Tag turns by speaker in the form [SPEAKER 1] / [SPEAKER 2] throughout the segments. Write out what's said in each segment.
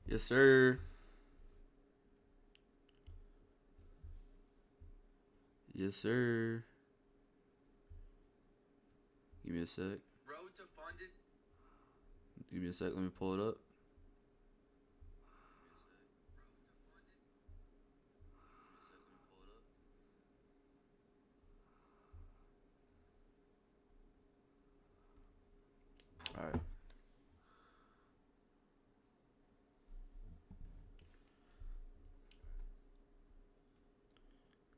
[SPEAKER 1] Yes, sir. Yes, sir. Give me a sec.
[SPEAKER 2] Road to funded.
[SPEAKER 1] Give me a sec. Let me pull it up. All right.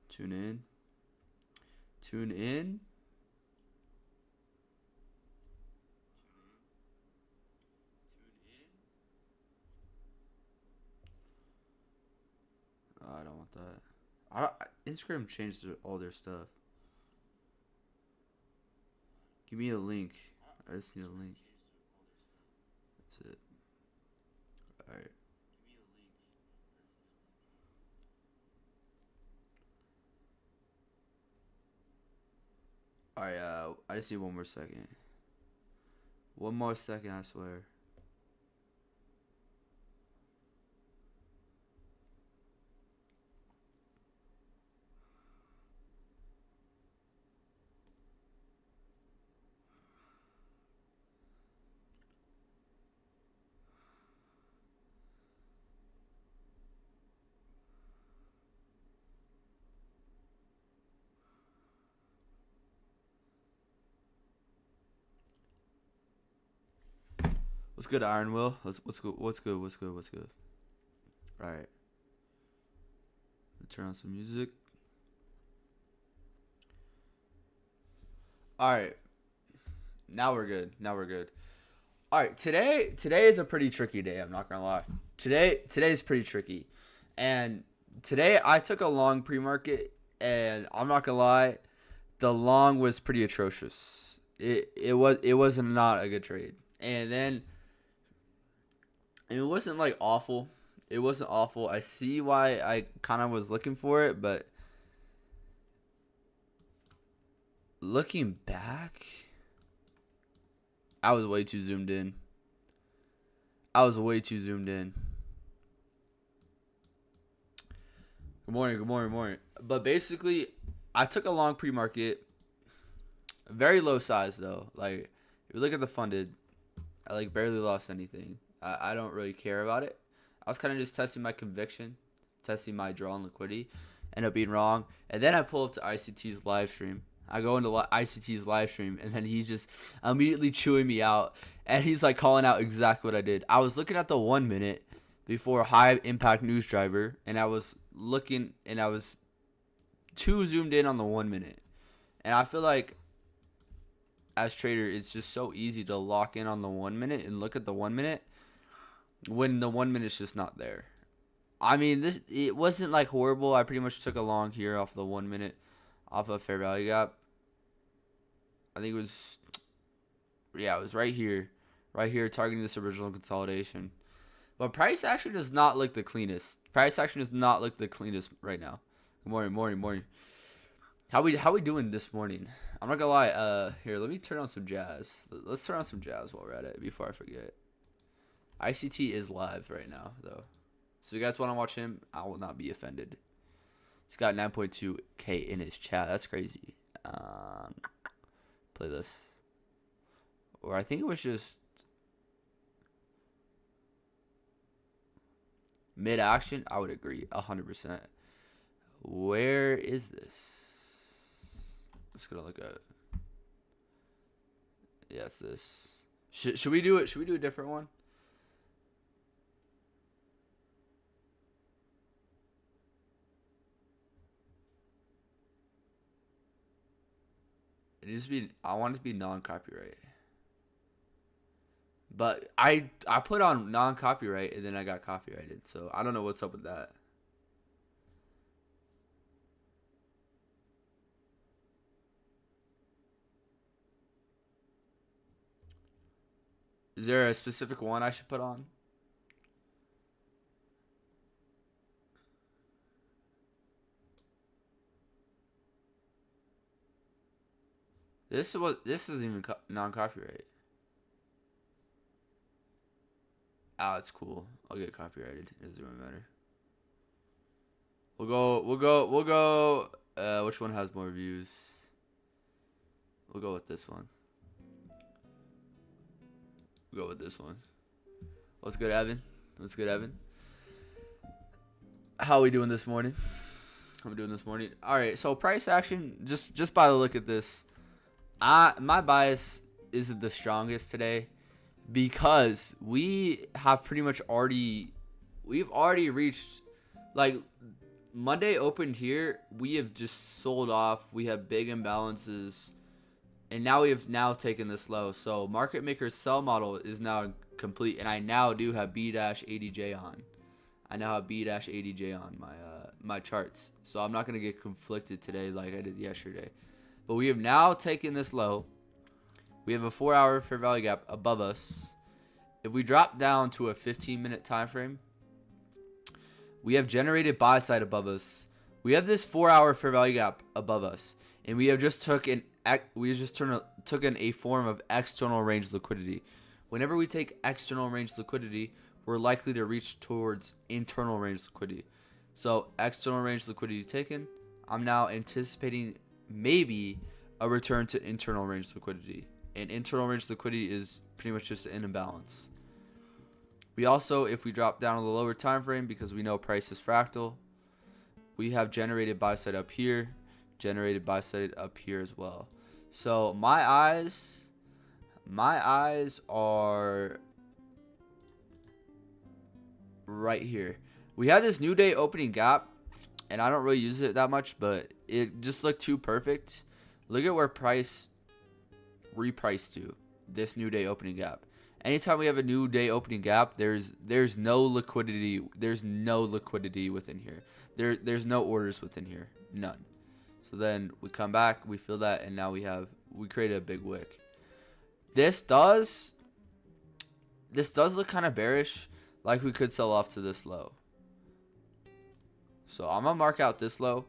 [SPEAKER 1] Tune in. Tune in. Oh, I don't want that. Instagram changed all their stuff. Give me a link. I just need a link. That's it. All right. All right. I just need one more second. One more second, I swear. What's good, Iron Will? What's good? What's good? What's good? What's good? All right. Turn on some music. All right. Now we're good. Now we're good. All right. Today is a pretty tricky day. I'm not gonna lie. Today's pretty tricky, and today I took a long pre-market, and I'm not gonna lie, the long was pretty atrocious. It was not a good trade, and then it wasn't like awful. It wasn't awful. I see why I kind of was looking for it, but looking back, I was way too zoomed in. I was way too zoomed in. Good morning, good morning, good morning. But basically, I took a long pre-market, very low size though. Like, if you look at the funded, I like barely lost anything. I don't really care about it. I was kind of just testing my conviction, testing my draw and liquidity. End up being wrong, and then I pull up to ICT's live stream. I go into ICT's live stream, and then he's just immediately chewing me out, and he's like calling out exactly what I did. I was looking at the 1 minute before high impact news driver, and I was looking, and I was too zoomed in on the 1 minute, and I feel like as trader, it's just so easy to lock in on the 1 minute and look at the 1 minute when the 1 minute's just not there. I mean, this it wasn't like horrible. I pretty much took a long here off the 1 minute, off of fair value gap. I think it was, yeah, it was right here, targeting this original consolidation. But price action does not look the cleanest. Price action does not look the cleanest right now. Good morning, morning, morning. How we doing this morning? I'm not gonna lie. Here, let me turn on some jazz. Let's turn on some jazz while we're at it before I forget. ICT is live right now though, so if you guys want to watch him, I will not be offended. He's got 9.2K in his chat. That's crazy. Play this, or I think it was just mid action. I would agree 100%. Where is this? I'm just gonna look at it. Yeah, it's this. Should we do it? Should we do a different one? It needs to be. I want it to be non-copyright. But I put on non-copyright and then I got copyrighted. So I don't know what's up with that. Is there a specific one I should put on? This isn't even non-copyright. Ah, it's cool. I'll get copyrighted. It doesn't really matter. We'll go. Which one has more views? We'll go with this one. We'll go with this one. What's good, Evan? What's good, Evan? How are we doing this morning? How we doing this morning? All right. So price action. Just by the look at this, my bias isn't the strongest today because we have pretty much we've already reached, like, Monday opened here. We have just sold off. We have big imbalances, and now we have taken this low. So market maker's sell model is now complete, and I now do have B-ADJ on. I now have B-ADJ on my charts, so I'm not gonna get conflicted today like I did yesterday. But we have now taken this low. We have a 4-hour fair value gap above us. If we drop down to a 15-minute time frame, we have generated buy side above us. We have this 4-hour fair value gap above us, and we have just took an a form of external range liquidity. Whenever we take external range liquidity, we're likely to reach towards internal range liquidity. So external range liquidity taken. I'm now anticipating maybe a return to internal range liquidity. And internal range liquidity is pretty much just an imbalance. We also, if we drop down to the lower time frame, because we know price is fractal, we have generated buy side up here, generated buy side up here as well. So my eyes are right here. We had this new day opening gap, and I don't really use it that much, but it just looked too perfect. Look at where price repriced to this new day opening gap. Anytime we have a new day opening gap, there's no liquidity. There's no liquidity within here. There's no orders within here. None. So then we come back, we feel that, and now we created a big wick. This does look kind of bearish, like we could sell off to this low. So I'm gonna mark out this low,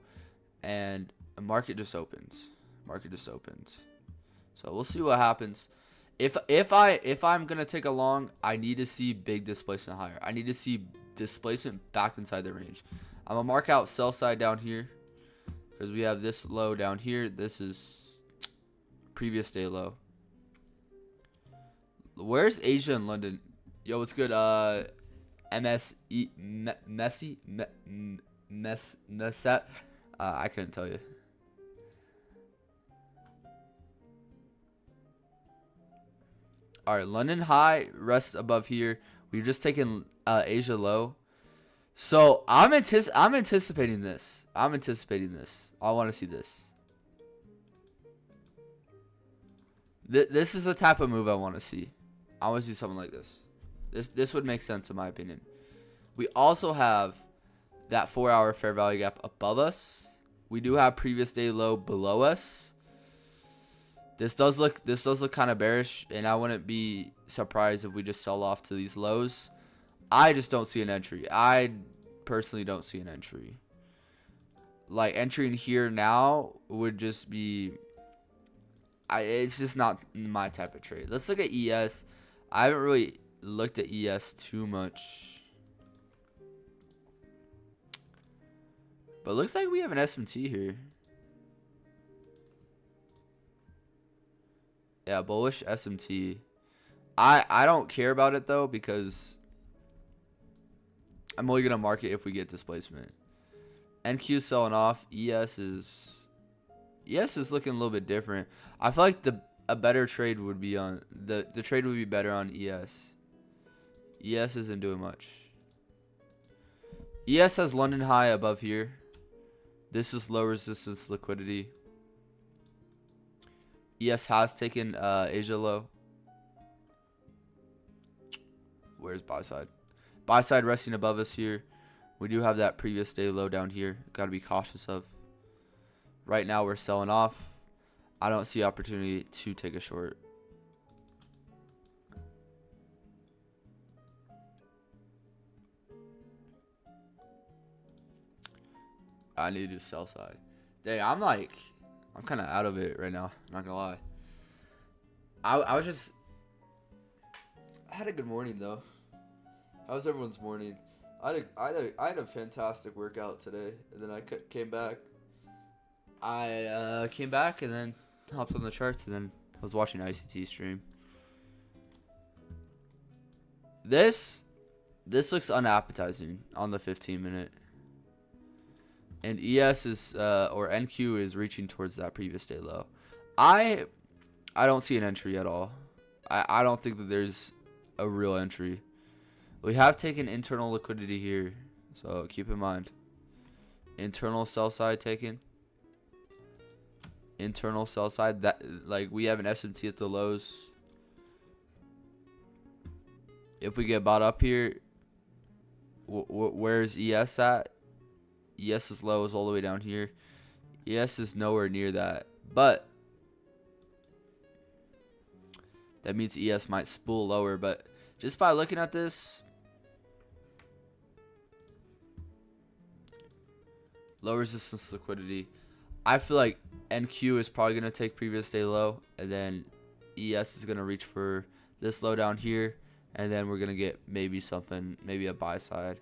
[SPEAKER 1] and the market just opens. So we'll see what happens. If I'm gonna take a long, I need to see big displacement higher. I need to see displacement back inside the range. I'm gonna mark out sell side down here because we have this low down here. This is previous day low. Where's Asia and London? Yo, what's good? MSE Messi Messet. I couldn't tell you. All right, London high rests above here. We've just taken Asia low. So I'm anticipating this. I want to see this. This is the type of move I want to see. I want to see something like this. This would make sense in my opinion. We also have that 4-hour fair value gap above us. We do have previous day low below us. This does look kind of bearish, and I wouldn't be surprised if we just sell off to these lows. I just don't see an entry. I personally don't see an entry. Like, entering here now would just be... it's just not my type of trade. Let's look at ES. I haven't really looked at ES too much. But it looks like we have an SMT here. Yeah, bullish SMT. I don't care about it though because I'm only gonna mark it if we get displacement. NQ selling off. ES is looking a little bit different. I feel like a better trade would be on the trade would be better on ES. ES isn't doing much. ES has London high above here. This is low resistance liquidity. ES has taken Asia low. Where's buy side? Buy side resting above us here. We do have that previous day low down here. Got to be cautious of. Right now we're selling off. I don't see opportunity to take a short. I need to do sell side. Dang, I'm kind of out of it right now. I'm not gonna lie. I had a good morning though. How's everyone's morning? I had a fantastic workout today, and then came back. I came back and then hopped on the charts, and then I was watching ICT stream. This looks unappetizing on the 15 minute, and ES is or NQ is reaching towards that previous day low. I don't see an entry at all. I don't think that there's a real entry. We have taken internal liquidity here, so keep in mind. Internal sell side taken. Internal sell side, that like we have an SMT at the lows. If we get bought up here, where's ES at? ES's low is all the way down here. ES is nowhere near that, but that means ES might spool lower. But just by looking at this, low resistance liquidity, I feel like NQ is probably going to take previous day low, and then ES is going to reach for this low down here, and then we're going to get maybe something, maybe a buy side.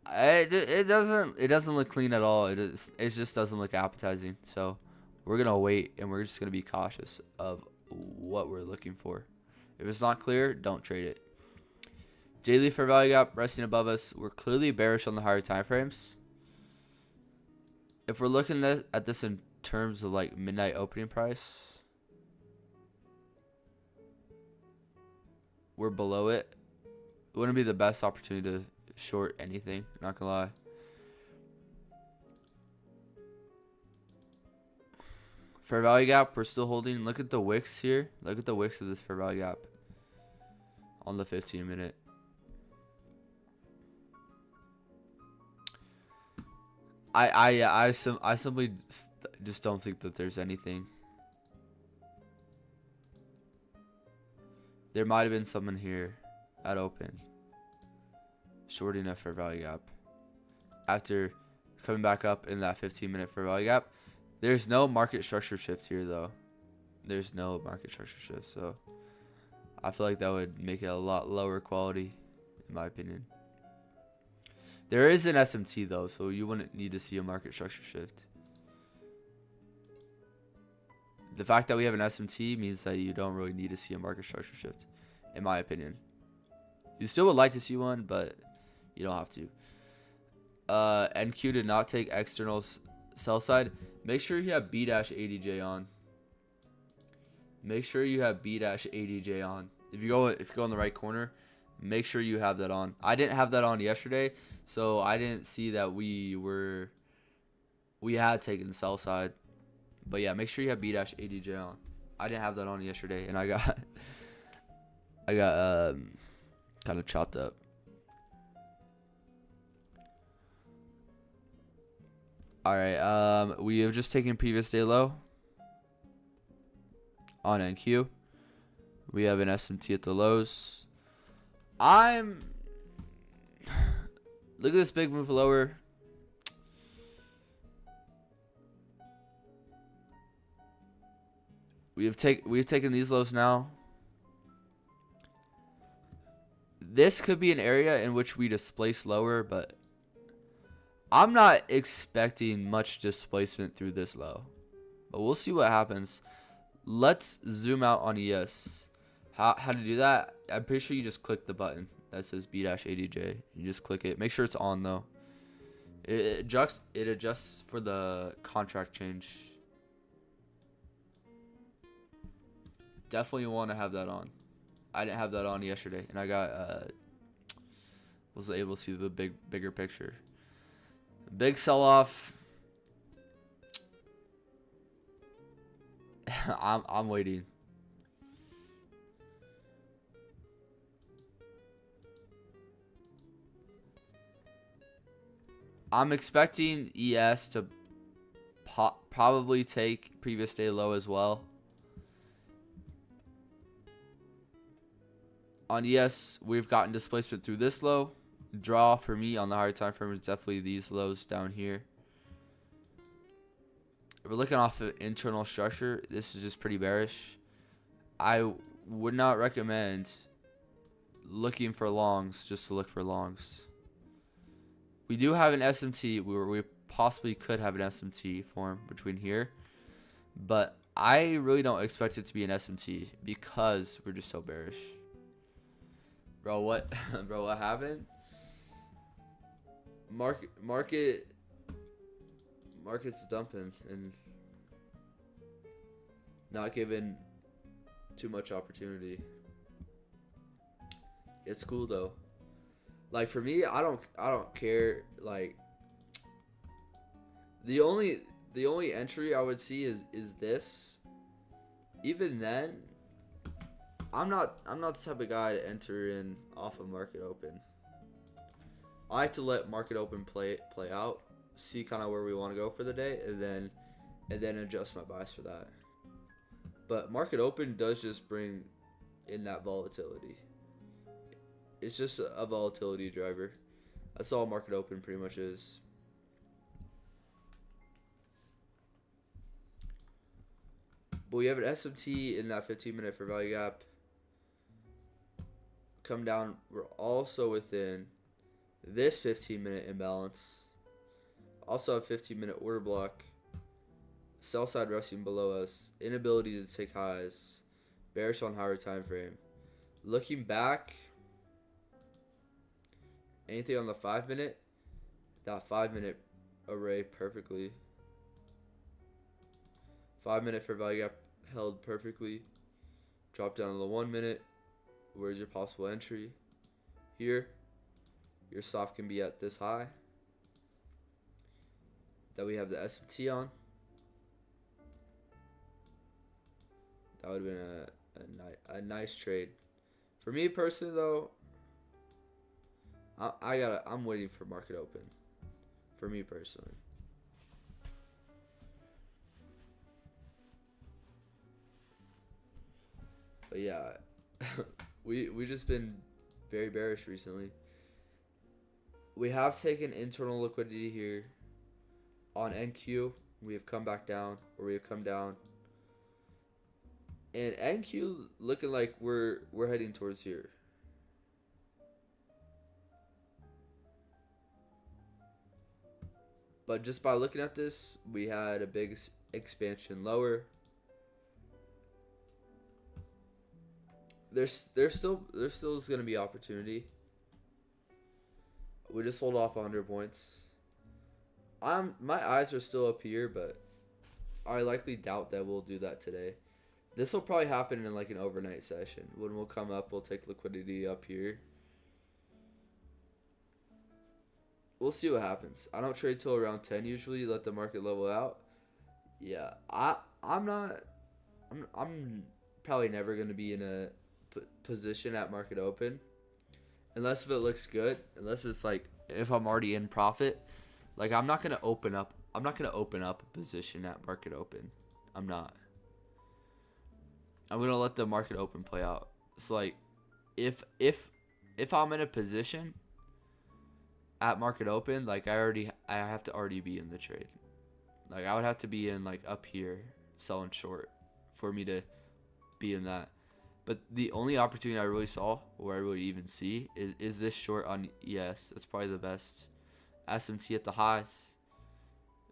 [SPEAKER 1] It doesn't look clean at all. It just doesn't look appetizing. So we're going to wait, and we're just going to be cautious of what we're looking for. If it's not clear, don't trade it. Daily fair value gap resting above us. We're clearly bearish on the higher time frames. If we're looking at this in terms of like midnight opening price, we're below it. It wouldn't be the best opportunity to short anything, not gonna lie. Fair value gap, we're still holding. Look at the wicks here. Look at the wicks of this fair value gap on the 15 minute. I simply just don't think that there's anything. There might have been someone here at open shorting a fair value gap after coming back up in that 15-minute fair value gap. There's no market structure shift here though. There's no market structure shift, so I feel like that would make it a lot lower quality in my opinion. There is an SMT though, so you wouldn't need to see a market structure shift. The fact that we have an SMT means that you don't really need to see a market structure shift, in my opinion. You still would like to see one, but you don't have to. NQ did not take external sell side. Make sure you have B-ADJ on. Make sure you have B-ADJ on. If you go in the right corner, make sure you have that on. I didn't have that on yesterday, so I didn't see that we had taken sell side. But yeah, make sure you have B-ADJ on. I didn't have that on yesterday, and I got kind of chopped up. All right, we have just taken previous day low on NQ. We have an SMT at the lows. Look at this big move lower. We've taken these lows now. This could be an area in which we displace lower, but I'm not expecting much displacement through this low. But we'll see what happens. Let's zoom out on ES. How to do that? I'm pretty sure you just click the button that says B-ADJ. You just click it. Make sure it's on though. It adjusts for the contract change. Definitely want to have that on. I didn't have that on yesterday, and I was able to see the bigger picture. Big sell off. I'm waiting. I'm expecting ES to probably take previous day low as well. On ES, we've gotten displacement through this low. Draw for me on the higher time frame is definitely these lows down here. If we're looking off of internal structure, this is just pretty bearish. I would not recommend looking for longs just to look for longs. We do have an SMT where we possibly could have an SMT form between here, but I really don't expect it to be an SMT because we're just so bearish. Bro, what? Bro, what happened? Market's dumping and not giving too much opportunity. It's cool though. Like for me, I don't care. Like the only entry I would see is this. Even then, I'm not the type of guy to enter in off of market open. I like to let market open play out, see kind of where we want to go for the day, and then adjust my bias for that. But market open does just bring in that volatility. It's just a volatility driver. That's all market open pretty much is. But we have an SMT in that 15-minute for value gap. Come down. We're also within this 15-minute imbalance. Also a 15-minute order block. Sell side resting below us. Inability to take highs. Bearish on higher time frame. Looking back, anything on the 5-minute, that 5-minute array perfectly. 5-minute for value gap held perfectly. Drop down to the 1-minute. Where's your possible entry? Here. Your stop can be at this high that we have the SMT on. That would have been a nice trade. For me personally though, I'm waiting for market open. For me personally. But yeah, we just been very bearish recently. We have taken internal liquidity here on NQ. We have come back down, or we have come down. And NQ looking like we're heading towards here. But just by looking at this, we had a big expansion lower. There's still going to be opportunity. We just hold off 100 points. My eyes are still up here, but I likely doubt that we'll do that today. This will probably happen in like an overnight session. When we'll come up, we'll take liquidity up here. We'll see what happens. I don't trade till around 10 usually. Let the market level out. Yeah, I'm probably never going to be in a position at market open unless if it looks good. Unless it's like if I'm already in profit. Like I'm not going to open up a position at market open. I'm not. I'm going to let the market open play out. So like if I'm in a position at market open, like I have to already be in the trade. Like I would have to be in like up here selling short for me to be in that. But the only opportunity I really saw, or I really even see, is this short on ES. That's probably the best. SMT at the highs.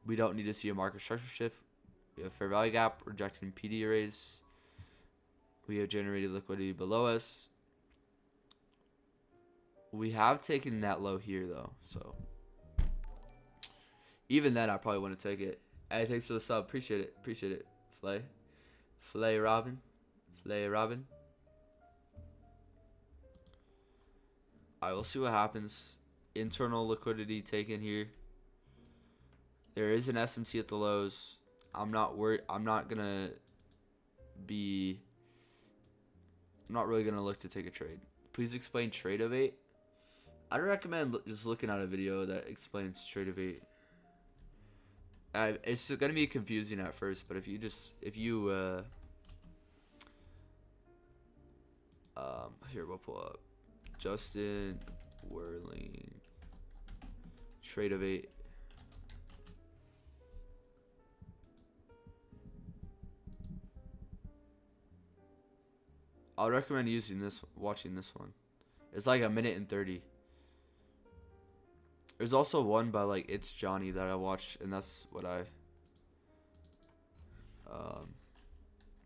[SPEAKER 1] We don't need to see a market structure shift. We have fair value gap rejecting PD arrays. We have generated liquidity below us. We have taken that low here though, so even then I probably wouldn't take it. Hey, thanks for the sub. Appreciate it. Flay Robin. I will see what happens. Internal liquidity taken here. There is an SMT at the lows. I'm not worried. I'm not really gonna look to take a trade. Please explain trade of 8. I'd recommend just looking at a video that explains trade of 8. It's gonna be confusing at first, but if you here we'll pull up Justin Whirling trade of 8. I'll recommend watching this one. It's like a minute and 30. There's also one by like It's Johnny that I watched, and that's what I.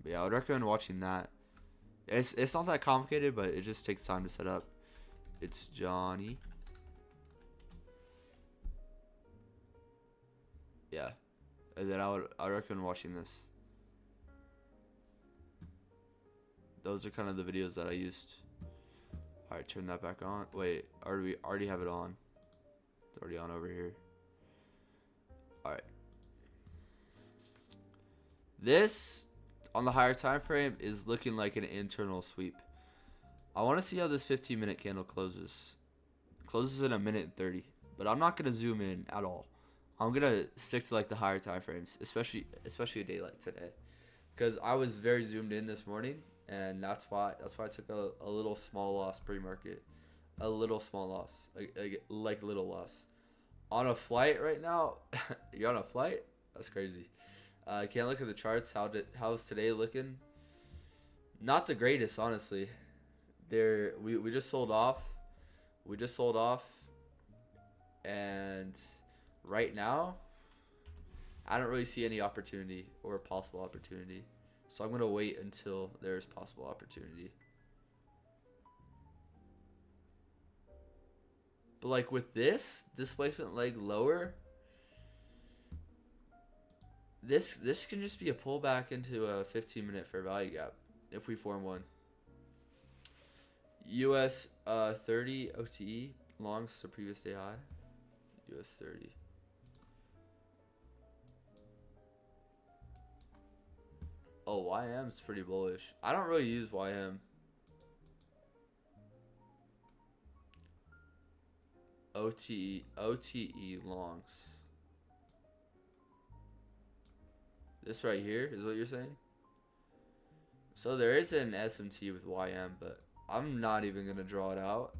[SPEAKER 1] But yeah, I would recommend watching that. It's not that complicated, but it just takes time to set up. It's Johnny. Yeah, and then I recommend watching this. Those are kind of the videos that I used. All right, turn that back on. Wait, we already have it on. It's already on over here. All right. This on the higher time frame is looking like an internal sweep. I want to see how this 15-minute candle closes. Closes in a minute and 30, but I'm not gonna zoom in at all. I'm gonna stick to like the higher time frames, especially a day like today, because I was very zoomed in this morning, and that's why I took a little small loss pre-market, a little small loss, like little loss, on a flight right now. You're on a flight? That's crazy. I can't look at the charts. How's today looking? Not the greatest, honestly. We just sold off. We just sold off, and right now, I don't really see any opportunity or possible opportunity. So I'm gonna wait until there's possible opportunity. But like with this displacement leg lower, this can just be a pullback into a 15-minute fair value gap if we form one. US 30 OTE longs to previous day high. US 30. Oh, YM's pretty bullish. I don't really use YM. OTE longs. This right here is what you're saying? So there is an SMT with YM, but I'm not even going to draw it out.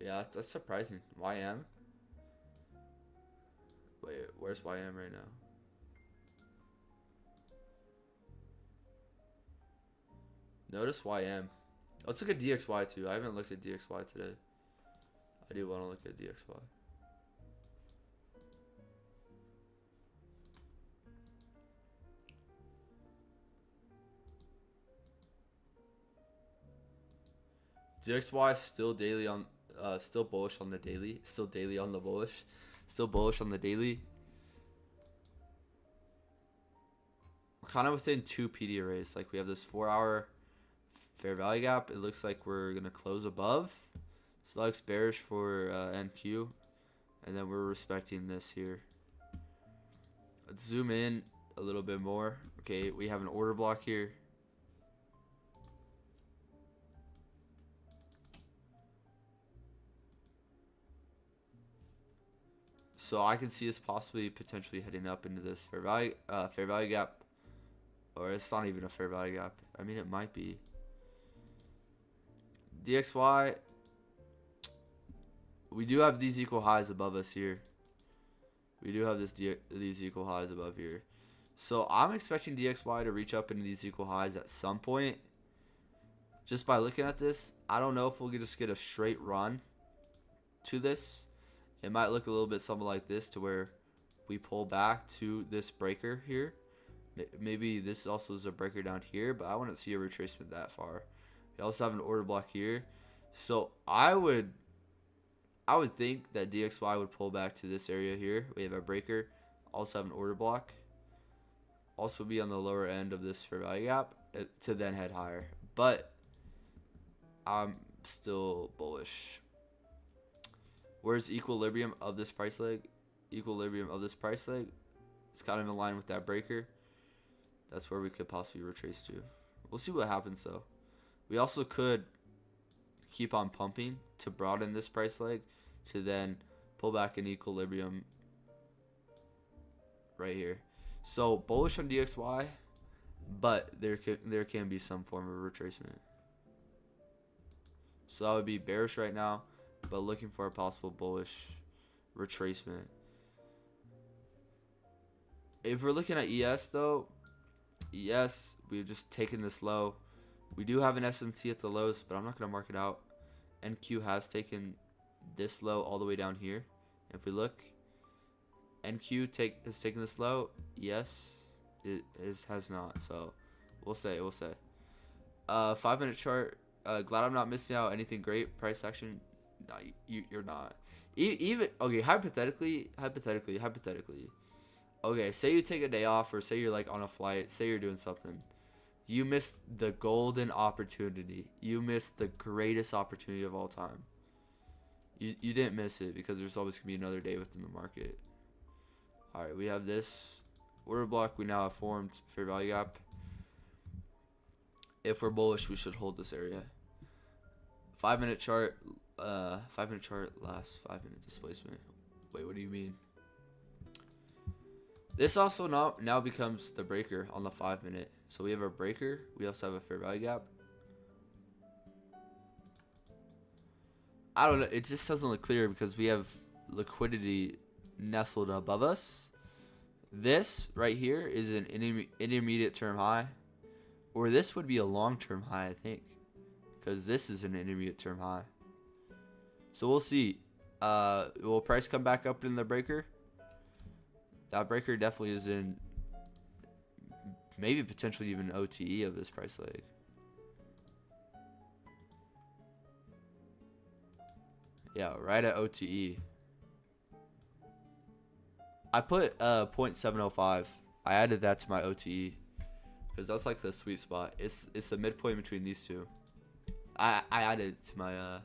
[SPEAKER 1] Yeah, that's surprising. YM? Wait, where's YM right now? Notice YM. Let's look at DXY too. I haven't looked at DXY today. I do want to look at DXY. DXY still daily on, still bullish on the daily. Still daily on the bullish. Still bullish on the daily. We're kind of within 2 PD arrays. Like we have this 4-hour fair value gap. It looks like we're gonna close above. So that looks bearish for NQ, and then we're respecting this here. Let's zoom in a little bit more. Okay, we have an order block here. So I can see us possibly potentially heading up into this fair value gap, or it's not even a fair value gap. I mean, it might be. DXY, we do have these equal highs above us here. We do have these equal highs above here. So I'm expecting DXY to reach up into these equal highs at some point. Just by looking at this, I don't know if we'll just get a straight run to this. It might look a little bit something like this, to where we pull back to this breaker here. Maybe this also is a breaker down here, but I wouldn't see a retracement that far. We also have an order block here. So I would think that DXY would pull back to this area here. We have a breaker, also have an order block. Also be on the lower end of this fair value gap to then head higher. But I'm still bullish. Where's equilibrium of this price leg? Equilibrium of this price leg. It's kind of in line with that breaker. That's where we could possibly retrace to. We'll see what happens though. We also could keep on pumping to broaden this price leg to then pull back in equilibrium right here. So bullish on DXY, but there can be some form of retracement. So that would be bearish right now, but looking for a possible bullish retracement. If we're looking at ES though, ES, we've just taken this low. We do have an SMT at the lows, but I'm not going to mark it out. NQ has taken this low all the way down here. If we look, NQ has taken this low. Yes, has not. So we'll say. 5-minute chart. Glad I'm not missing out anything great. Price action. No, you're not. Even okay. Hypothetically. Okay, say you take a day off, or say you're like on a flight. Say you're doing something. You missed the golden opportunity. You missed the greatest opportunity of all time. You didn't miss it because there's always gonna be another day within the market. All right, we have this order block. We now have formed fair value gap. If we're bullish, we should hold this area. 5-minute chart. 5-minute chart. Last 5-minute displacement. Wait, what do you mean? This also now becomes the breaker on the 5-minute. So we have a breaker. We also have a fair value gap. I don't know. It just doesn't look clear because we have liquidity nestled above us. This right here is an intermediate term high. Or this would be a long-term high, I think. Because this is an intermediate term high. So we'll see. Will price come back up in the breaker? That breaker definitely is in maybe potentially even OTE of this price leg. Yeah, right at OTE. I put 0.705. I added that to my OTE because that's like the sweet spot. It's the midpoint between these two. I added it to my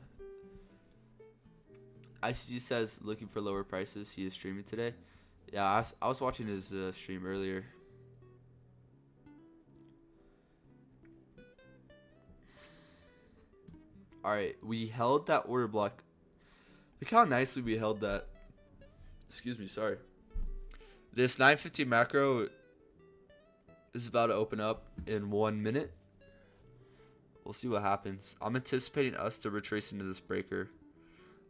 [SPEAKER 1] ICG says looking for lower prices. He is streaming today. Yeah, I was watching his stream earlier. Alright, we held that order block. Look how nicely we held that. Excuse me, sorry. This 950 macro is about to open up in 1 minute. We'll see what happens. I'm anticipating us to retrace into this breaker.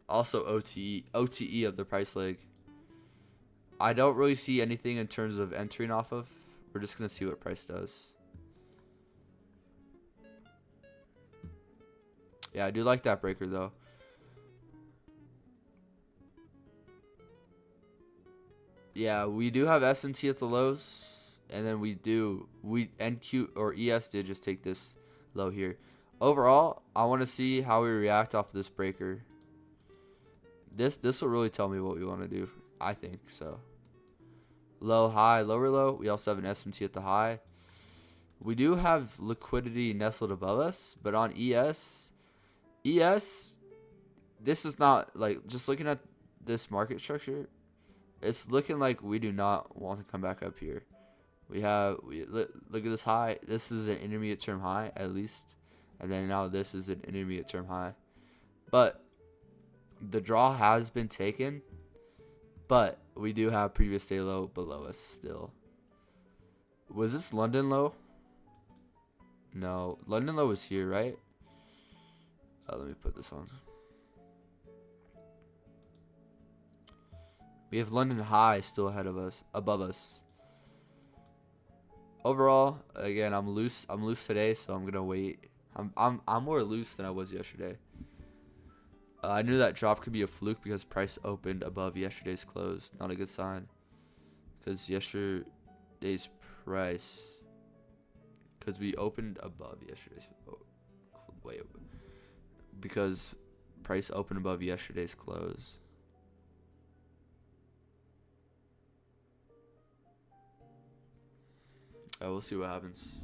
[SPEAKER 1] Also OTE of the price leg. I don't really see anything in terms of entering off of. We're just going to see what price does. Yeah, I do like that breaker though. Yeah, we do have SMT at the lows. And then NQ or ES did just take this low here. Overall, I want to see how we react off this breaker. This will really tell me what we want to do, I think. So low, high, lower, low. We also have an SMT at the high. We do have liquidity nestled above us, but on ES, this is not like, just looking at this market structure, it's looking like we do not want to come back up here. Look at this high. This is an intermediate term high at least, and then now this is an intermediate term high. But the draw has been taken, but we do have previous day low below us still. Was this London low? No, London low was here, right? Let me put this on. We have London high still ahead of us, above us. Overall, again, I'm loose today, so I'm gonna wait. I'm more loose than I was yesterday. I knew that drop could be a fluke because price opened above yesterday's close. Not a good sign, because yesterday's price, because we opened above yesterday's. Wait, because price opened above yesterday's close. We'll see what happens.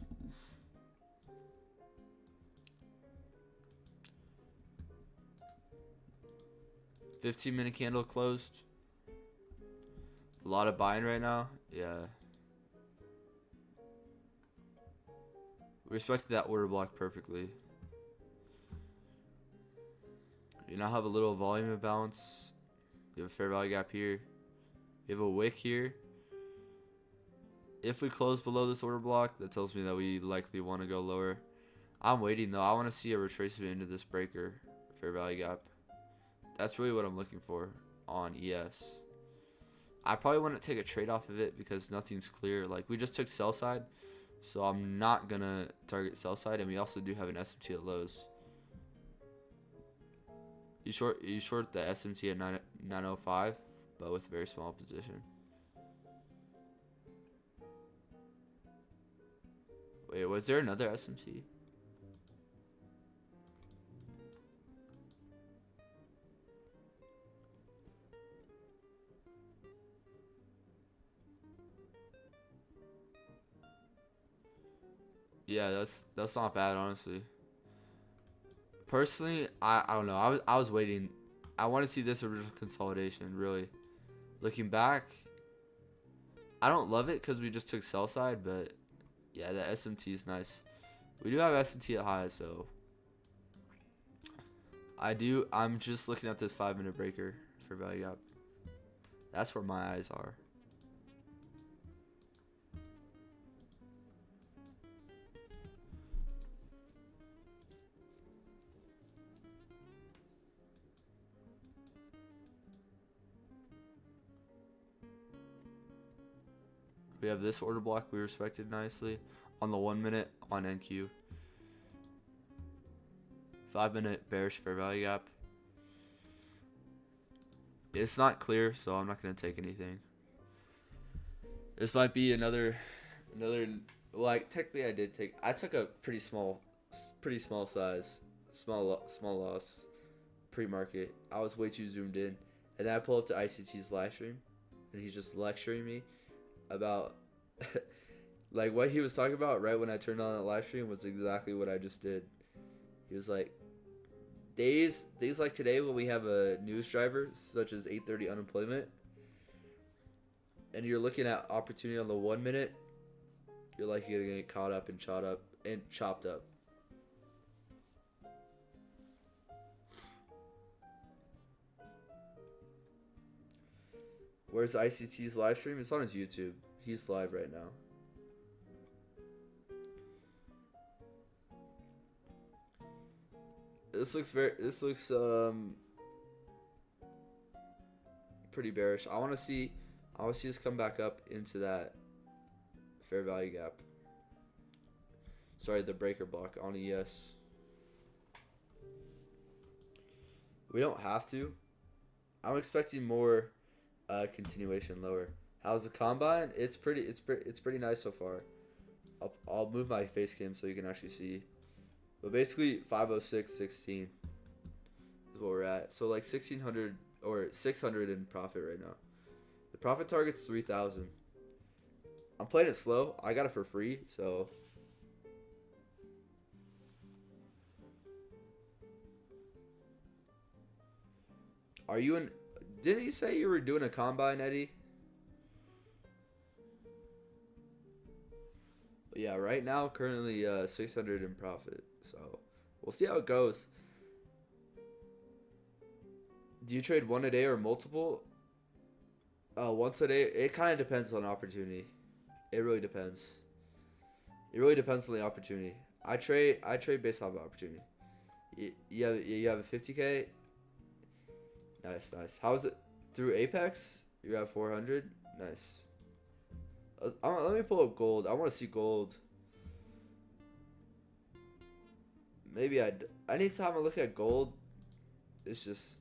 [SPEAKER 1] $15-minute candle closed. A lot of buying right now. Yeah. We respected that order block perfectly. You now have a little volume imbalance. You have a fair value gap here. You have a wick here. If we close below this order block, that tells me that we likely want to go lower. I'm waiting though. I want to see a retracement into this breaker, fair value gap. That's really what I'm looking for on ES. I probably wouldn't take a trade off of it because nothing's clear. Like, we just took sell side, so I'm not gonna target sell side, and we also do have an SMT at lows. You short the SMT at 905, but with a very small position. Wait, was there another SMT? Yeah, that's not bad, honestly. Personally, I don't know. I was waiting. I want to see this original consolidation. Really, looking back, I don't love it because we just took sell side, but yeah, the SMT is nice. We do have SMT at high, so I do. I'm just looking at this 5-minute breaker for value gap. That's where my eyes are. We have this order block we respected nicely on the 1 minute on NQ. 5-minute bearish fair value gap. It's not clear, so I'm not gonna take anything. This might be another. Like technically, I took a pretty small size, small loss, pre-market. I was way too zoomed in, and then I pull up to ICT's live stream, and he's just lecturing me about like what he was talking about right when I turned on that live stream was exactly what I just did. He was like, days like today when we have a news driver such as 8:30 unemployment, and you're looking at opportunity on the 1 minute, you're like you're gonna get caught up and chopped up. Where's ICT's live stream? It's on his YouTube. He's live right now. This looks pretty bearish. I want to see us come back up into that fair value gap. Sorry, the breaker block on ES. We don't have to. I'm expecting more continuation lower. How's the combine? It's pretty nice so far. I'll move my face cam so you can actually see. But basically 506.16 is what we're at. So like 1600 or 600 in profit right now. The profit target's 3,000. I'm playing it slow. I got it for free, so are you in? Didn't you say you were doing a combine, Eddie? But yeah, right now currently 600 in profit. So we'll see how it goes. Do you trade one a day or multiple? Once a day. It kind of depends on opportunity. It really depends. It really depends on the opportunity. I trade based off of opportunity. You have a 50K. Nice. How's it through Apex? You have 400. Nice. Let me pull up gold. I want to see gold. Maybe anytime I look at gold, it's just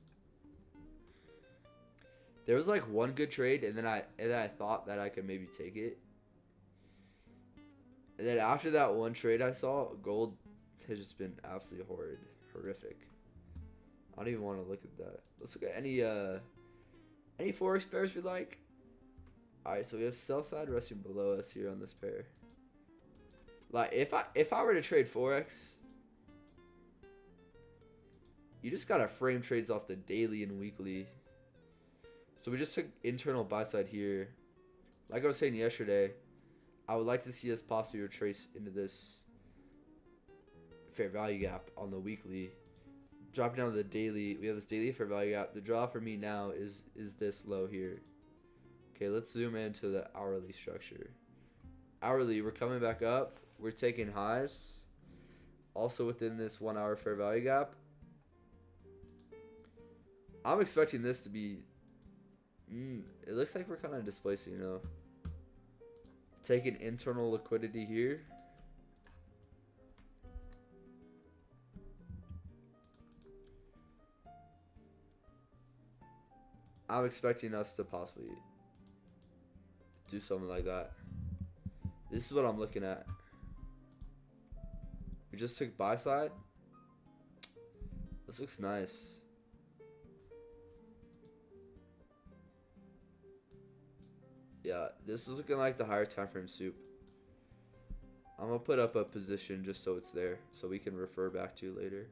[SPEAKER 1] there was like one good trade, and then I thought that I could maybe take it. And then after that one trade I saw, gold has just been absolutely horrific. I don't even want to look at that. Let's look at any forex pairs we like. All right, so we have sell side resting below us here on this pair. Like if I were to trade forex, you just gotta frame trades off the daily and weekly. So we just took internal buy side here. Like I was saying yesterday, I would like to see us possibly retrace into this fair value gap on the weekly. Dropping down to the daily, we have this daily fair value gap. The draw for me now is this low here. Okay, let's zoom into the hourly structure. Hourly, we're coming back up. We're taking highs. Also within this 1 hour fair value gap. I'm expecting this to be... it looks like we're kind of displacing, you know. Taking internal liquidity here. I'm expecting us to possibly do something like that. This is what I'm looking at. We just took buy side. This looks nice. Yeah, this is looking like the higher time frame soup. I'm gonna put up a position just so it's there, so we can refer back to later.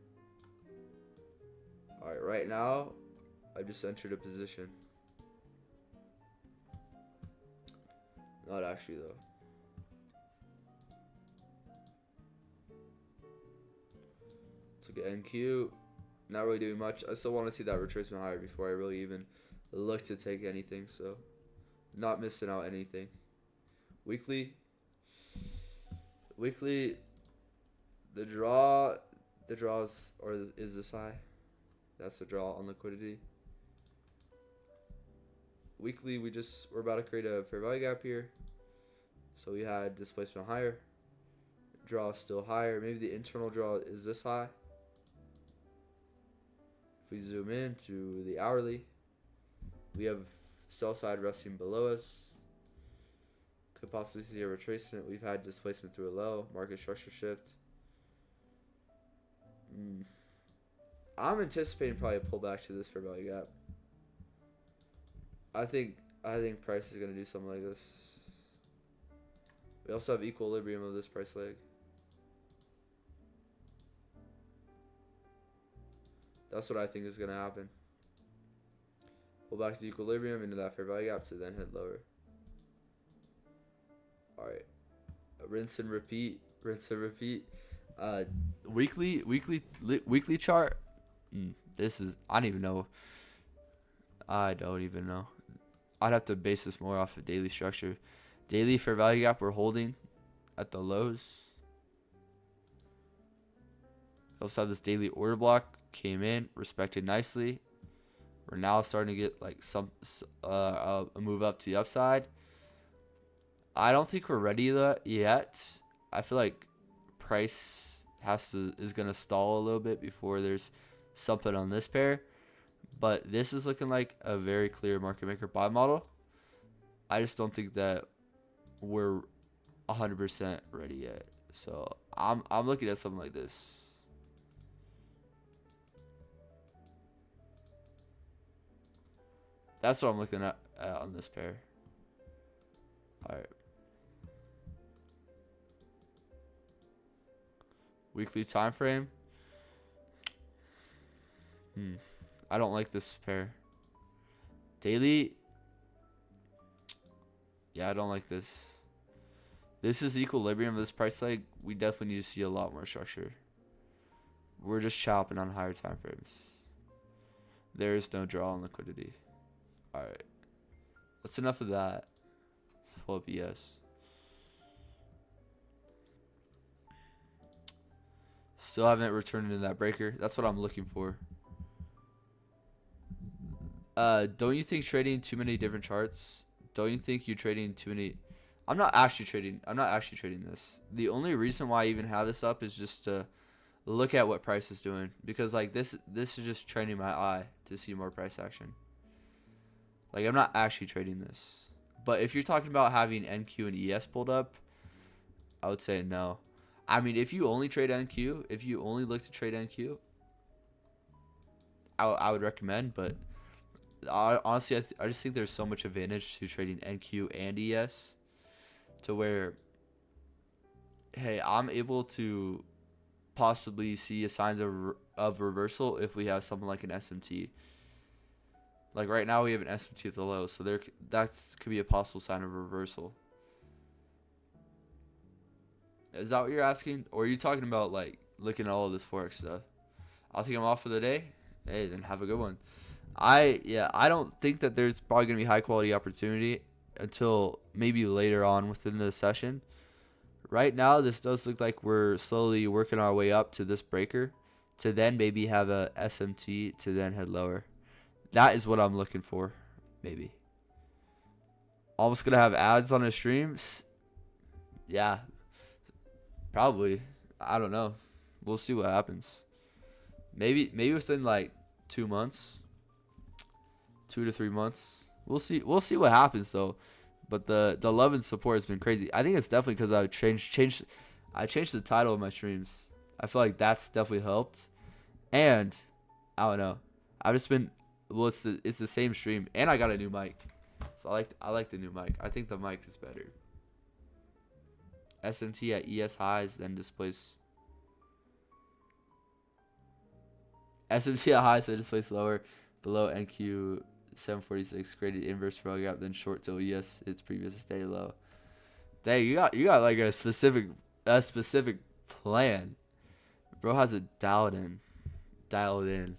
[SPEAKER 1] Alright, right now, I just entered a position. Not actually though. Let's look at NQ. Not really doing much. I still want to see that retracement higher before I really even look to take anything, so not missing out anything. Weekly, the draws, or is this high? That's the draw on liquidity. Weekly, we're about to create a fair value gap here. So we had displacement higher, draw still higher. Maybe the internal draw is this high. If we zoom in to the hourly, we have sell side resting below us. Could possibly see a retracement. We've had displacement through a low, market structure shift. I'm anticipating probably a pullback to this fair value gap. I think price is gonna do something like this. We also have equilibrium of this price leg. That's what I think is gonna happen. Pull back to equilibrium into that fair value gap to then hit lower. Alright. Rinse and repeat. Rinse and repeat. Weekly chart. This is, I don't even know. I'd have to base this more off of daily structure. Daily fair value gap we're holding at the lows. We also have this daily order block came in, respected nicely. We're now starting to get like a move up to the upside. I don't think we're ready yet. I feel like price is gonna stall a little bit before there's something on this pair. But this is looking like a very clear market maker buy model. I just don't think that we're 100% ready yet. So I'm looking at something like this. That's what I'm looking at on this pair. All right. Weekly time frame. I don't like this pair. Daily. Yeah, I don't like this. This is equilibrium of this price leg. We definitely need to see a lot more structure. We're just chopping on higher time frames. There is no draw on liquidity. Alright. That's enough of that. Pull up ES. Still haven't returned into that breaker. That's what I'm looking for. Don't you think trading too many different charts? Don't you think you're trading too many? I'm not actually trading this. The only reason why I even have this up is just to look at what price is doing, because like this is just training my eye to see more price action. Like I'm not actually trading this. But if you're talking about having NQ and ES pulled up, I would say no. I mean, if you only trade NQ, if you only look to trade NQ, I would recommend, but honestly, I just think there's so much advantage to trading NQ and ES to where, hey, I'm able to possibly see signs of reversal if we have something like an SMT. Like right now we have an SMT at the low, so that could be a possible sign of reversal. Is that what you're asking? Or are you talking about like looking at all of this Forex stuff? I think I'm off for the day. Hey, then have a good one. I don't think that there's probably going to be high quality opportunity until maybe later on within the session. Right now, this does look like we're slowly working our way up to this breaker to then maybe have a SMT to then head lower. That is what I'm looking for, maybe. Almost going to have ads on his streams. Yeah, probably. I don't know. We'll see what happens. Maybe within like 2 months. 2 to 3 months. We'll see. We'll see what happens though. But the love and support has been crazy. I think it's definitely because I changed the title of my streams. I feel like that's definitely helped. And I don't know. I've just been well. It's the same stream, and I got a new mic. So I like the new mic. I think the mic is better. SMT at ES highs, then displays. SMT at highs, then displays lower, below NQ 746. Created inverse value gap, then short till ES its previous day low. Dang, you got like a specific plan. Bro has it dialed in. Dialed in.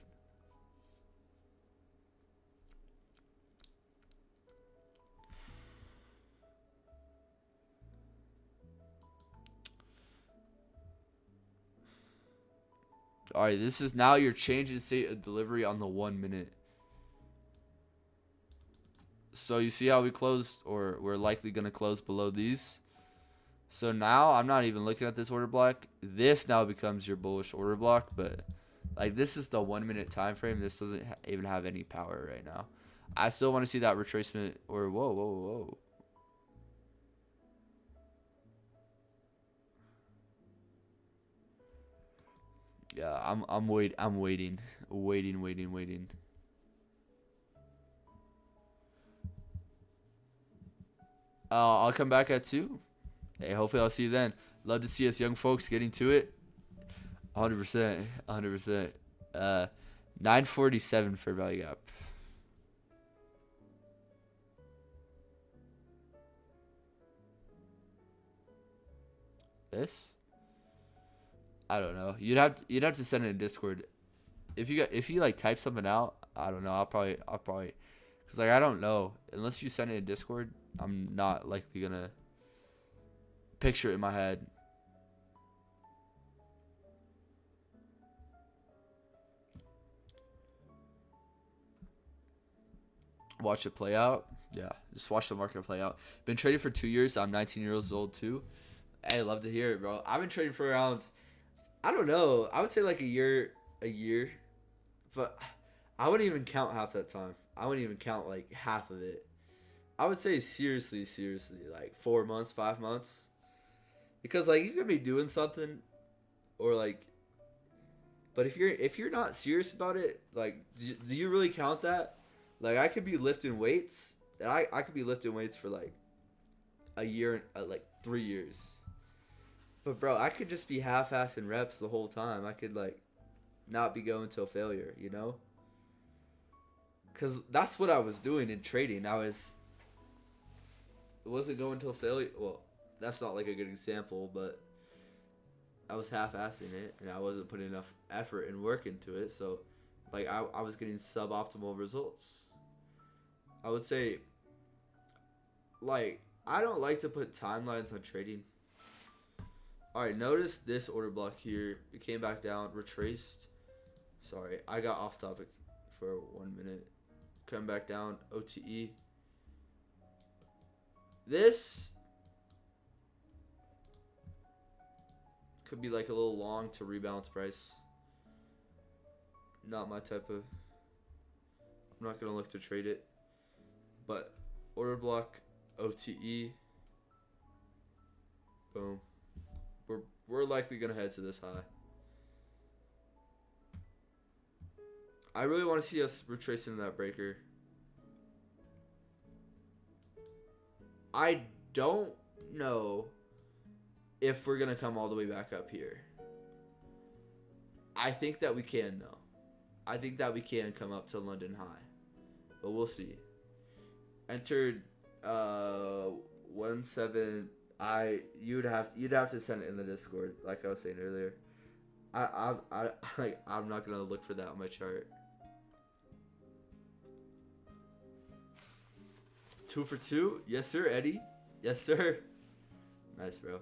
[SPEAKER 1] All right, this is now your change in state of delivery on the 1 minute. So you see how we closed, or we're likely going to close below these. So now I'm not even looking at this order block. This now becomes your bullish order block, but like this is the 1 minute time frame. This doesn't even have any power right now. I still want to see that retracement, or whoa. Yeah, I'm waiting. I'll come back at 2. Hey, hopefully I'll see you then. Love to see us young folks getting to it. 100%. 947 for value gap. This? I don't know. You'd have to send it in Discord. If you like type something out, I don't know. I'll probably cuz like I don't know. Unless you send it in Discord, I'm not likely going to picture it in my head. Watch it play out. Yeah, just watch the market play out. Been trading for 2 years. I'm 19 years old too. Hey, love to hear it, bro. I've been trading for around, I don't know, I would say like a year, but I wouldn't even count half that time. I wouldn't even count like half of it. I would say seriously, like 4 months, 5 months, because like you could be doing something, or like, but if you're not serious about it, like, do you really count that? Like I could be lifting weights. I could be lifting weights for like a year, like 3 years. But bro, I could just be half-assing reps the whole time. I could like not be going till failure, you know? Cause that's what I was doing in trading. It wasn't going till failure. Well, that's not like a good example, but I was half-assing it, and I wasn't putting enough effort and work into it. So, like I was getting suboptimal results. I would say, like, I don't like to put timelines on trading. Alright, notice this order block here. It came back down, retraced. Sorry, I got off topic for 1 minute. Come back down, OTE. This could be like a little long to rebalance price. Not my type of... I'm not going to look to trade it. But order block, OTE. Boom. We're likely going to head to this high. I really want to see us retracing that breaker. I don't know if we're going to come all the way back up here. I think that we can, though. I think that we can come up to London high. But we'll see. Entered 17. You'd have to send it in the Discord, like I was saying earlier. I'm not gonna look for that on my chart. 2 for 2, yes sir, Eddie. Yes sir. Nice, bro.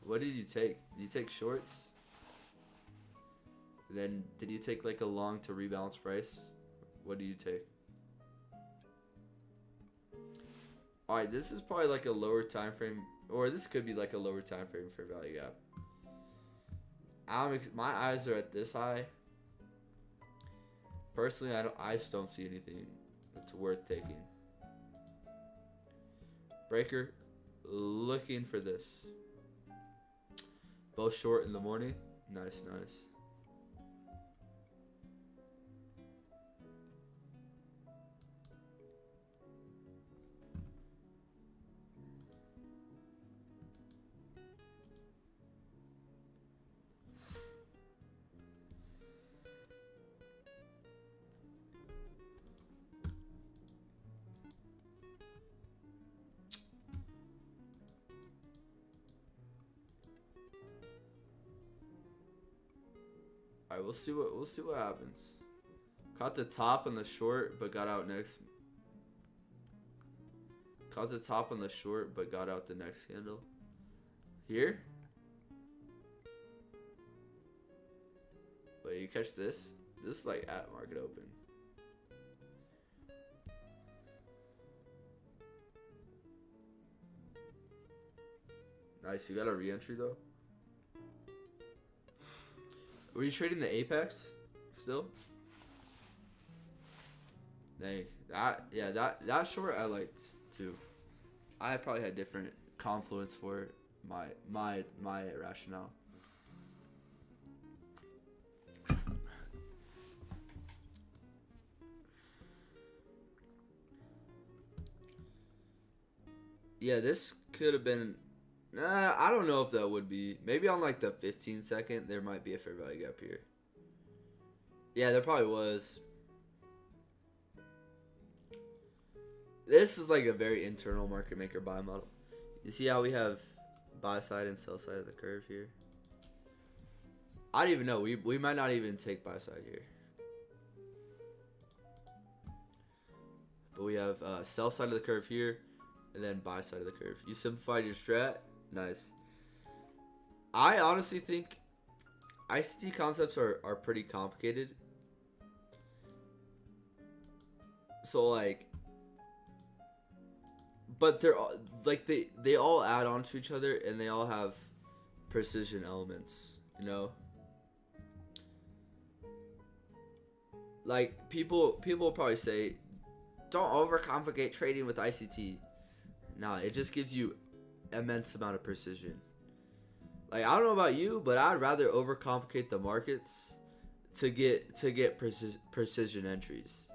[SPEAKER 1] What did you take? Did you take shorts? Then did you take like a long to rebalance price? What do you take? Alright, this is probably like a lower time frame, or this could be like a lower time frame for value gap. My eyes are at this high. Personally, I just don't see anything worth taking. Breaker, looking for this. Both short in the morning. Nice, nice. All right, we'll see what happens. Caught the top on the short, but got out next. Caught the top on the short, but got out the next candle. Here. Wait, you catch this? This is like at market open. Nice, you got a re-entry though. Were you trading the Apex still? Dang, that short I liked too. I probably had different confluence for my rationale. Yeah, this could have been. I don't know if that would be. Maybe on like the 15-second, there might be a fair value gap here. Yeah, there probably was. This is like a very internal market maker buy model. You see how we have buy side and sell side of the curve here? I don't even know. We might not even take buy side here. But we have sell side of the curve here, and then buy side of the curve. You simplified your strat. Nice. I honestly think ICT concepts are pretty complicated. So like, but they're like they all add on to each other and they all have precision elements, you know? Like people will probably say, don't overcomplicate trading with ICT. Nah, it just gives you immense amount of precision. Like, I don't know about you, but I'd rather overcomplicate the markets to get precision entries.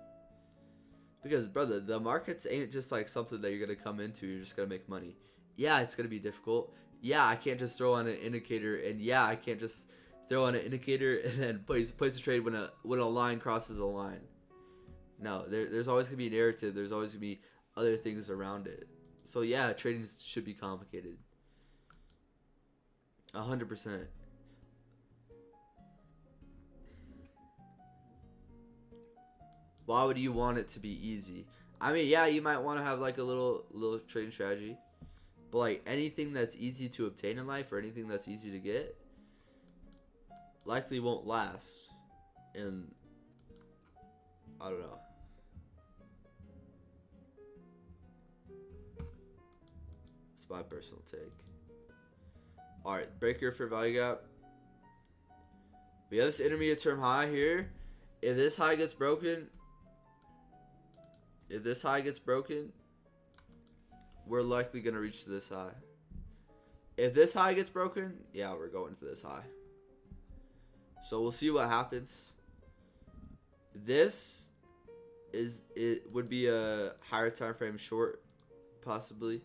[SPEAKER 1] Because brother, the markets ain't just like something that you're gonna come into, you're just gonna make money. Yeah, it's gonna be difficult. Yeah, I can't just throw on an indicator, and yeah, I can't just throw on an indicator and then place a trade when a line crosses a line. No, there's always gonna be a narrative, there's always gonna be other things around it. So yeah, trading should be complicated. 100%. Why would you want it to be easy? I mean, yeah, you might want to have like a little trading strategy, but like anything that's easy to obtain in life or anything that's easy to get, likely won't last. And I don't know. My personal take. Alright, breaker for value gap. We have this intermediate term high here. If this high gets broken, we're likely gonna reach to this high. If this high gets broken, yeah, we're going to this high. So we'll see what happens. This would be a higher time frame short, possibly.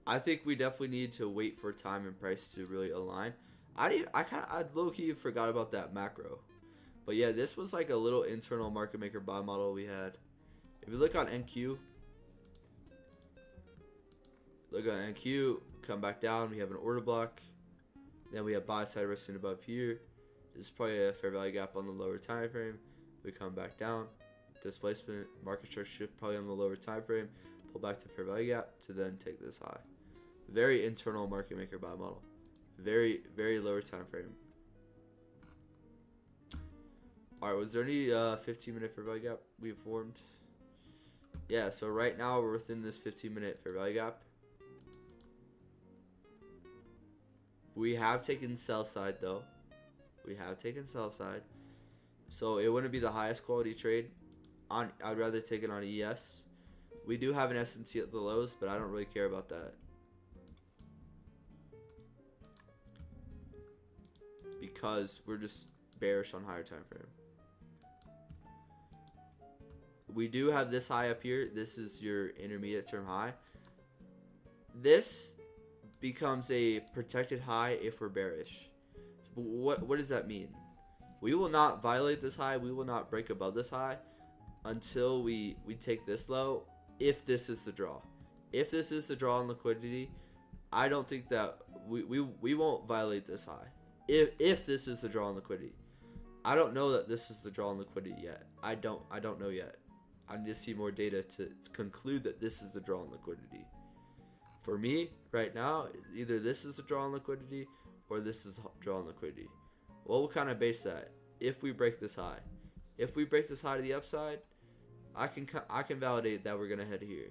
[SPEAKER 1] I think we definitely need to wait for time and price to really align. I low-key forgot about that macro. But yeah, this was like a little internal market maker buy model we had. If you look on NQ, come back down, we have an order block. Then we have buy side resting above here. This is probably a fair value gap on the lower time frame. We come back down. Displacement, market structure shift probably on the lower time frame. Pull back to fair value gap to then take this high. Very internal market maker buy model. Very, very lower time frame. Alright, was there any 15-minute fair value gap we formed? Yeah, so right now we're within this 15-minute fair value gap. We have taken sell side though. We have taken sell side. So it wouldn't be the highest quality trade. I'd rather take it on ES. We do have an SMT at the lows, but I don't really care about that. Because we're just bearish on higher time frame. We do have this high up here. This is your intermediate term high. This becomes a protected high if we're bearish. What does that mean? We will not violate this high. We will not break above this high until we take this low, if this is the draw. If this is the draw on liquidity, I don't think that we won't violate this high. If this is the draw on liquidity. I don't know that this is the draw on liquidity yet. I don't know yet. I need to see more data to conclude that this is the draw on liquidity. For me, right now, either this is the draw on liquidity or this is the draw on liquidity. Well, we'll kind of base that if we break this high. If we break this high to the upside, I can validate that we're gonna head here.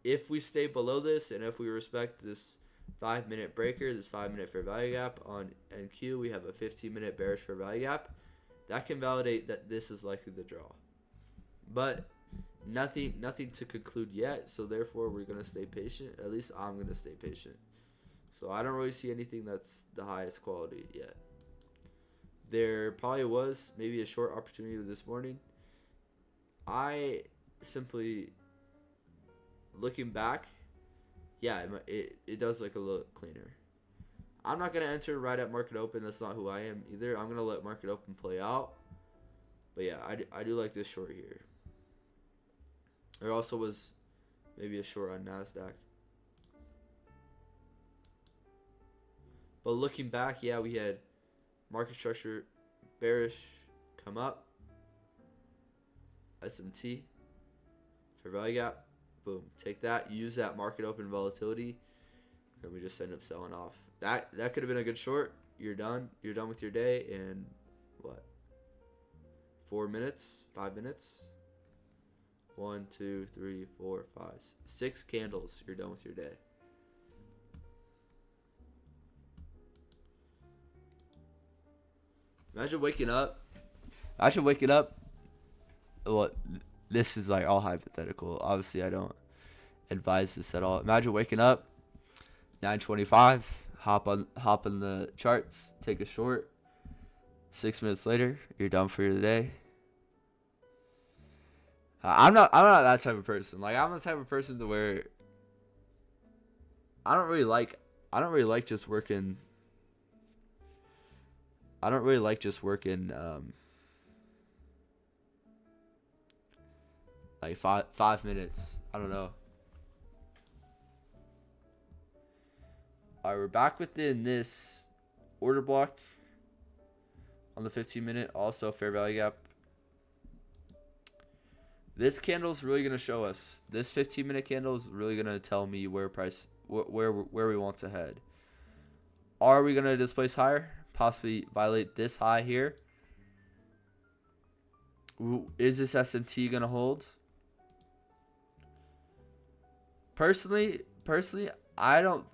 [SPEAKER 1] If we stay below this and if we respect this 5-minute breaker, this 5-minute fair value gap on NQ, we have a 15-minute bearish fair value gap. That can validate that this is likely the draw. But nothing to conclude yet, so therefore we're gonna stay patient. At least I'm gonna stay patient. So I don't really see anything that's the highest quality yet. There probably was maybe a short opportunity this morning. I simply, looking back, yeah, it does look a little cleaner. I'm not going to enter right at market open. That's not who I am either. I'm going to let market open play out. But yeah, I do like this short here. There also was maybe a short on NASDAQ. But looking back, yeah, we had market structure bearish come up. SMT. Fair value gap. Boom. Take that. Use that market open volatility. And we just end up selling off. That could have been a good short. You're done. You're done with your day in what? 4 minutes? 5 minutes? 1, 2, 3, 4, 5, 6 candles. You're done with your day. Imagine waking up. Well, this is like all hypothetical. Obviously, I don't advise this at all. Imagine waking up, 9:25, hop on the charts, take a short. 6 minutes later, you're done for your day. I'm not that type of person. Like, I'm the type of person to where I don't really like just working. I don't really like just working like 5 minutes. I don't know. Alright, we're back within this order block on the 15-minute. Also, fair value gap. This candle is really going to show us. This 15-minute candle is really going to tell me where we want to head. Are we going to displace higher? Possibly violate this high here. Is this SMT going to hold? Personally, I don't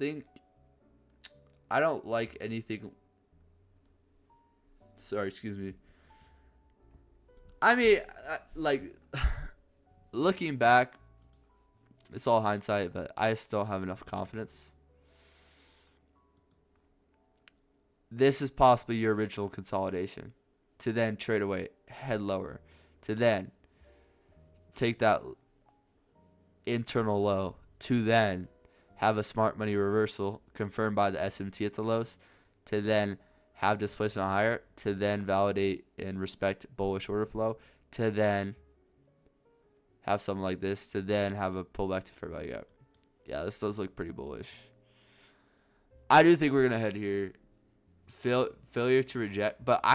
[SPEAKER 1] like anything. Sorry, excuse me. I mean, like, looking back, it's all hindsight, but I just don't have enough confidence. This is possibly your original consolidation to then trade away, head lower, to then take that internal low, to then have a smart money reversal confirmed by the SMT at the lows, to then have displacement higher, to then validate and respect bullish order flow, to then have something like this, to then have a pullback to fair value gap. Yeah, this does look pretty bullish. I do think we're going to head here. Failure to reject, but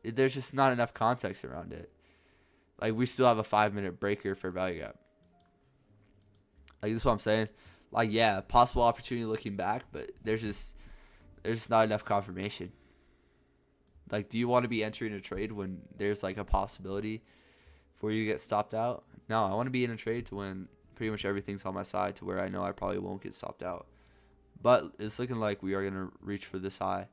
[SPEAKER 1] there's just not enough context around it. Like, we still have a 5-minute breaker for value gap. Like, this is what I'm saying. Like, yeah, possible opportunity looking back, but there's just not enough confirmation. Like, do you want to be entering a trade when there's like a possibility for you to get stopped out? No, I want to be in a trade to when pretty much everything's on my side, to where I know I probably won't get stopped out. But it's looking like we are going to reach for this high.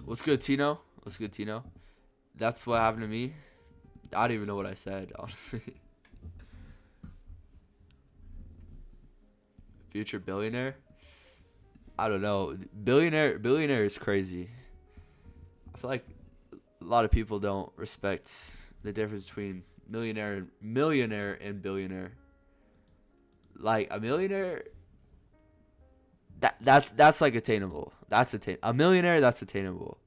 [SPEAKER 1] What's good, Tino? What's good, Tino? That's what happened to me. I don't even know what I said, honestly. Future billionaire? I don't know. Billionaire is crazy. I feel like a lot of people don't respect the difference between millionaire and billionaire. Like a millionaire, that's like attainable. A millionaire, that's attainable.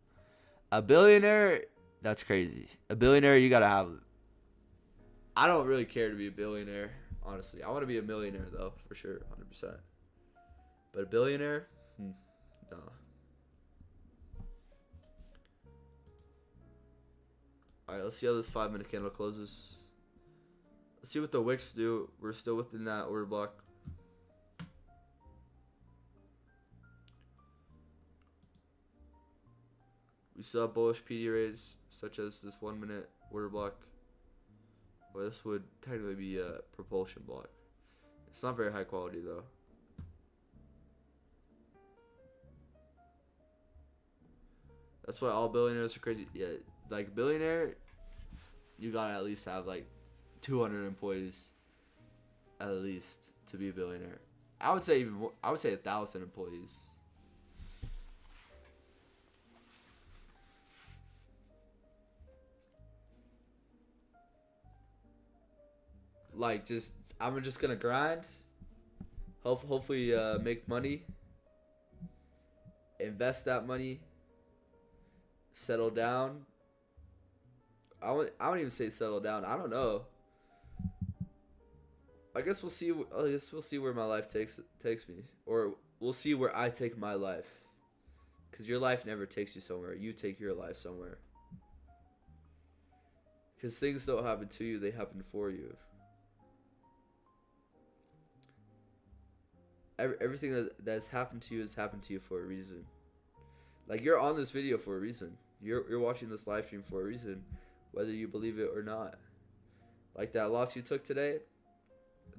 [SPEAKER 1] A billionaire, that's crazy. A billionaire, you gotta have. I don't really care to be a billionaire, honestly. I want to be a millionaire though, for sure, 100%. But a billionaire, no. All right, let's see how this 5-minute candle closes. Let's see what the wicks do. We're still within that order block. We still have bullish PD rays, such as this 1-minute order block. Well, this would technically be a propulsion block. It's not very high quality though. That's why all billionaires are crazy. Yeah, like billionaire, you gotta at least have like 200 employees, at least, to be a billionaire. I would say even more. I would say 1,000 employees. Like I'm just gonna grind. Hopefully, make money. Invest that money. Settle down. I wouldn't even say settle down. I don't know. I guess we'll see. I guess we'll see where my life takes me, or we'll see where I take my life. Cause your life never takes you somewhere. You take your life somewhere. Cause things don't happen to you; they happen for you. Everything that's happened to you has happened to you for a reason. Like you're on this video for a reason. You're watching this live stream for a reason, whether you believe it or not. Like that loss you took today.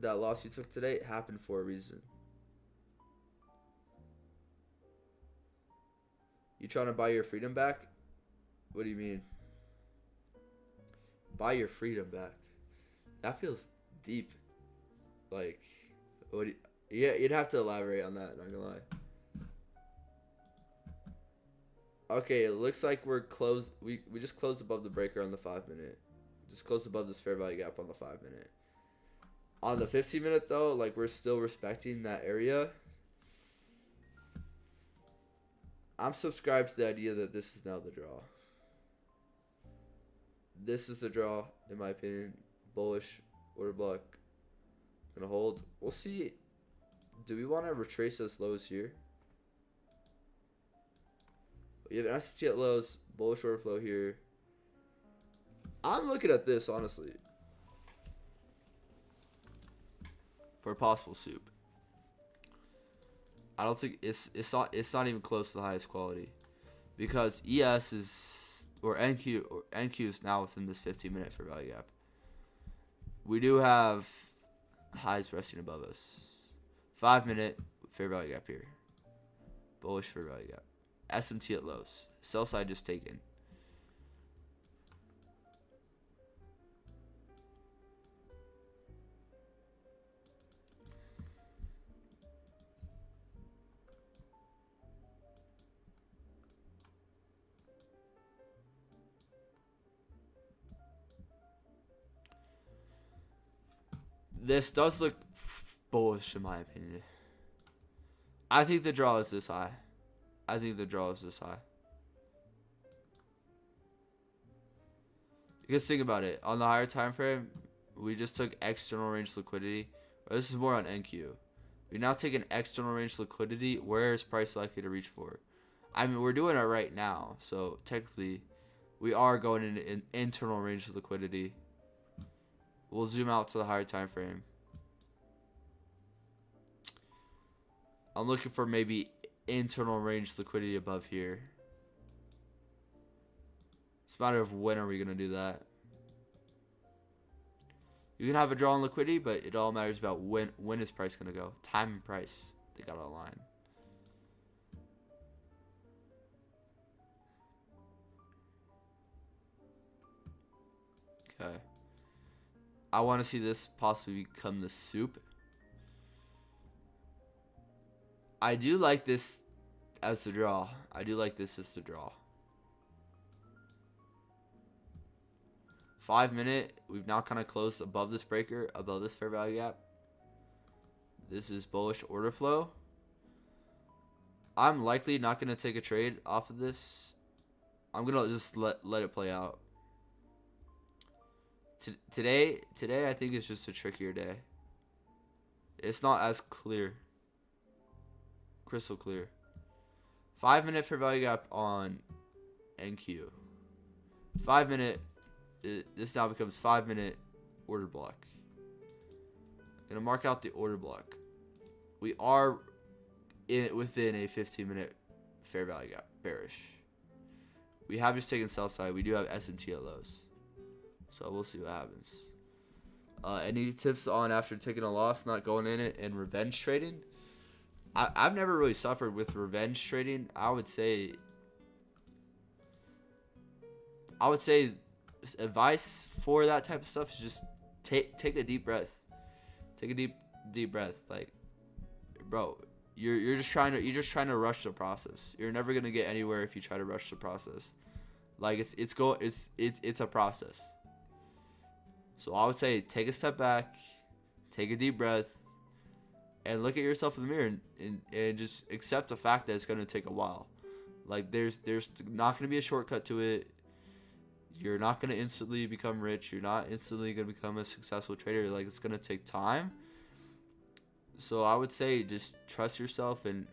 [SPEAKER 1] That loss you took today happened for a reason. You trying to buy your freedom back? What do you mean? Buy your freedom back. That feels deep. Like, what? Yeah, you'd have to elaborate on that. Not gonna lie. Okay, it looks like we're closed. We just closed above the breaker on the 5-minute. Just closed above this fair value gap on the 5-minute. On the 15-minute though, like we're still respecting that area. I'm subscribed to the idea that this is now the draw. This is the draw, in my opinion. Bullish order block. Gonna hold. We'll see. Do we want to retrace those lows here? We have an ST at lows, bullish order flow here. I'm looking at this honestly for a possible soup. I don't think it's not even close to the highest quality, because ES is or NQ is now within this 15-minute fair value gap. We do have highs resting above us. 5-minute fair value gap here. Bullish fair value gap. SMT at lows. Sell side just taken. This does look bullish in my opinion. I think the draw is this high. Because think about it. On the higher time frame, we just took external range liquidity. This is more on NQ. We now take an external range liquidity. Where is price likely to reach for? I mean, we're doing it right now. So technically, we are going into an internal range liquidity. We'll zoom out to the higher time frame. I'm looking for maybe internal range liquidity above here. It's a matter of when are we going to do that. You can have a draw on liquidity, but it all matters about when is price going to go. Time and price, they got to align. I want to see this possibly become the soup. I do like this as the draw. I do like this as the draw. 5 minute. We've now kind of closed above this breaker, above this fair value gap. This is bullish order flow. I'm likely not going to take a trade off of this. I'm going to just let it play out. Today I think is just a trickier day. It's not as clear. Crystal clear. 5 minute fair value gap on NQ. 5 minute. This now becomes 5 minute order block. Gonna mark out the order block. We are within a 15-minute fair value gap, bearish. We have just taken sell side. We do have SMT at lows, so we'll see what happens. Any tips on after taking a loss, not going in it, and revenge trading? I've never really suffered with revenge trading. I would say advice for that type of stuff is just take a deep breath. Take a deep breath. Like, bro, you're just trying to rush the process. You're never gonna get anywhere if you try to rush the process. Like it's a process. So I would say take a step back, take a deep breath, and look at yourself in the mirror and just accept the fact that it's gonna take a while. Like there's not gonna be a shortcut to it. You're not gonna instantly become rich. You're not instantly gonna become a successful trader. Like, it's gonna take time. So I would say just trust yourself and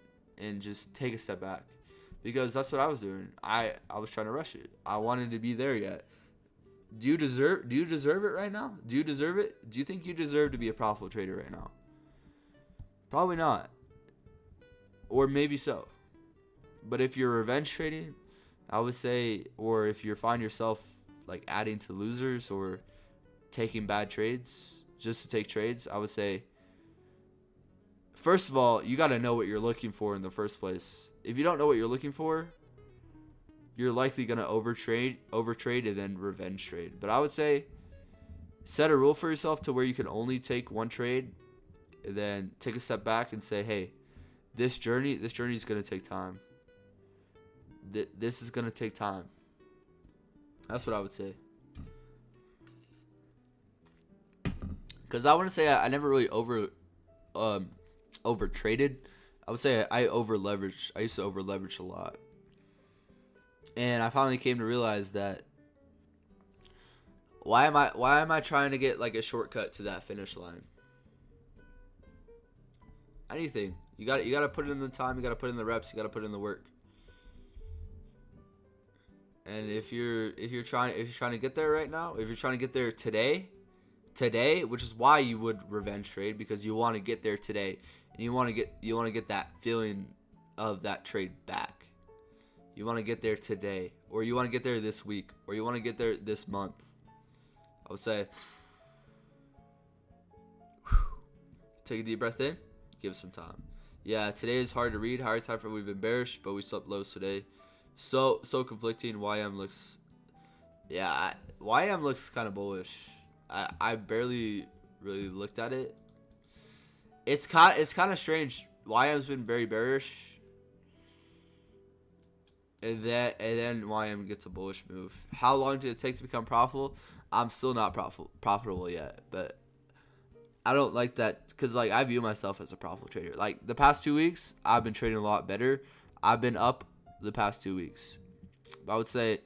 [SPEAKER 1] just take a step back, because that's what I was doing. I was trying to rush it. I wanted to be there yet. Do you deserve it right now? Do you deserve it? Do you think you deserve to be a profitable trader right now? Probably not. Or maybe so. But if you're revenge trading, I would say, or if you find yourself like adding to losers or taking bad trades just to take trades, I would say, first of all, you got to know what you're looking for in the first place. If you don't know what you're looking for, you're likely going to overtrade and then revenge trade. But I would say set a rule for yourself to where you can only take one trade, and then take a step back and say, hey, this journey is going to take time. This is going to take time. That's what I would say. Because I want to say I never really over traded. I would say I over leveraged. I used to over leverage a lot. And I finally came to realize that why am I trying to get like a shortcut to that finish line? Anything. You got to put in the time, you got to put in the reps, you got to put in the work. And if you're trying to get there right now, if you're trying to get there today, which is why you would revenge trade, because you want to get there today, and you want to get that feeling of that trade back. You want to get there today, or you want to get there this week, or you want to get there this month. I would say, take a deep breath in, give it some time. Yeah, today is hard to read. Higher time frame, we've been bearish, but we slept lows today. So conflicting. YM looks kind of bullish. I barely really looked at it. It's kind of strange. YM's been very bearish, and then YM gets a bullish move. How long did it take to become profitable? I'm still not profitable yet, but I don't like that, because like I view myself as a profitable trader. Like the past 2 weeks, I've been trading a lot better. I've been up the past 2 weeks. But I would say,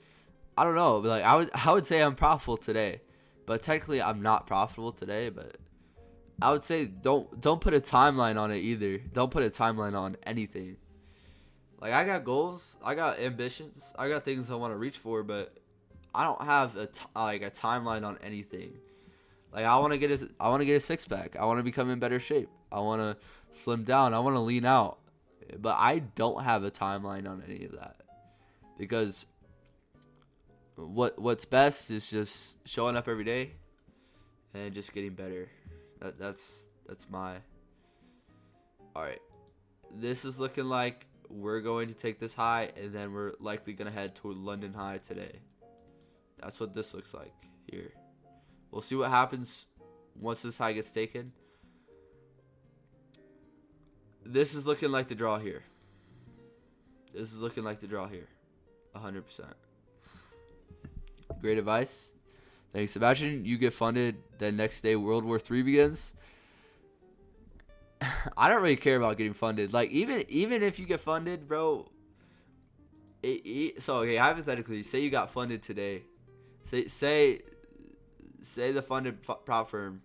[SPEAKER 1] I don't know, but like I would say I'm profitable today, but technically I'm not profitable today. But I would say don't put a timeline on it either. Don't put a timeline on anything. Like I got goals, I got ambitions, I got things I want to reach for, but I don't have a timeline on anything. Like I want to get a six pack. I want to become in better shape. I want to slim down. I want to lean out. But I don't have a timeline on any of that, because what's best is just showing up every day and just getting better. That's my. All right, this is looking like we're going to take this high, and then we're likely gonna head toward London high today. That's what this looks like here. We'll see what happens once this high gets taken, this is looking like the draw here. This is looking like the draw here. 100%. Great advice. Thanks. Imagine you get funded, then next day World War III begins. I don't really care about getting funded. Like, even if you get funded, bro. So, okay, hypothetically, say you got funded today. Say the funded prop firm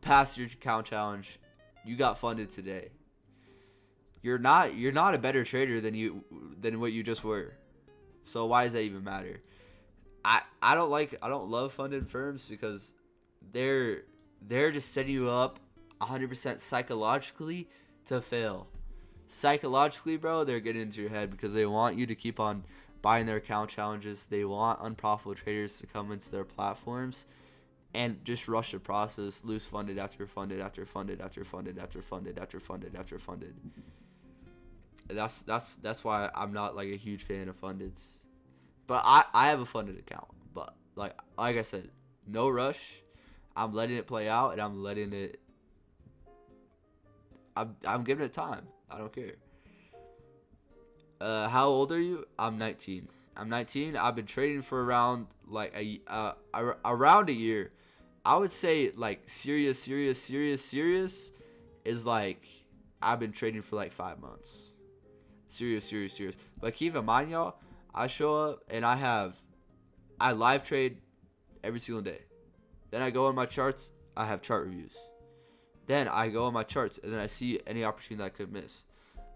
[SPEAKER 1] passed your account challenge. You got funded today. You're not a better trader than what you just were. So why does that even matter? I don't love funded firms because they're just setting you up 100% psychologically to fail. Psychologically, bro, they're getting into your head because they want you to keep on buying their account challenges. They want unprofitable traders to come into their platforms and just rush the process, lose funded after funded after funded after funded after funded after funded after funded. That's why I'm not like a huge fan of fundeds. But I have a funded account. But like I said, no rush. I'm letting it play out, and I'm letting it. I'm giving it time. I don't care. How old are you? I'm 19. I'm 19. I've been trading for around like around a year. I would say like serious is like I've been trading for like 5 months. Serious. But keep in mind, y'all, I show up and I live trade every single day. Then I go on my charts. I have chart reviews. Then I go on my charts and then I see any opportunity that I could miss.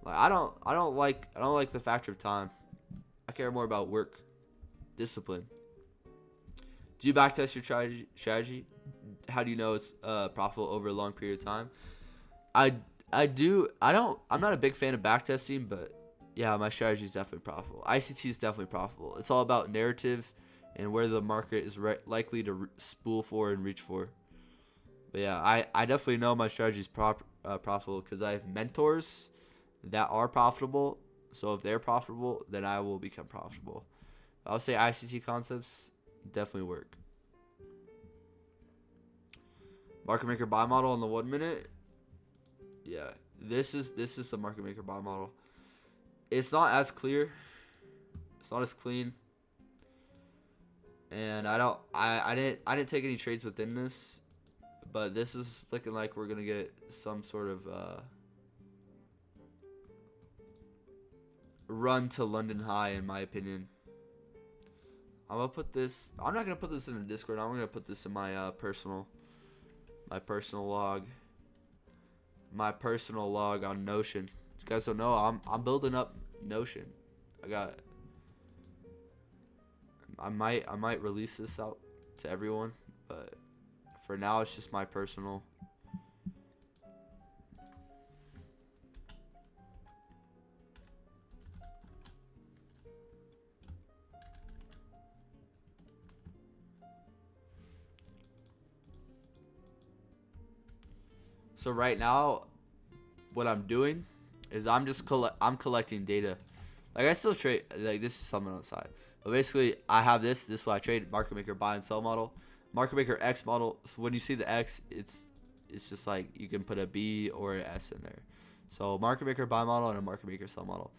[SPEAKER 1] Like I don't like the factor of time. I care more about work, discipline. Do you backtest your strategy? How do you know it's profitable over a long period of time? I do. I'm not a big fan of backtesting, but yeah, my strategy is definitely profitable. ICT is definitely profitable. It's all about narrative and where the market is likely to spool for and reach for. But yeah, I definitely know my strategy is profitable because I have mentors that are profitable. So if they're profitable, then I will become profitable. I'll say ICT concepts definitely work. Market maker buy model on the 1 minute. Yeah, this is the market maker buy model. It's not as clear. It's not as clean. And I didn't take any trades within this, but this is looking like we're gonna get some sort of run to London high, in my opinion. I'm not gonna put this in the Discord. I'm gonna put this in my personal log. My personal log on Notion. You guys don't know, I'm building up Notion. I might release this out to everyone, but for now it's just my personal. So right now, what I'm doing is I'm collecting data. Like I still trade. Like this is something on the side. But basically, I have this. This is what I trade. Market maker buy and sell model. Market maker X model. So when you see the X, it's just like you can put a B or an S in there. So market maker buy model and a market maker sell model.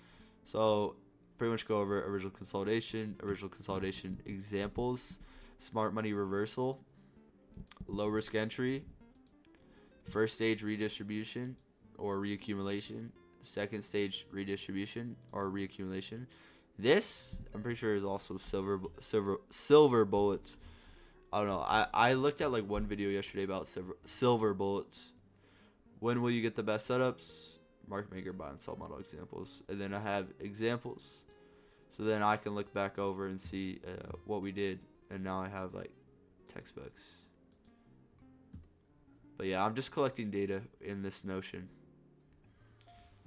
[SPEAKER 1] So pretty much go over original consolidation examples, smart money reversal, low risk entry, first stage redistribution or reaccumulation, second stage redistribution or reaccumulation. This, I'm pretty sure, is also silver bullets. I don't know. I looked at like one video yesterday about silver bullets. When will you get the best setups? Market maker buy and sell model examples. And then I have examples. So then I can look back over and see what we did. And now I have like textbooks. But yeah, I'm just collecting data in this Notion.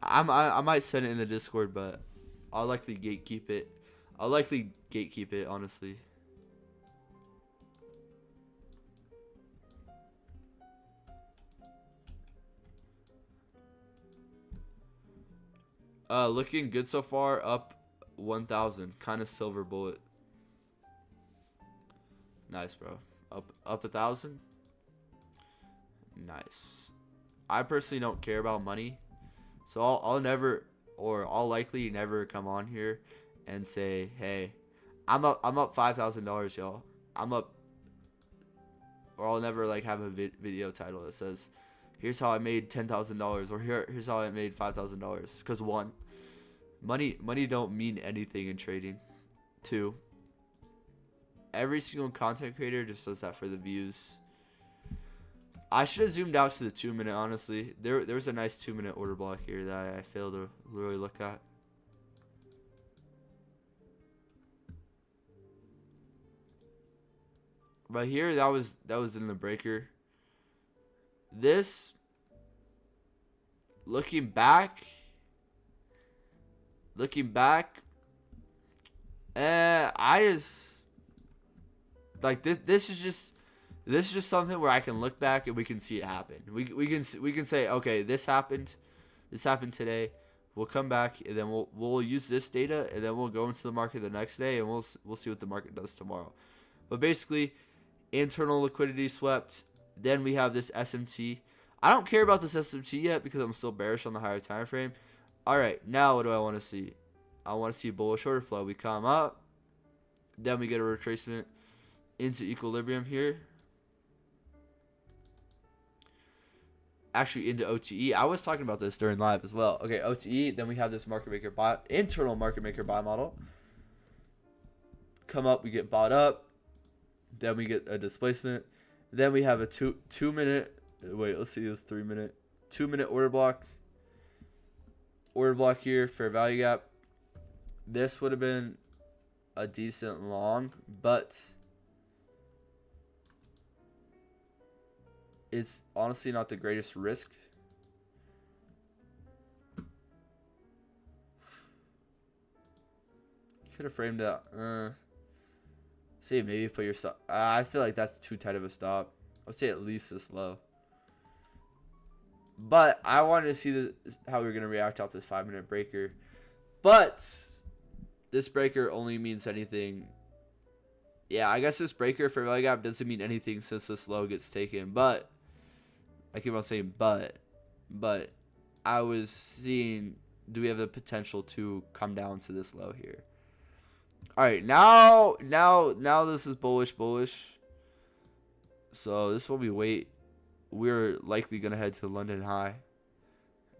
[SPEAKER 1] I might send it in the Discord, but I'll likely gatekeep it, honestly. Looking good so far, up 1,000, kind of silver bullet. Nice, bro. Up 1,000. Nice. I personally don't care about money, so I'll never, or I'll likely never come on here and say, hey, I'm up $5,000, y'all. I'm up. Or I'll never like have a video title that says, here's how I made $10,000, or here's how I made $5,000. Because one, money don't mean anything in trading. Two, every single content creator just does that for the views. I should have zoomed out to the 2-minute, honestly. There was a nice 2-minute order block here that I failed to really look at. But here, that was in the breaker. This, looking back, I just like this is just something where I can look back and we can see it happen. We can say, okay, this happened today. We'll come back and then we'll use this data and then we'll go into the market the next day and we'll see what the market does tomorrow. But basically, internal liquidity swept. Then we have this SMT. I don't care about this SMT yet because I'm still bearish on the higher time frame. All right, now what do I want to see? I want to see bullish order flow. We come up, then we get a retracement into equilibrium here. Actually, into OTE. I was talking about this during live as well. Okay, OTE. Then we have this market maker buy, internal market maker buy model. Come up, we get bought up. Then we get a displacement. Then we have a two minute. Wait, let's see this 3-minute, 2-minute order block. Order block here, fair value gap. This would have been a decent long, but it's honestly not the greatest risk. Could have framed that. See, maybe put your stop. I feel like that's too tight of a stop. I would say at least this low. But I wanted to see how we were going to react off this 5-minute breaker. But this breaker only means anything. Yeah, I guess this breaker for value gap doesn't mean anything since this low gets taken. But I keep on saying but I was seeing, do we have the potential to come down to this low here? All right, now this is bullish. So this will be wait. We're likely gonna head to London high.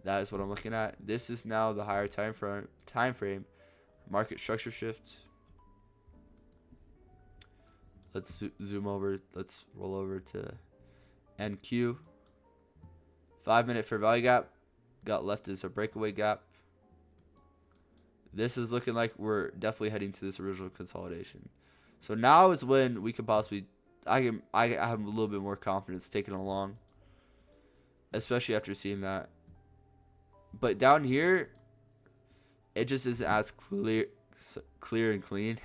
[SPEAKER 1] That is what I'm looking at. This is now the higher time frame. Market structure shift. Let's zoom over. Let's roll over to NQ. 5-minute fair value gap. Got left as a breakaway gap. This is looking like we're definitely heading to this original consolidation. So now is when we could possibly, I have a little bit more confidence taking along, especially after seeing that. But down here, it just isn't as clear and clean.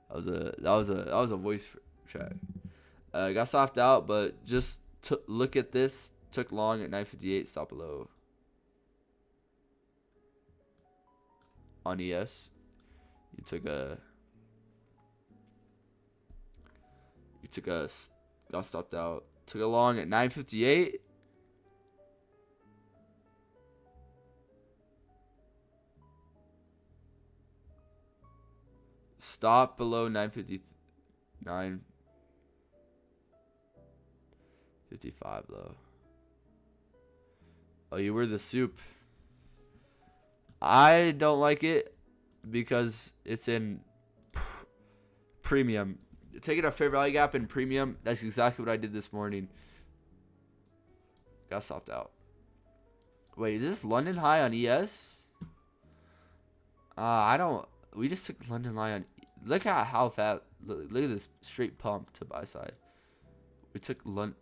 [SPEAKER 1] that was a voice track. Got soft out, but just look at this. Took long at 958. Stop below. On ES, got stopped out. Took a long at 958. Stop below 959. 55 though. Oh, you were the soup. I don't like it because it's in premium. Taking a fair value gap in premium, that's exactly what I did this morning. Got stopped out. Wait, is this London high on ES? I don't. We just took London high on. Look at how fast. Look at this straight pump to buy side. We took London.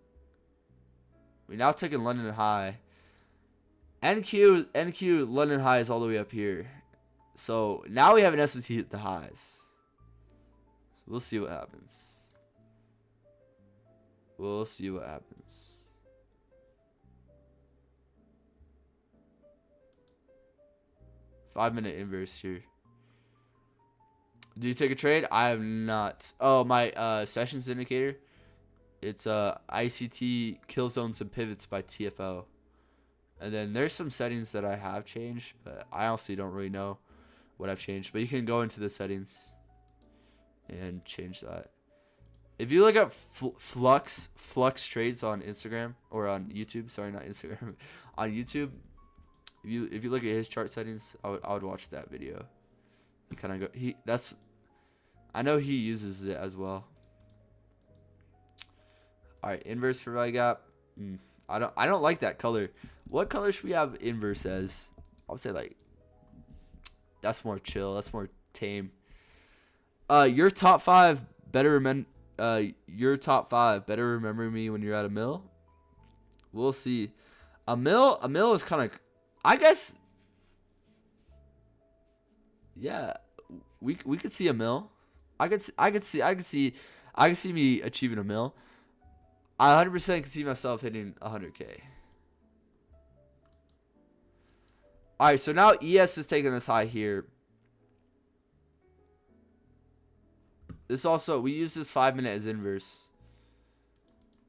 [SPEAKER 1] We now taking London high. NQ London high is all the way up here. So now we have an SMT hit the highs. So we'll see what happens. We'll see what happens. Five-minute inverse here. Did you take a trade? I have not. Oh, my sessions indicator. It's ICT kill zones and pivots by TFO. And then there's some settings that I have changed, but I honestly don't really know what I've changed. But you can go into the settings and change that. If you look up Flux trades on Instagram or on YouTube, sorry, not Instagram, on YouTube, if you look at his chart settings, I would watch that video. He kind of I know he uses it as well. All right, inverse fair value gap. I don't like that color. What color should we have inverse as? I would say like that's more chill. That's more tame. Your top five better remember. Your top five better remember me when you're at a mill. We'll see. A mill is kind of, I guess. Yeah, we could see a mill. I could see me achieving a mill. I 100% can see myself hitting 100K. All right, so now ES is taking this high here. This also, we use this 5 minute as inverse.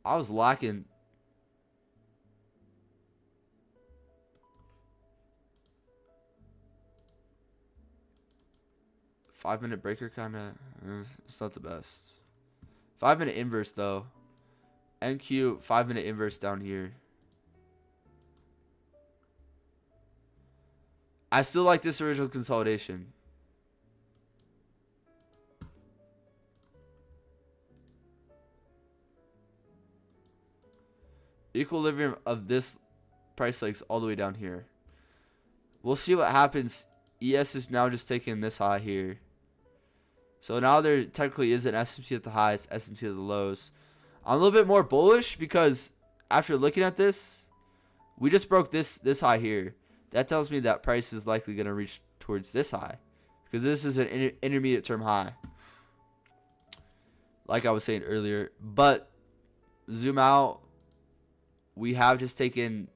[SPEAKER 1] I was lacking. Five-minute breaker kind of, it's not the best. 5 minute inverse though. NQ 5 minute inverse down here. I still like this original consolidation. Equilibrium of this price legs all the way down here. We'll see what happens. ES is now just taking this high here. So now there technically is an SMT at the highs, SMT at the lows. I'm a little bit more bullish because after looking at this, we just broke this high here. That tells me that price is likely going to reach towards this high because this is an intermediate term high, like I was saying earlier. But zoom out, we have just taken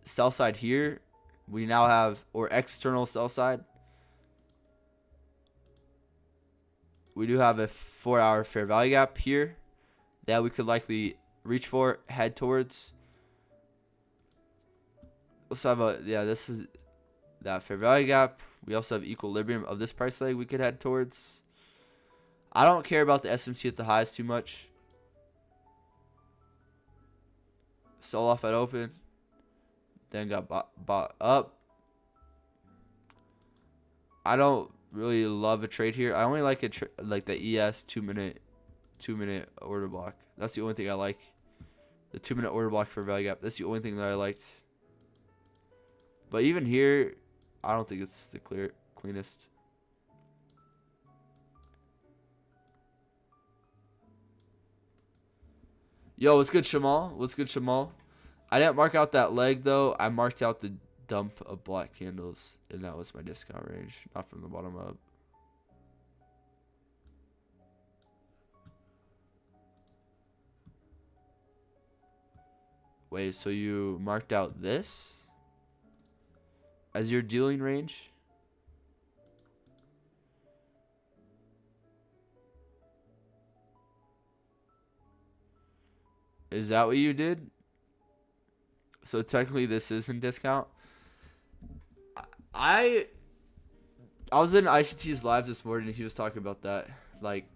[SPEAKER 1] sell side here. We now have, or external sell side. We do have a 4-hour fair value gap here that we could likely reach for, head towards. Also have this is that fair value gap. We also have equilibrium of this price leg we could head towards. I don't care about the SMT at the highs too much. Sell off at open. Then got bought up. I don't really love a trade here. I only like like the ES 2 minute order block. That's the only thing I like. The 2 minute order block for value gap. That's the only thing that I liked. But even here, I don't think it's the cleanest. Yo, what's good, Shamal? What's good, Shamal? I didn't mark out that leg though. I marked out the dump of black candles, and that was my discount range, not from the bottom up. Wait, so you marked out this as your dealing range? Is that what you did? So technically this isn't discount. I was in ICT's live this morning and he was talking about that. Like,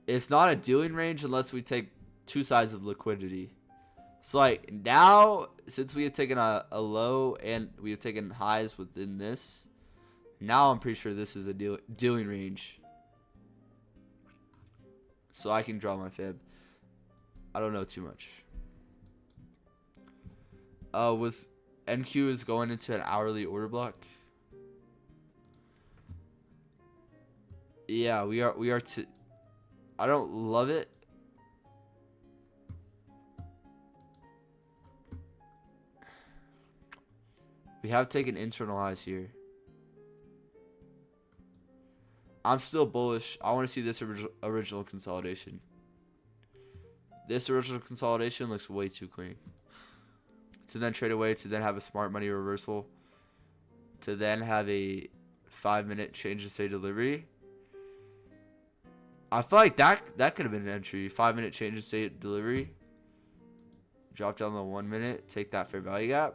[SPEAKER 1] it's not a dealing range unless we take two sides of liquidity. So like now, since we have taken a low and we have taken highs within this, now I'm pretty sure this is a dealing range. So I can draw my fib. I don't know too much. Was NQ is going into an hourly order block? Yeah, we are I don't love it. We have taken internal highs here. I'm still bullish. I want to see this original consolidation. This original consolidation looks way too clean. To then trade away, to then have a smart money reversal, to then have a 5 minute change to say delivery. I feel like that could have been an entry. 5-minute change in state delivery. Drop down to 1 minute. Take that fair value gap.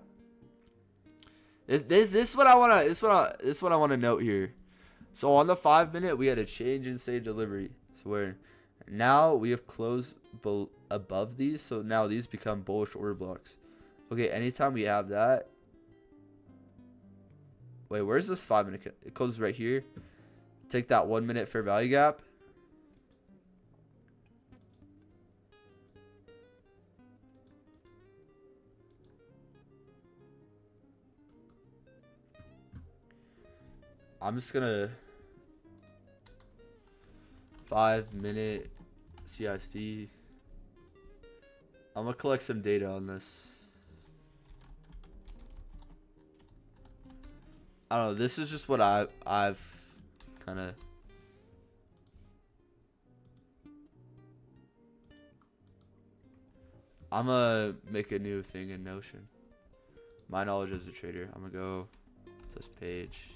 [SPEAKER 1] This is what I wanna note here. So on the 5-minute, we had a change in state delivery. So where now we have closed above these. So now these become bullish order blocks. Okay, anytime we have that. Wait, where's this 5-minute? It closes right here. Take that 1 minute fair value gap. I'm just gonna 5-minute CISD. I'm gonna collect some data on this. I don't know. This is just what I've kind of. I'm gonna make a new thing in Notion. My knowledge as a trader. I'm gonna go to this page.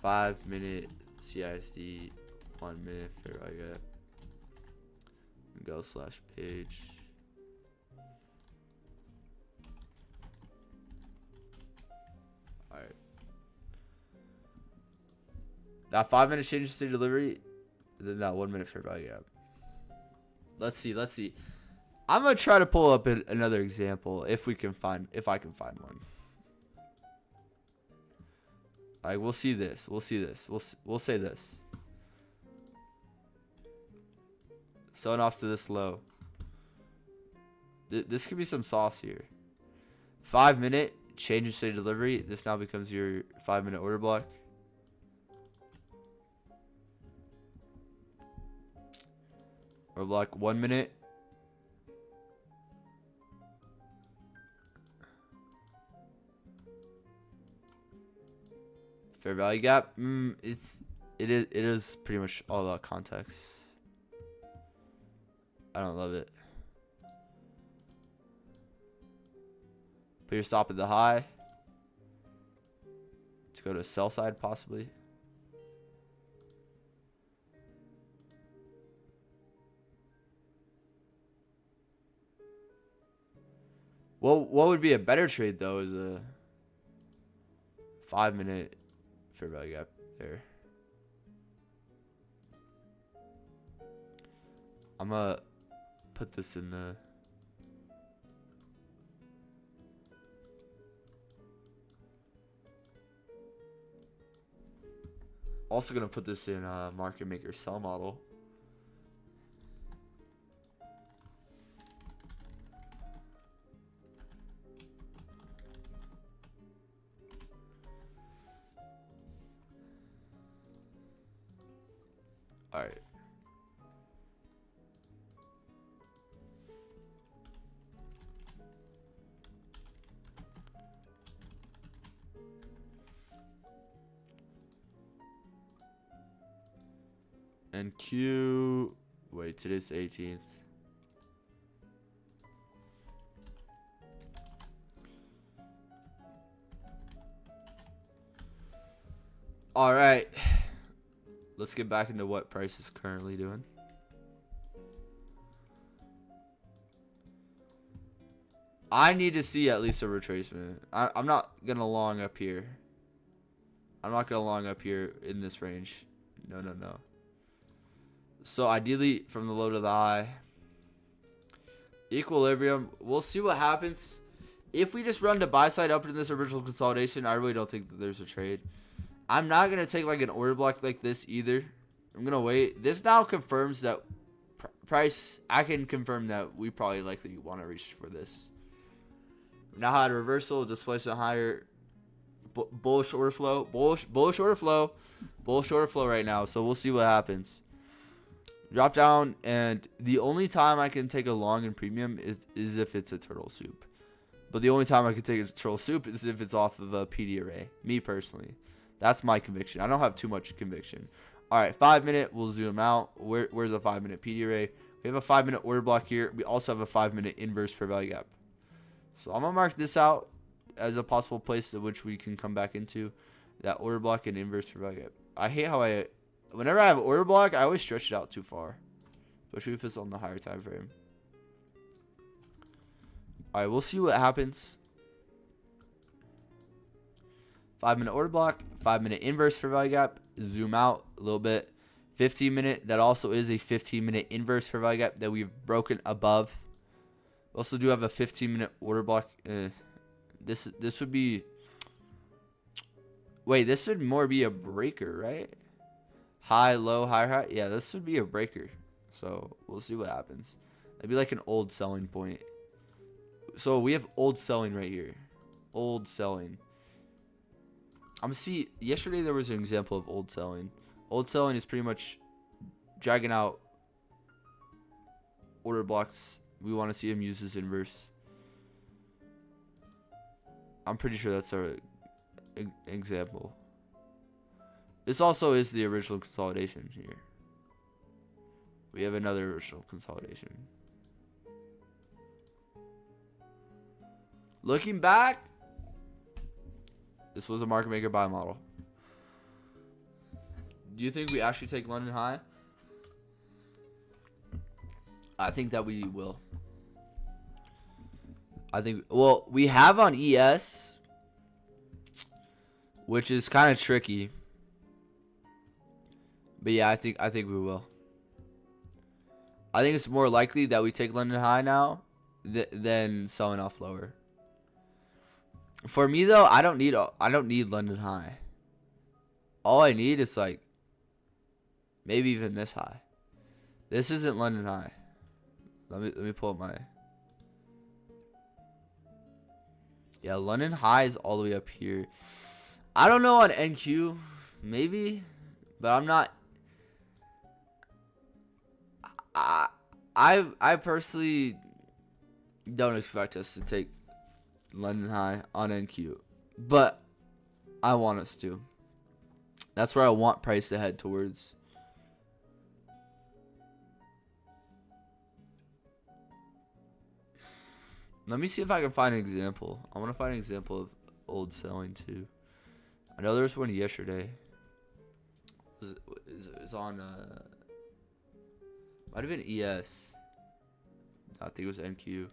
[SPEAKER 1] 5-minute CISD, 1 minute fair value gap. Go / page. Alright. That 5-minute change in state delivery, then that 1 minute fair value gap. Let's see. I'm gonna try to pull up another example if I can find one. Like we'll see this. We'll say this. Selling off to this low. This could be some sauce here. 5-minute change in state delivery. This now becomes your 5-minute order block. Or block 1 minute. Fair value gap. It is pretty much all about context. I don't love it. Put your stop at the high. Let's go to sell side possibly. What would be a better trade though is a 5-minute fair value gap there. I'm gonna put this in the also gonna put this in market maker sell model. All right. And Q, wait, today's 18th. All right. Let's get back into what price is currently doing. I need to see at least a retracement. I'm not going to long up here. I'm not going to long up here in this range. No. So ideally from the low to the high. Equilibrium. We'll see what happens. If we just run to buy side up in this original consolidation, I really don't think that there's a trade. I'm not going to take like an order block like this either. I'm going to wait. This now confirms that price. I can confirm that we probably likely want to reach for this. Now had a reversal, displacement higher, bullish order flow, bullish order flow, bullish order flow right now. So we'll see what happens. Drop down, and the only time I can take a long in premium is if it's a turtle soup. But the only time I can take a turtle soup is if it's off of a PD array. Me personally. That's my conviction. I don't have too much conviction. All right, 5-minute. We'll zoom out. Where's a 5-minute PD array? We have a 5-minute order block here. We also have a 5-minute inverse fair value gap. So I'm going to mark this out as a possible place to which we can come back into that order block and inverse fair value gap. I hate how I whenever I have order block, I always stretch it out too far, especially if it's on the higher time frame. All right, we'll see what happens. 5-minute order block, 5-minute inverse fair value gap. Zoom out a little bit. 15-minute. That also is a 15-minute inverse fair value gap that we've broken above. We also do have a 15-minute order block. This would be. Wait, this would more be a breaker, right? High, low, higher, high. Yeah, this would be a breaker. So we'll see what happens. It'd be like an old selling point. So we have old selling right here. Old selling. I'm see. Yesterday there was an example of old selling. Old selling is pretty much dragging out order blocks. We want to see him use his inverse. I'm pretty sure that's our example. This also is the original consolidation here. We have another original consolidation. Looking back, this was a market maker buy model. Do you think we actually take London high? I think that we will. Well, we have on ES, which is kind of tricky. But yeah, I think we will. I think it's more likely that we take London high now than selling off lower. For me though, I don't need London high. All I need is like maybe even this high. This isn't London high. Let me pull up my. Yeah, London high is all the way up here. I don't know on NQ, maybe, but I'm not. I personally don't expect us to take London high on NQ, but I want us to. That's where I want price to head towards. Let me see if I can find an example. I want to find an example of old selling too. I know there was one yesterday. It's on might have been ES. I think it was NQ.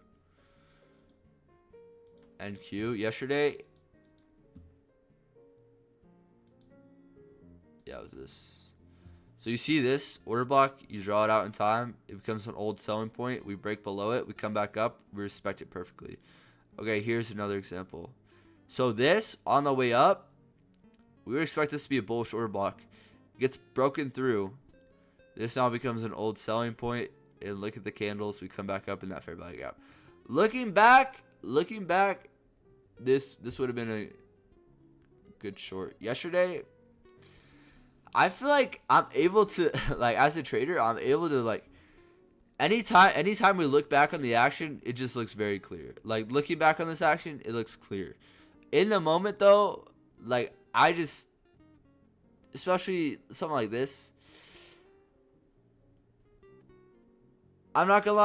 [SPEAKER 1] NQ yesterday. Yeah, it was this. So you see this order block, you draw it out in time, it becomes an old selling point, we break below it, we come back up, we respect it perfectly. Okay, here's another example. So this, on the way up, we would expect this to be a bullish order block. It gets broken through. This now becomes an old selling point, and look at the candles, we come back up in that fair value gap. Looking back, this would have been a good short. Yesterday, I feel like I'm able to, like, as a trader, I'm able to, like, anytime we look back on the action, it just looks very clear. Like, looking back on this action, it looks clear. In the moment, though, like, I just, especially something like this, I'm not gonna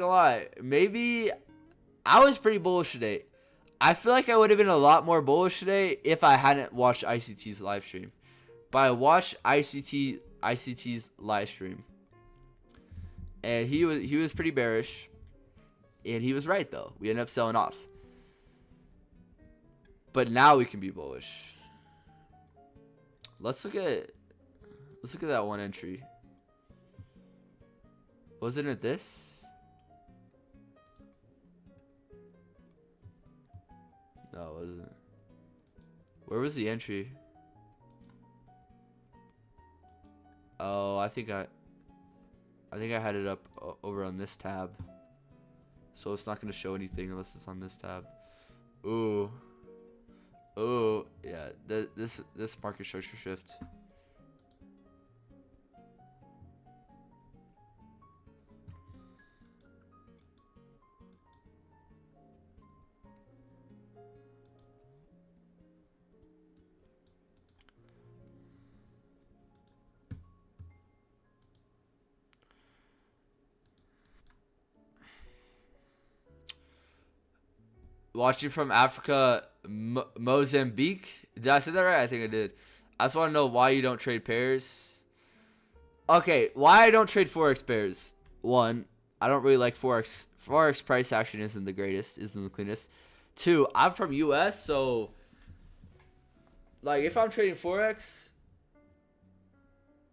[SPEAKER 1] lie. Maybe I was pretty bullish today. I feel like I would have been a lot more bullish today if I hadn't watched ICT's live stream. But I watched ICT's live stream, and he was pretty bearish, and he was right though. We ended up selling off, but now we can be bullish. Let's look at that one entry. Wasn't it this? No, it wasn't. Where was the entry? Oh, I think I had it up over on this tab. So it's not going to show anything unless it's on this tab. Ooh. Oh, yeah. This market structure shift. Watching from Africa, Mozambique. Did I say that right? I think I did. I just want to know why you don't trade pairs. Okay, why I don't trade forex pairs? One, I don't really like forex. Forex price action isn't the greatest, isn't the cleanest. Two, I'm from US, so like if I'm trading forex,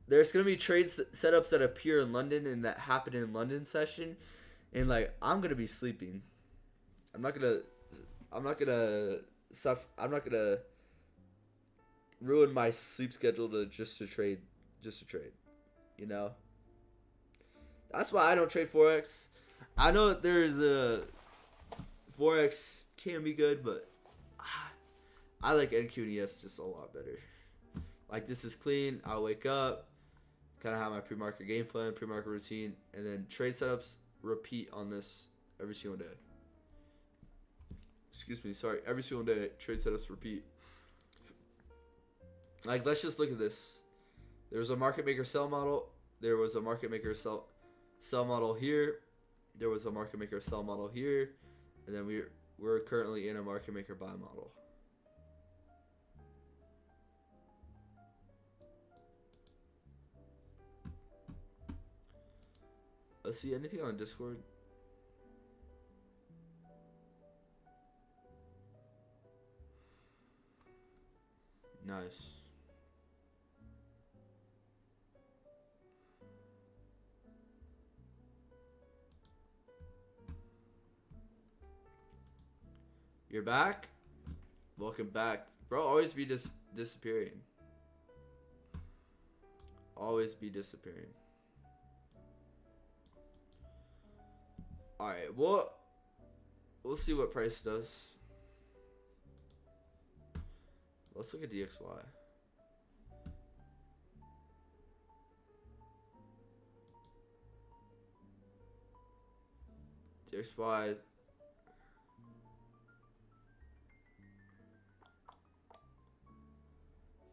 [SPEAKER 1] there's gonna be trades setups that appear in London and that happen in London session, and like I'm gonna be sleeping. I'm not gonna, I'm not gonna suffer. I'm not gonna ruin my sleep schedule to trade, just to trade. You know, that's why I don't trade forex. I know that there's a forex can be good, but I like NQDS just a lot better. Like this is clean. I'll wake up, kind of have my pre-market game plan, pre-market routine, and then trade setups repeat on this every single day. Excuse me, sorry. Every single day, trade setups repeat. Like let's just look at this. There's a market maker sell model. There was a market maker sell model here. There was a market maker sell model here, and then we're currently in a market maker buy model. Let's see anything on Discord. Nice. You're back? Welcome back. Bro, always be disappearing. Always be disappearing. Alright, we'll see what price does. Let's look at DXY. DXY.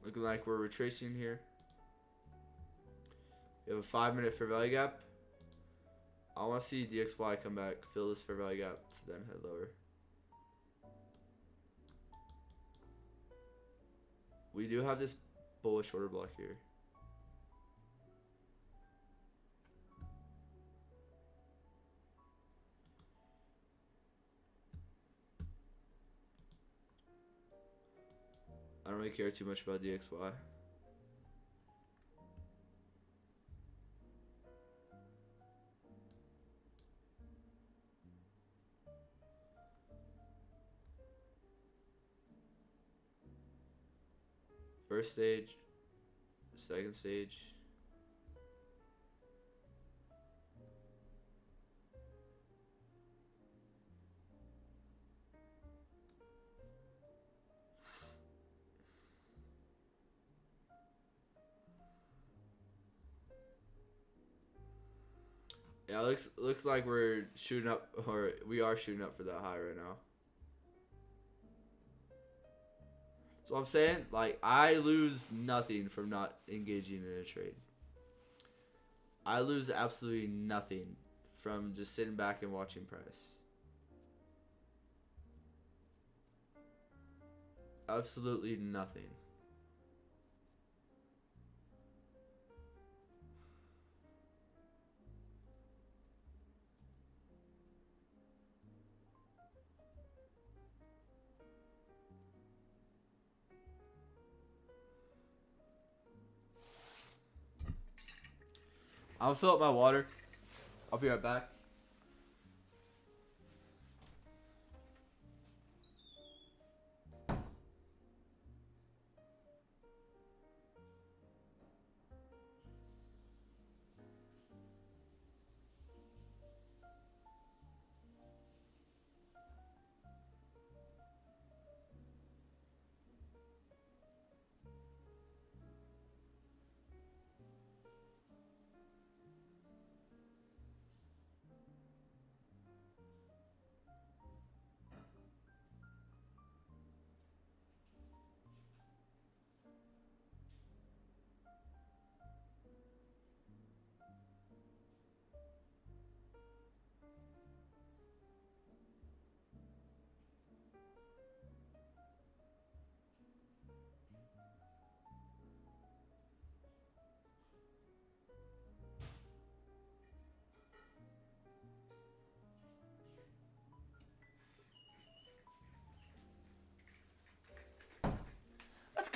[SPEAKER 1] Looking like we're retracing here. We have a 5-minute fair value gap. I want to see DXY come back, fill this fair value gap, to then head lower. We do have this bullish order block here. I don't really care too much about DXY. First stage, second stage. Yeah, looks like we're shooting up, or we are shooting up for that high right now. So I'm saying, like, I lose nothing from not engaging in a trade. I lose absolutely nothing from just sitting back and watching price. Absolutely nothing. I'll fill up my water. I'll be right back.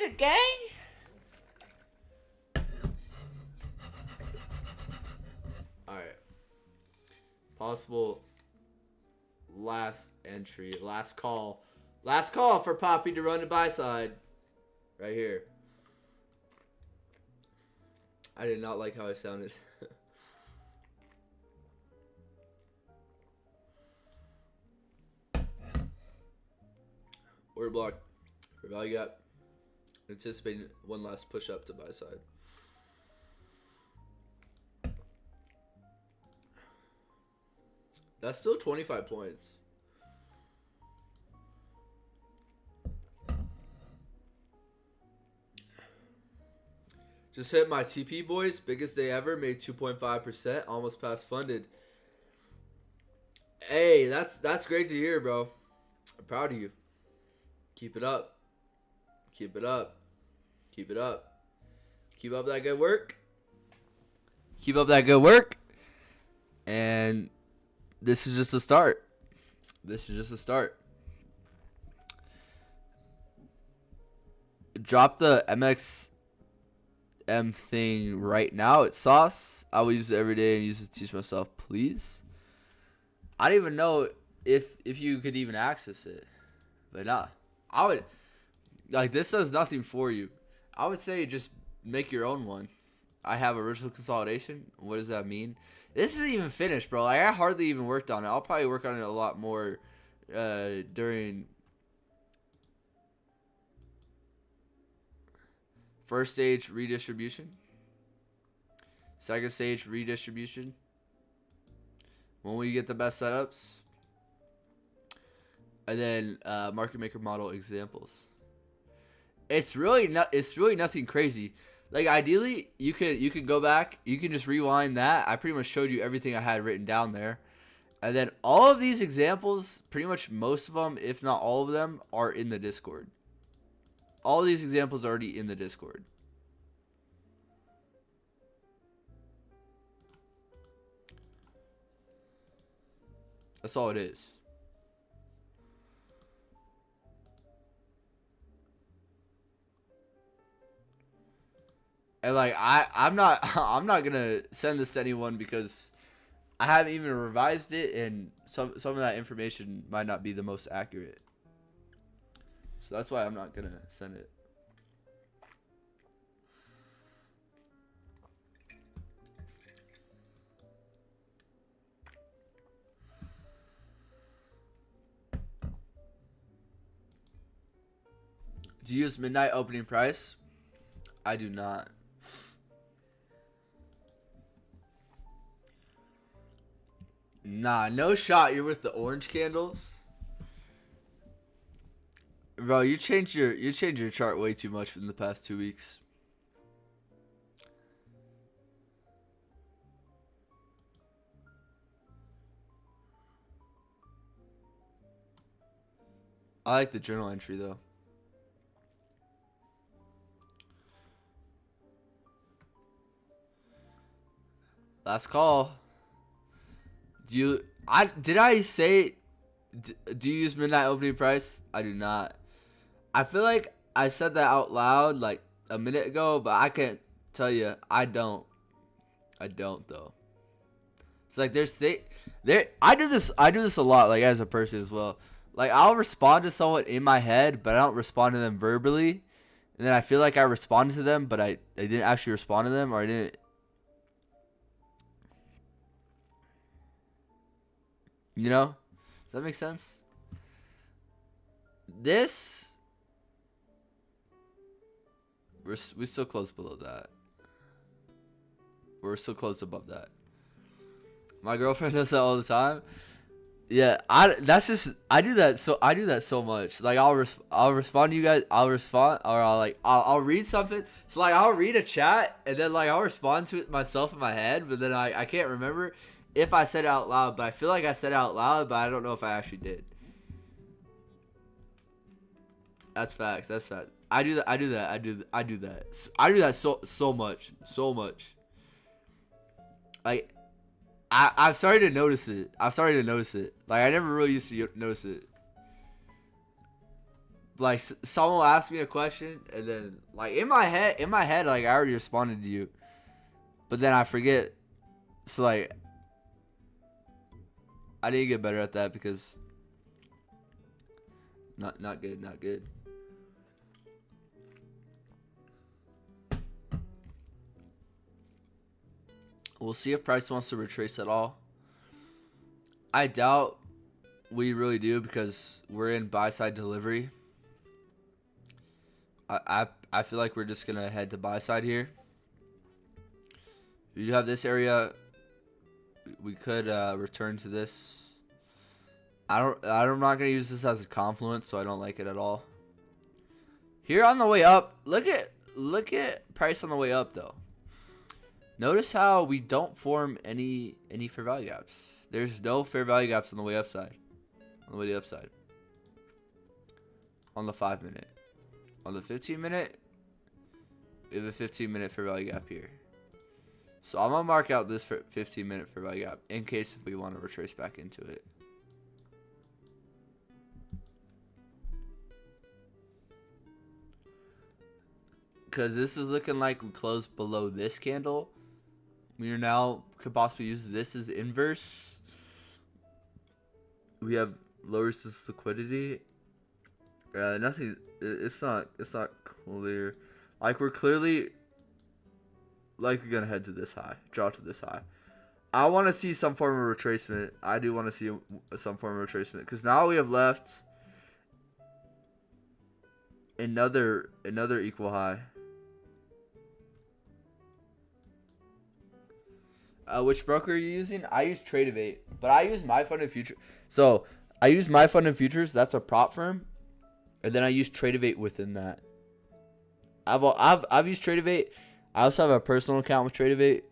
[SPEAKER 1] it, gang. All right. Possible last entry, last call for Poppy to run to buy side. Right here. I did not like how I sounded. Order block. For value gap. Anticipating one last push up to buy side. That's still 25 points. Just hit my TP, boys. Biggest day ever. Made 2.5%. Almost past funded. Hey, that's great to hear, bro. I'm proud of you. Keep it up. Keep it up. Keep it up. Keep up that good work. Keep up that good work. And this is just a start. This is just a start. Drop the MXM thing right now. It's sauce. I will use it every day and use it to teach myself, please. I don't even know if you could even access it. But nah. I would, like, this does nothing for you. I would say just make your own one. I have original consolidation. What does that mean? This isn't even finished, bro. Like, I hardly even worked on it. I'll probably work on it a lot more during first stage redistribution. Second stage redistribution. When we get the best setups. And then market maker model examples. It's really nothing crazy. Like, ideally, you can go back, you can just rewind that. I pretty much showed you everything I had written down there. And then all of these examples, pretty much most of them, if not all of them, are in the Discord. All of these examples are already in the Discord. That's all it is. And like I'm not gonna send this to anyone because I haven't even revised it, and some of that information might not be the most accurate. So that's why I'm not gonna send it. Do you use midnight opening price? I do not. Nah, no shot. You're with the orange candles, bro. You changed your chart way too much in the past 2 weeks. I like the journal entry though. Last call. Do you use midnight opening price? I do not. I feel like I said that out loud like a minute ago, but I can't tell you. I don't though. It's like I do this a lot, like, as a person as well. Like, I'll respond to someone in my head, but I don't respond to them verbally. And then I feel like I responded to them, but I didn't actually respond to them, or I didn't. You know? Does that make sense? This, we still close below that. We're still close above that. My girlfriend does that all the time. Yeah, I do that so much. Like, I'll respond to you guys. I'll respond, or I'll read something. So like, I'll read a chat and then like I'll respond to it myself in my head, but then I can't remember if I said it out loud, but I feel like I said it out loud, but I don't know if I actually did. That's facts. That's fact. I do that. I do that so much. Like, I've started to notice it. Like, I never really used to notice it. like someone will ask me a question and then like in my head like I already responded to you, but then I forget. So like I need to get better at that because not good. We'll see if Price wants to retrace at all. I doubt we really do because we're in buy side delivery. I feel like we're just gonna head to buy side here. You have this area. We could return to this. I'm not gonna use this as a confluence, so I don't like it at all. Here on the way up, look at Price on the way up though. Notice how we don't form any fair value gaps. There's no fair value gaps on the way upside. On the way to the upside. On the 5 minute. On the 15 minute, we have a 15-minute fair value gap here. So I'm gonna mark out this 15-minute fair value gap in case if we want to retrace back into it. Because this is looking like we closed below this candle. We are now could possibly use this as inverse. We have low resistance liquidity. Nothing. It's not clear. Like we're clearly likely gonna head to this high, draw to this high. I want to see some form of retracement. I do want to see some form of retracement because now we have left another equal high. Which broker are you using? I use Tradevate, but I use My Fund and Future. So I use My Fund and Futures. That's a prop firm, and then I use Tradevate within that. I've used Tradevate. I also have a personal account with Tradevate.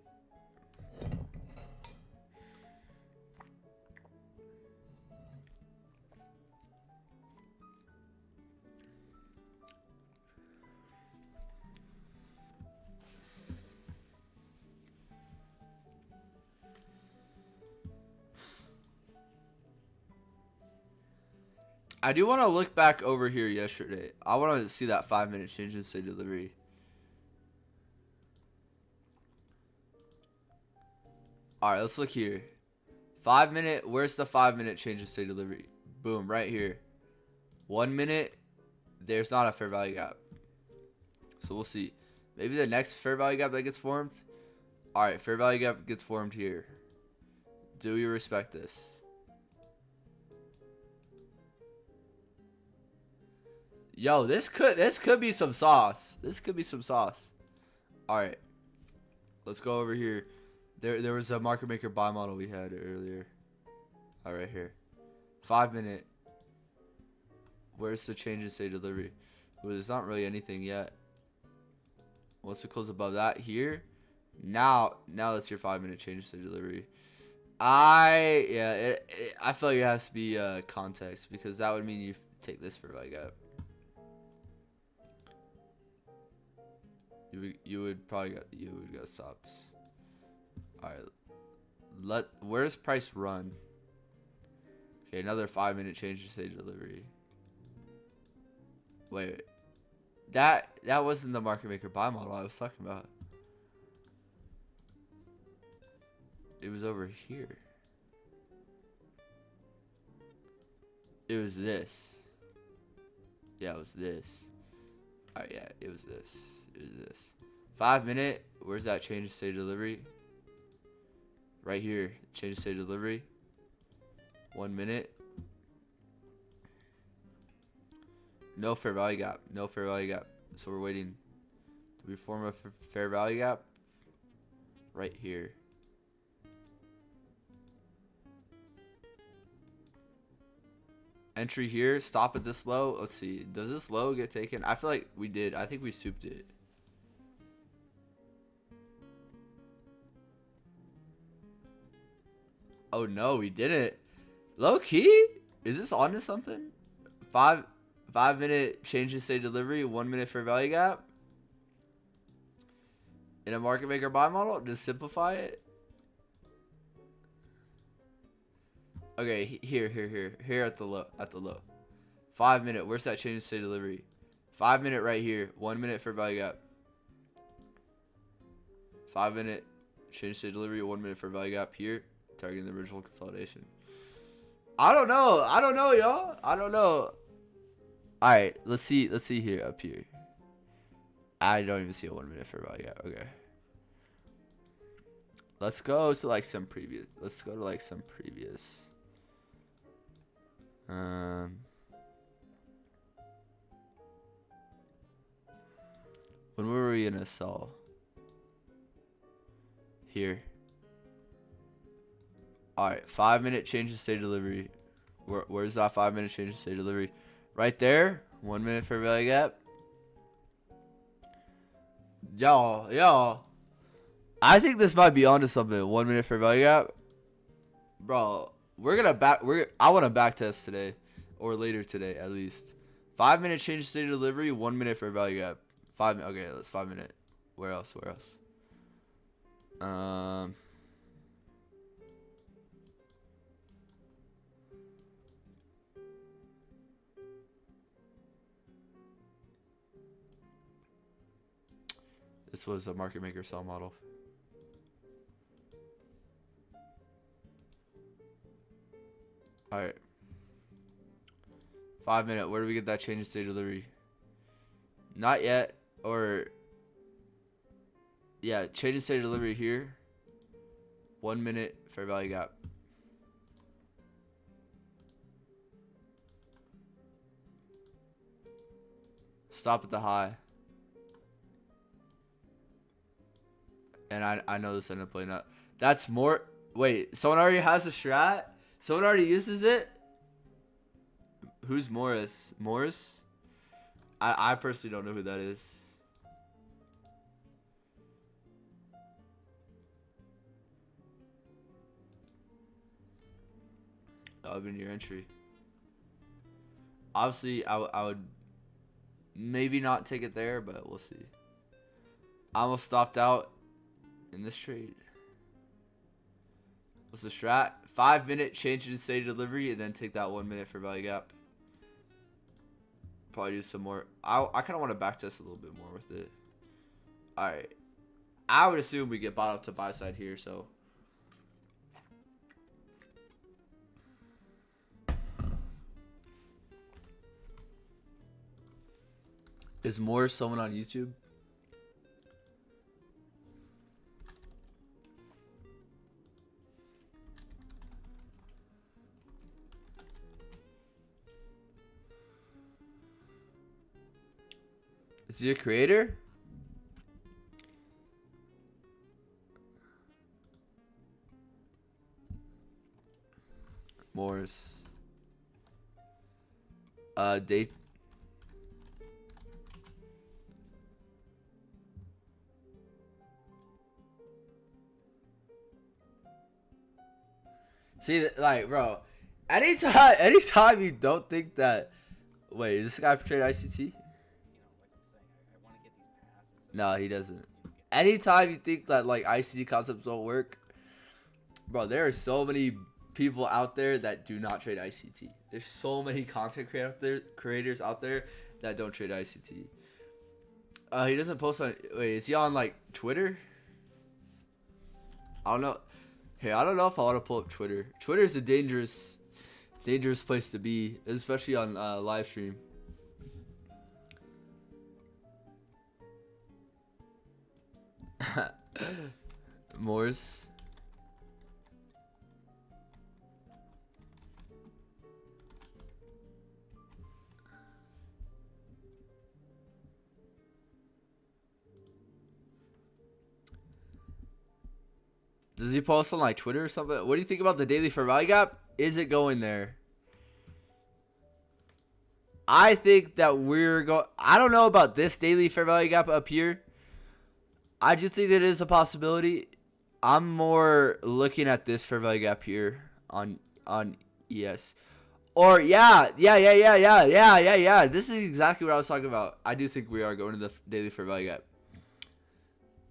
[SPEAKER 1] I do want to look back over here yesterday. I want to see that 5-minute change in state delivery. All right, let's look here. 5 minute. Where's the 5-minute change in state delivery? Boom, right here. 1 minute. There's not a fair value gap. So we'll see. Maybe the next fair value gap that gets formed. All right, fair value gap gets formed here. Do you respect this? Yo, this could be some sauce. This could be some sauce. All right, let's go over here. There was a market maker buy model we had earlier. All right, here, 5 minute. Where's the change in state delivery? Well, there's not really anything yet. Once we close above that here, now that's your 5-minute change in state delivery. I feel like it has to be context because that would mean you take this for like a. You would get stopped. All right, where's price run? Okay, another 5-minute change in state delivery. Wait, that wasn't the market maker buy model I was talking about. It was over here. It was this. Yeah, it was this. Alright, yeah, it was this. It was this. 5-minute. Where's that change of state delivery? Right here. Change of state delivery. 1 minute. No fair value gap. No fair value gap. So we're waiting. Do we form a fair value gap? Right here. Entry here. Stop at this low. Let's see. Does this low get taken? I feel like we did. I think we souped it. Oh no, we didn't. Low key? Is this on to something? 5-minute change in state delivery, 1 minute fair value gap. In a market maker buy model, just simplify it. Okay, here at the low. 5 minute. Where's that change in state delivery? 5 minute right here. 1 minute for value gap. 5 minute change state delivery. 1 minute for value gap here. Targeting the original consolidation. I don't know. I don't know, y'all. I don't know. All right, let's see. Let's see here up here. I don't even see a 1 minute for value gap. Okay. Let's go to like some previous. Let's go to like some previous. When were we gonna sell? Here. Alright, 5 minute change in state delivery. Where's that 5 minute change in state delivery? Right there. 1 minute for value gap. Y'all. I think this might be onto something. 1 minute for value gap. Bro, I want to back test today. Or later today, at least. 5 minute change in state delivery, 1 minute for value gap. Okay, that's 5 minute. Where else? This was a market maker sell model. Alright. 5 minute. Where do we get that change in state delivery? Not yet. Or yeah, change in state delivery here. 1 minute fair value gap. Stop at the high. And I know this ended up playing out. That's more. Wait, someone already has a strat? Someone already uses it? Who's Morris? Morris? I personally don't know who that is. That would have been your entry. Obviously, I would maybe not take it there, but we'll see. I almost stopped out in this trade. What's the strat? 5 minute change in state delivery and then take that 1 minute for value gap. Probably do some more. I kind of want to backtest a little bit more with it. Alright. I would assume we get bought up to buy side here, so. Is Morris someone on YouTube? Is he a creator? Morris. Date. See, like, bro, anytime you don't think that. Wait, is this guy portrayed ICT? No, he doesn't. Anytime you think that like ICT concepts don't work, bro, there are so many people out there that do not trade ICT. There's so many content creators out there that don't trade ICT. He doesn't post on. Wait, is he on like Twitter? I don't know. Hey, I don't know if I want to pull up Twitter. Twitter is a dangerous place to be, especially on live stream. Morse. Does he post on like Twitter or something? What do you think about the daily fair value gap? Is it going there? I think that I don't know about this daily fair value gap up here. I do think it is a possibility. I'm more looking at this fair value gap here on ES. Or yeah. This is exactly what I was talking about. I do think we are going to the daily fair value gap.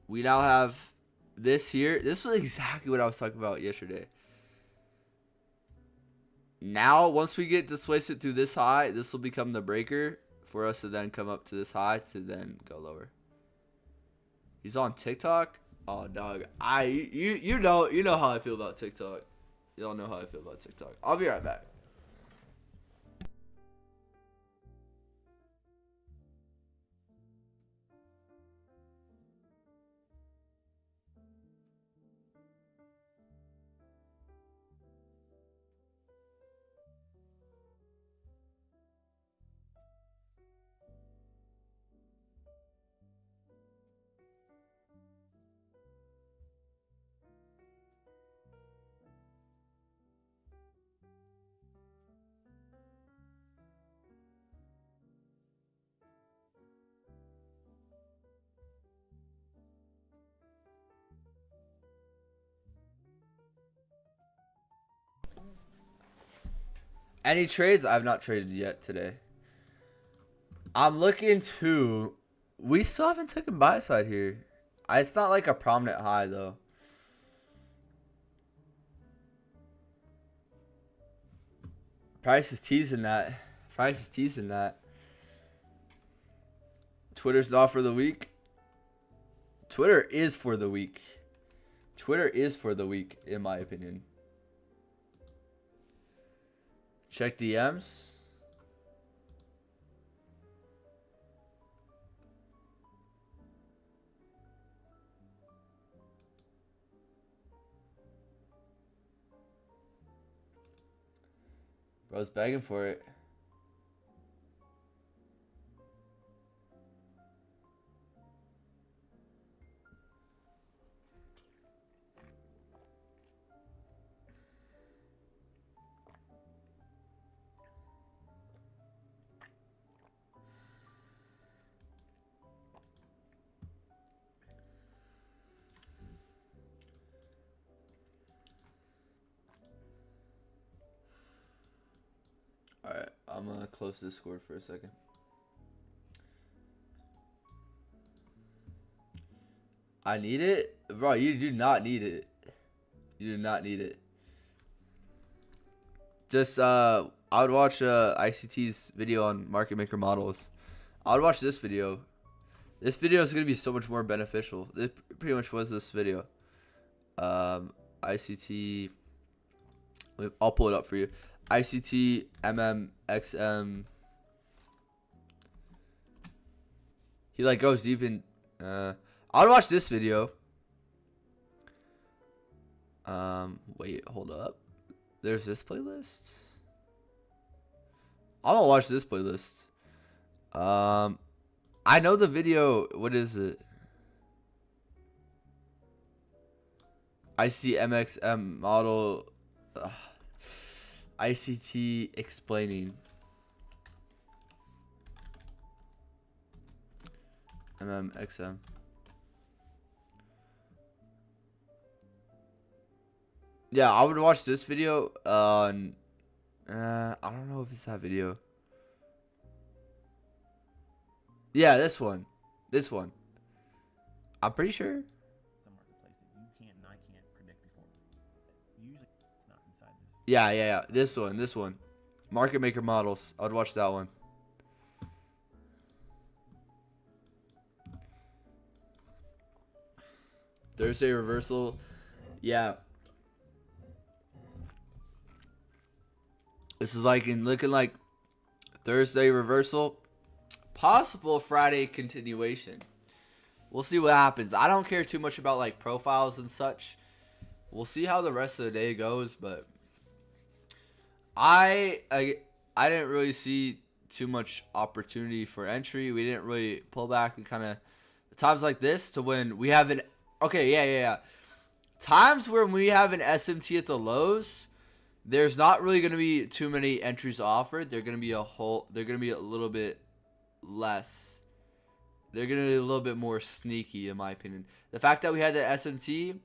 [SPEAKER 1] We now have this here. This was exactly what I was talking about yesterday. Now, once we get displacement through this high, this will become the breaker for us to then come up to this high to then go lower. He's on TikTok. Oh, dog. You know how I feel about TikTok. Y'all know how I feel about TikTok. I'll be right back. Any trades? I've not traded yet today. I'm looking to. We still haven't taken buy side here. It's not like a prominent high though. Price is teasing that. Price is teasing that. Twitter's not for the week. Twitter is for the week. Twitter is for the week, in my opinion. Check DMs. Bro's begging for it. Alright, I'm gonna close Discord for a second. I need it? Bro, you do not need it. You do not need it. Just, I would watch ICT's video on market maker models. I would watch this video. This video is going to be so much more beneficial. This pretty much was this video. ICT, I'll pull it up for you. ICT, XM. He like goes deep in, I'll watch this video. Wait, hold up. There's this playlist. I'm gonna watch this playlist. I know the video. What is it? ICMXM model. ICT explaining. XM. Yeah, I would watch this video. I don't know if it's that video. Yeah, this one. This one. I'm pretty sure.
[SPEAKER 2] It's a marketplace that you can't and I can't predict before. Usually it's not inside this.
[SPEAKER 1] Yeah. This one. Market maker models. I would watch that one. Thursday reversal. Yeah. This is looking like Thursday reversal. Possible Friday continuation. We'll see what happens. I don't care too much about like profiles and such. We'll see how the rest of the day goes, but I didn't really see too much opportunity for entry. We didn't really pull back and kind of times like this to when we have an times where we have an SMT at the lows. There's not really going to be too many entries offered. They're going to be a little bit less. They're going to be a little bit more sneaky, in my opinion. The fact that we had the SMT,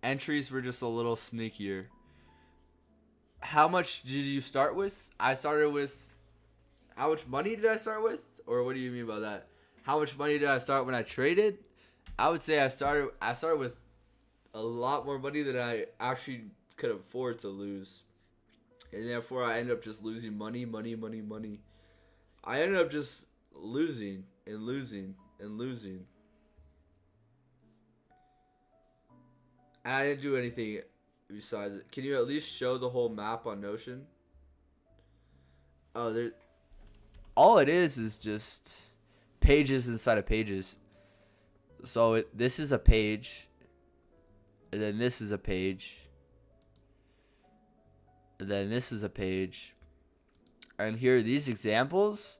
[SPEAKER 1] entries were just a little sneakier. How much did you start with? I started with, how much money did I start with? Or what do you mean by that? How much money did I start when I traded? I would say I started with a lot more money than I actually could afford to lose. And therefore, I end up just losing money, money, money, money. I ended up just losing and losing and losing. And I didn't do anything besides it. Can you at least show the whole map on Notion? Oh, there. All it is just pages inside of pages. So this is a page, and then this is a page, and then this is a page, and here are these examples.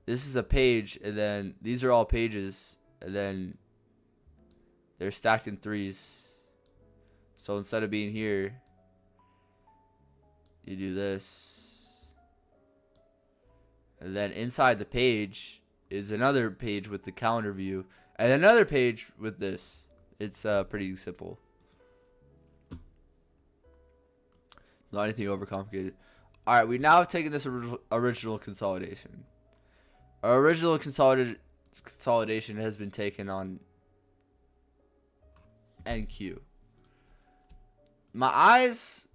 [SPEAKER 1] This is a page, and then these are all pages, and then they're stacked in threes. So instead of being here, you do this. And then inside the page is another page with the calendar view, and another page with this. It's pretty simple. Not anything overcomplicated. All right, we now have taken this original consolidation. Our original consolidation has been taken on NQ. My eyes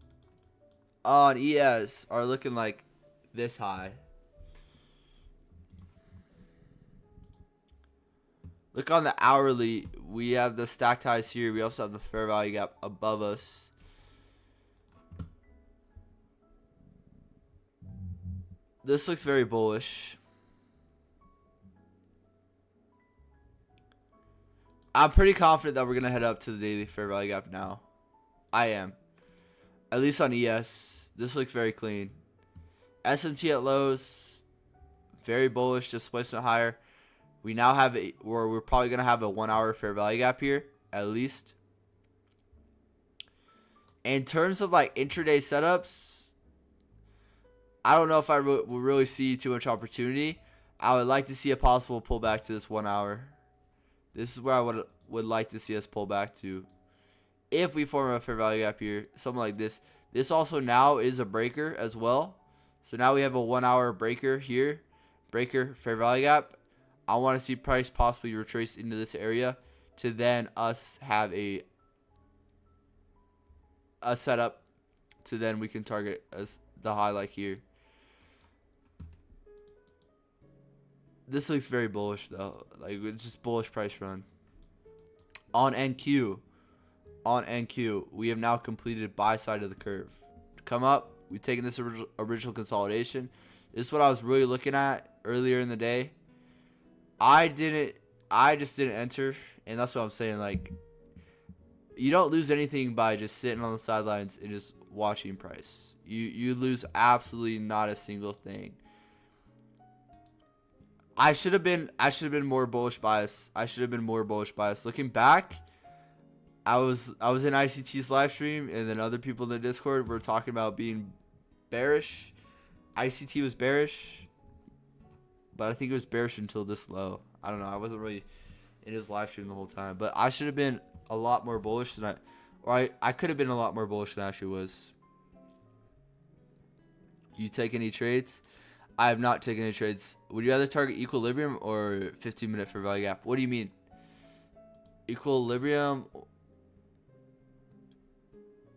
[SPEAKER 1] on ES are looking like this high. Look on the hourly. We have the stacked highs here. We also have the fair value gap above us. This looks very bullish. I'm pretty confident that we're going to head up to the daily fair value gap now. I am. At least on ES. This looks very clean. SMT at lows. Very bullish. Displacement higher. We now have we're probably going to have a 1 hour fair value gap here. At least. In terms of like intraday setups, I don't know if I will really see too much opportunity. I would like to see a possible pullback to this 1 hour. This is where I would like to see us pull back to. If we form a fair value gap here, something like this. This also now is a breaker as well. So now we have a 1 hour breaker here. Breaker, fair value gap. I want to see price possibly retrace into this area to then us have a setup to then we can target as the high like here. This looks very bullish though. Like it's just bullish price run. On NQ, we have now completed buy side of the curve. Come up, we've taken this original consolidation. This is what I was really looking at earlier in the day. I just didn't enter, and that's what I'm saying. Like, you don't lose anything by just sitting on the sidelines and just watching price. You lose absolutely not a single thing. I should have been more bullish bias. Looking back, I was in ICT's live stream, and then other people in the Discord were talking about being bearish. ICT was bearish, but I think it was bearish until this low. I don't know. I wasn't really in his live stream the whole time, but I should have been a lot more bullish than I could have been a lot more bullish than I actually was. You take any trades? I have not taken any trades. Would you rather target equilibrium or 15-minute fair value gap? What do you mean? Equilibrium.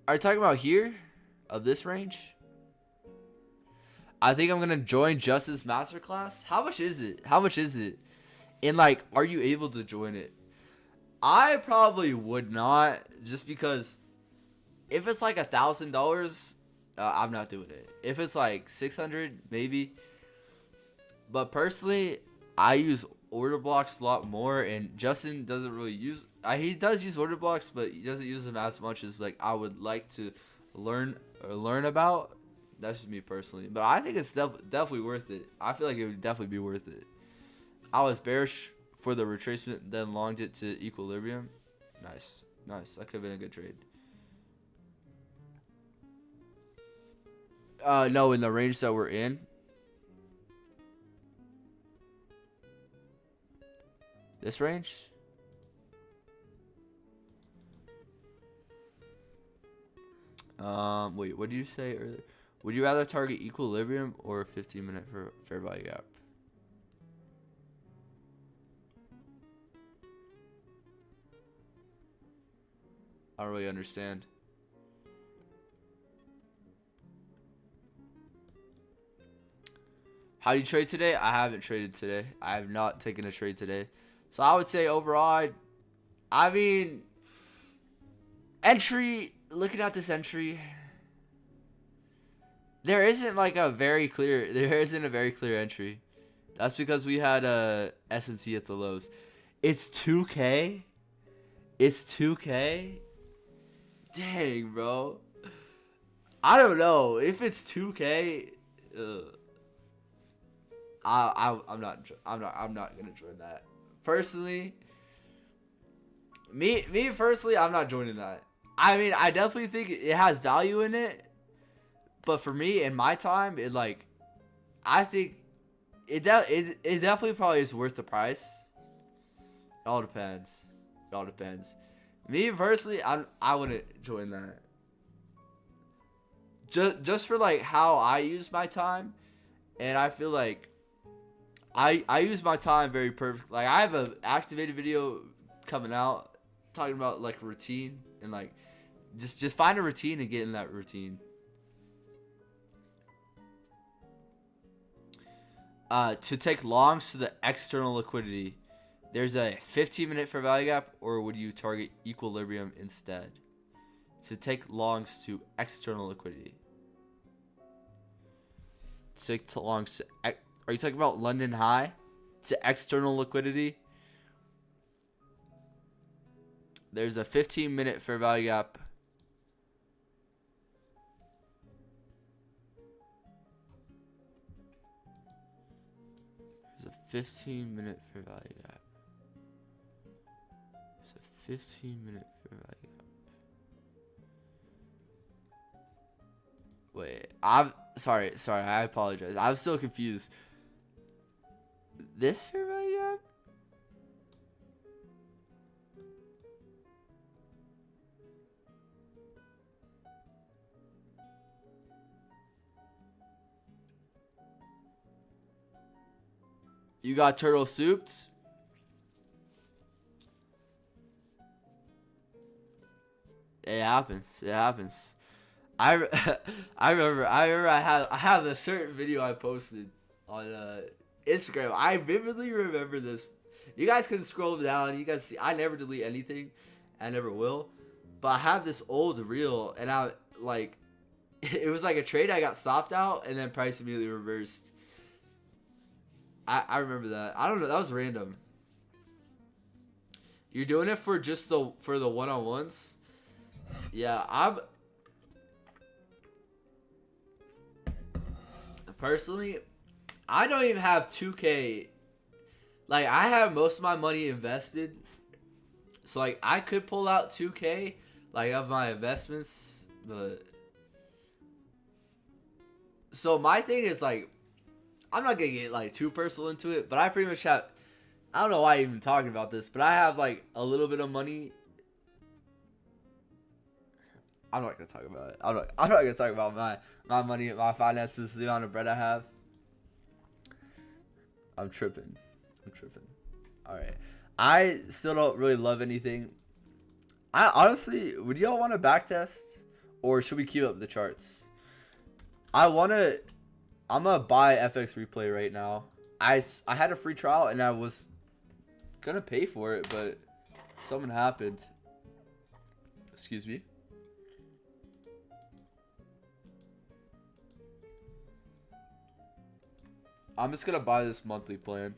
[SPEAKER 1] Are you talking about here? Of this range? I think I'm going to join Justin's masterclass. How much is it? And like, are you able to join it? I probably would not, just because if it's like $1,000, I'm not doing it. If it's like 600, maybe. But personally, I use order blocks a lot more, and Justin doesn't really use. He does use order blocks, but he doesn't use them as much as like I would like to learn about. That's just me personally, but I think it's definitely worth it. I feel like it would definitely be worth it. I was bearish for the retracement, then longed it to equilibrium. Nice. That could have been a good trade. No, in the range that we're in. This range? Wait, what did you say earlier? Would you rather target equilibrium or a 15-minute fair value gap? I don't really understand. How do you trade today? I haven't traded today. I have not taken a trade today. So I would say overall, I mean, entry, looking at this entry, there isn't a very clear entry. That's because we had a SMT at the lows. It's 2K. It's 2K. Dang, bro. I don't know if it's 2K. I'm not gonna join that. Personally, me personally, I'm not joining that. I mean, I definitely think it has value in it, but for me, in my time, I think it definitely probably is worth the price. It all depends. Me personally, I wouldn't join that. Just for how I use my time, and I feel like I use my time very perfect. I have an activated video coming out talking about routine and just find a routine and get in that routine. To take longs to the external liquidity, there's a 15-minute fair value gap, or would you target equilibrium instead? To take longs to external liquidity. Take longs to, are you talking about London high to external liquidity? There's a 15-minute fair value gap. There's a 15-minute fair value gap. There's a 15-minute fair value gap. Wait, I'm sorry, I apologize. I'm still confused. This fair value gap? You got turtle souped? It happens. I remember I have a certain video I posted on Instagram. I vividly remember this. You guys can scroll down. You guys see I never delete anything. I never will. But I have this old reel, and it was a trade I got stopped out, and then price immediately reversed. I remember that. I don't know. That was random. You're doing it for just the one-on-ones? Yeah, personally, I don't even have 2K. I have most of my money invested. So, I could pull out 2K, of my investments. But so, my thing is, I'm not going to get, too personal into it. But I pretty much have, I don't know why I'm even talking about this. But I have, a little bit of money. I'm not going to talk about it. I'm not going to talk about my money, my finances, the amount of bread I have. I'm tripping. Alright. I still don't really love anything. I honestly, would y'all want to backtest? Or should we keep up the charts? I'm going to buy FX Replay right now. I had a free trial and I was going to pay for it, but something happened. Excuse me. I'm just going to buy this monthly plan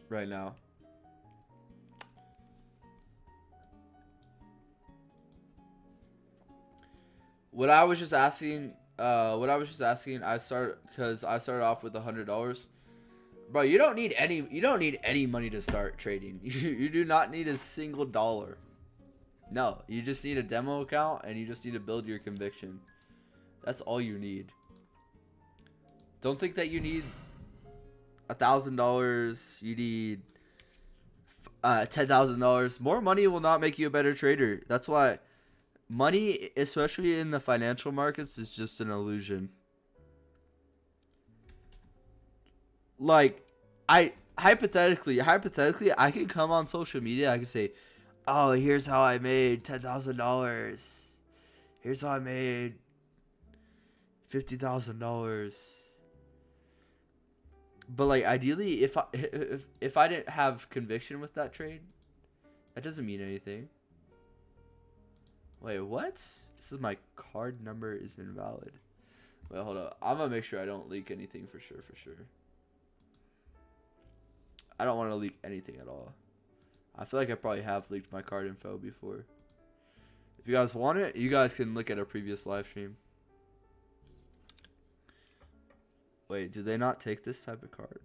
[SPEAKER 1] right now. What I was just asking, I started off with $100. Bro, you don't need any money to start trading. You do not need a single dollar. No, you just need a demo account and you just need to build your conviction. That's all you need. Don't think that you need $1,000. You need $10,000. More money will not make you a better trader. That's why money, especially in the financial markets, is just an illusion. Hypothetically, I could come on social media. I could say, "Oh, here's how I made $10,000. Here's how I made $50,000. But like ideally, if I didn't have conviction with that trade, that doesn't mean anything. Wait, what? This is my card number is invalid. Wait, hold up. I'm gonna make sure I don't leak anything for sure. I don't want to leak anything at all. I feel like I probably have leaked my card info before. If you guys want it, you guys can look at a previous live stream. Wait, do they not take this type of card?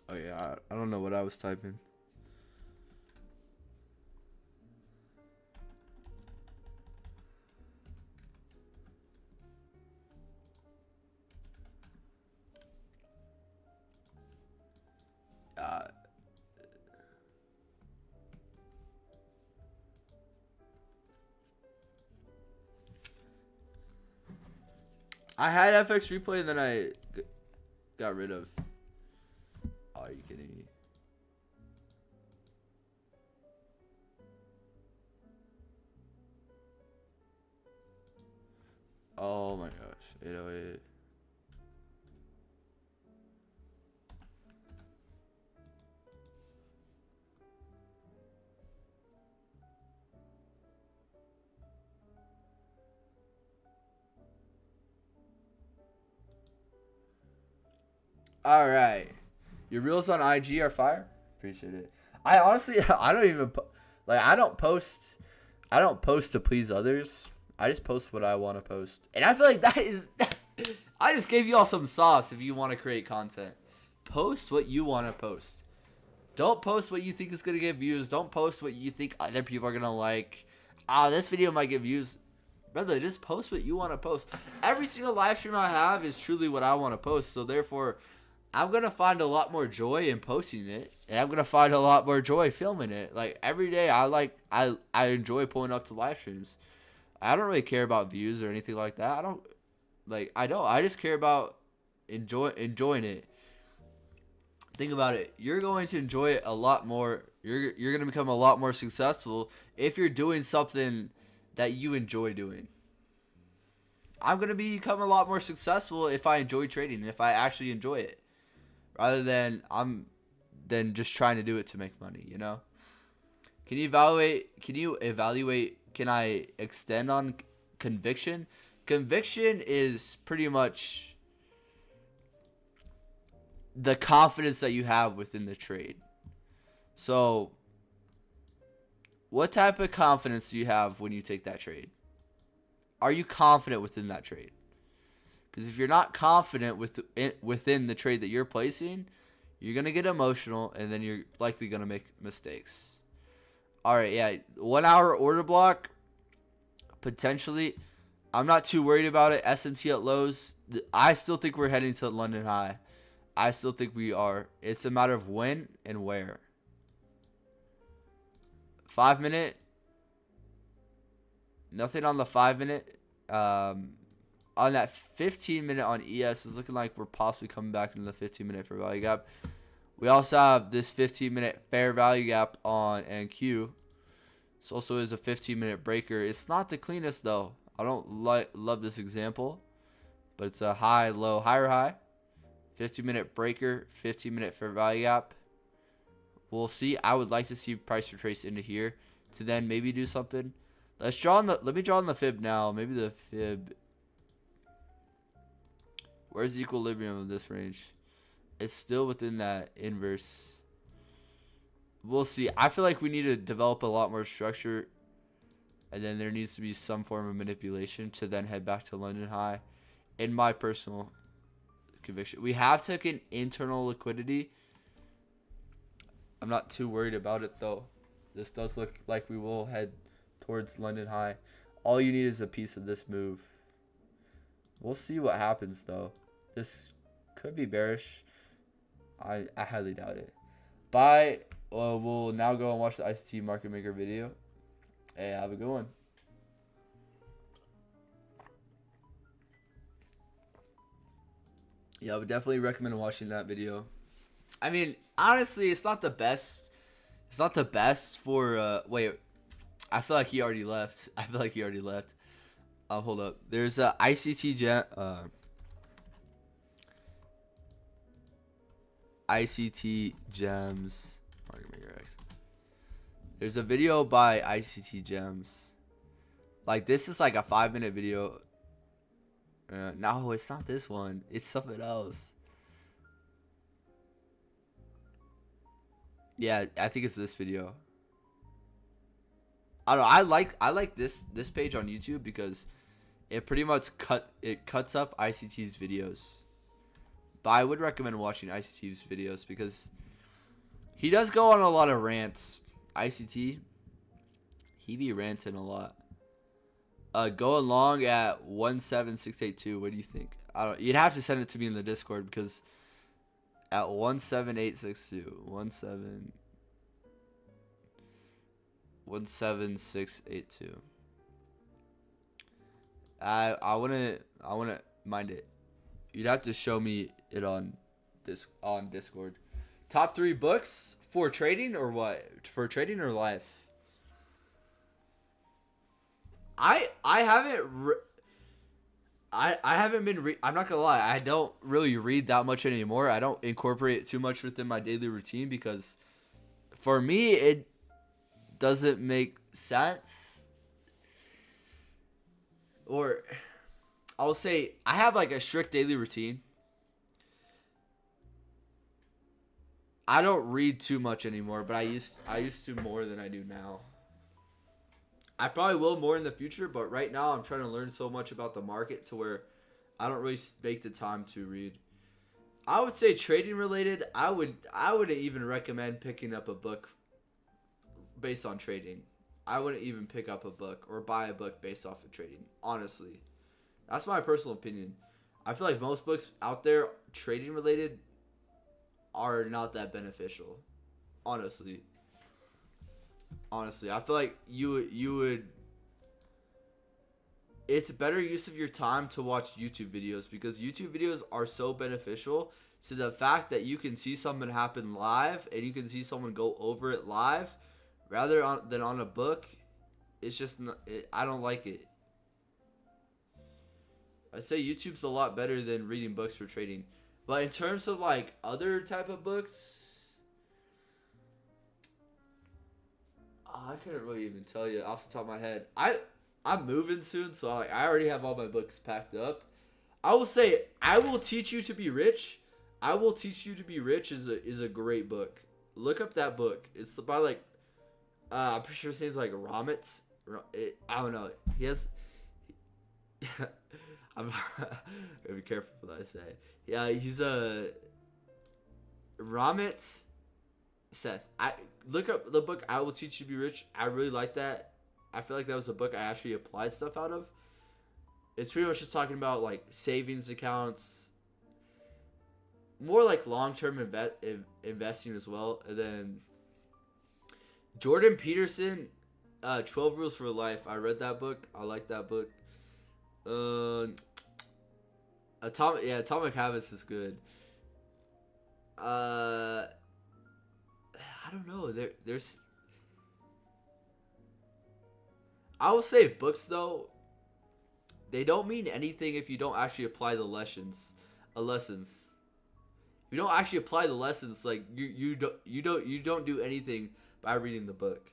[SPEAKER 1] Oh yeah, I don't know what I was typing. I had FX replay and then I got rid of. Oh, are you kidding me? Oh my gosh, 808. All right, your reels on IG are fire. Appreciate it. I honestly, I don't even like. I don't post to please others. I just post what I want to post, and I feel like that is. I just gave you all some sauce. If you want to create content, post what you want to post. Don't post what you think is gonna get views. Don't post what you think other people are gonna like. This video might get views. Brother, just post what you want to post. Every single live stream I have is truly what I want to post. So therefore, I'm going to find a lot more joy in posting it. And I'm going to find a lot more joy filming it. Like, every day, I enjoy pulling up to live streams. I don't really care about views or anything like that. I just care about enjoying it. Think about it. You're going to enjoy it a lot more. You're going to become a lot more successful if you're doing something that you enjoy doing. I'm going to become a lot more successful if I enjoy trading and if I actually enjoy it. Rather than just trying to do it to make money, you know? Can you evaluate can I extend on conviction? Conviction is pretty much the confidence that you have within the trade. So, what type of confidence do you have when you take that trade? Are you confident within that trade? Because if you're not confident within the trade that you're placing, you're going to get emotional, and then you're likely going to make mistakes. All right, yeah, 1 hour order block, potentially. I'm not too worried about it. SMT at lows. I still think we're heading to London high. I still think we are. It's a matter of when and where. 5 minute. Nothing on the 5 minute. On that 15 minute on ES is looking like we're possibly coming back into the 15 minute fair value gap. We also have this 15 minute fair value gap on NQ. This also is a 15 minute breaker. It's not the cleanest though. I don't love this example, but it's a high, low, higher high. 15 minute breaker, 15 minute fair value gap. We'll see. I would like to see price retrace into here to then maybe do something. Let me draw on the fib now. Maybe the fib. Where's the equilibrium of this range? It's still within that inverse. We'll see. I feel like we need to develop a lot more structure. And then there needs to be some form of manipulation to then head back to London high. In my personal conviction. We have taken internal liquidity. I'm not too worried about it though. This does look like we will head towards London high. All you need is a piece of this move. We'll see what happens though. This could be bearish. I highly doubt it. Bye. We'll now go and watch the ICT market maker video. Hey, have a good one. Yeah, I would definitely recommend watching that video. I mean, honestly, it's not the best. It's not the best for. Wait, I feel like he already left. I feel like he already left. Hold up. There's a ICT gem. ICT Gems. Market Maker X. There's a video by ICT Gems. Like, this is like a 5-minute video. No, it's not this one. It's something else. Yeah, I think it's this video. I don't know. I like this page on YouTube because it pretty much cuts up ICT's videos. But I would recommend watching ICT's videos because he does go on a lot of rants. ICT, he be ranting a lot. Go along at 17682. What do you think? I don't. You'd have to send it to me in the Discord because at 17862 17682. I wanna mind it. You'd have to show me it on Discord. Top 3 books for trading or what? For trading or life? I haven't I haven't been I'm not gonna lie, I don't really read that much anymore. I don't incorporate it too much within my daily routine because for me it doesn't make sense. Or I'll say I have like a strict daily routine. I don't read too much anymore, but I used to more than I do now. I probably will more in the future, but right now I'm trying to learn so much about the market to where I don't really make the time to read. I would say trading related, I would even recommend picking up a book based on trading. I wouldn't even pick up a book or buy a book based off of trading, honestly. That's my personal opinion. I feel like most books out there trading related are not that beneficial, honestly. I feel like you would. It's a better use of your time to watch YouTube videos because YouTube videos are so beneficial to the fact that you can see something happen live and you can see someone go over it live, than on a book. It's just not, I don't like it. I say YouTube's a lot better than reading books for trading, but in terms of like other type of books. I couldn't really even tell you off the top of my head. I'm moving soon, so I already have all my books packed up. I will say I Will Teach You to Be Rich. I Will Teach You to Be Rich is a great book. Look up that book. It's by like I'm pretty sure his name's like Ramit. I don't know. He has. I'm gotta be careful what I say. Yeah, he's a Ramit Seth. I look up the book I Will Teach You to Be Rich. I really like that. I feel like that was a book I actually applied stuff out of. It's pretty much just talking about like savings accounts, more like long-term investing as well. And then Jordan Peterson, 12 Rules for Life. I read that book. I like that book. Atomic Habits is good. I don't know. There's. I will say books though. They don't mean anything if you don't actually apply the lessons. If you don't actually apply the lessons, like you don't do anything by reading the book.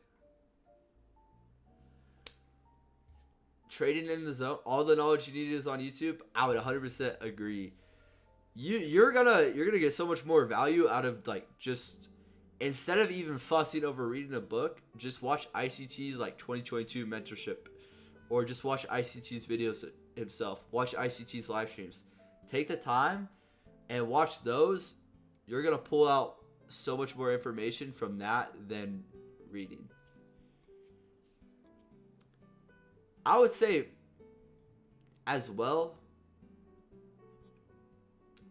[SPEAKER 1] Trading in the Zone. All the knowledge you need is on YouTube. I would 100% agree. You're gonna get so much more value out of like just. Instead of even fussing over reading a book, just watch ICT's like 2022 mentorship, or just watch ICT's videos himself. Watch ICT's live streams. Take the time and watch those. You're gonna pull out so much more information from that than reading. I would say, as well,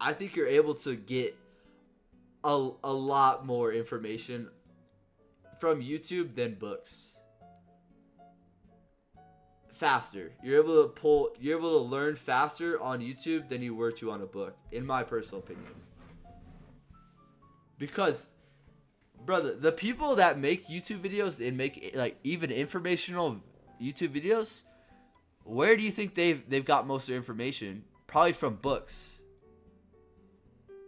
[SPEAKER 1] I think you're able to get a lot more information from YouTube than books. faster. You're able to learn faster on YouTube than you were to on a book, in my personal opinion. Because, brother, the people that make YouTube videos and make like even informational YouTube videos, where do you think they've got most of their information? Probably from books.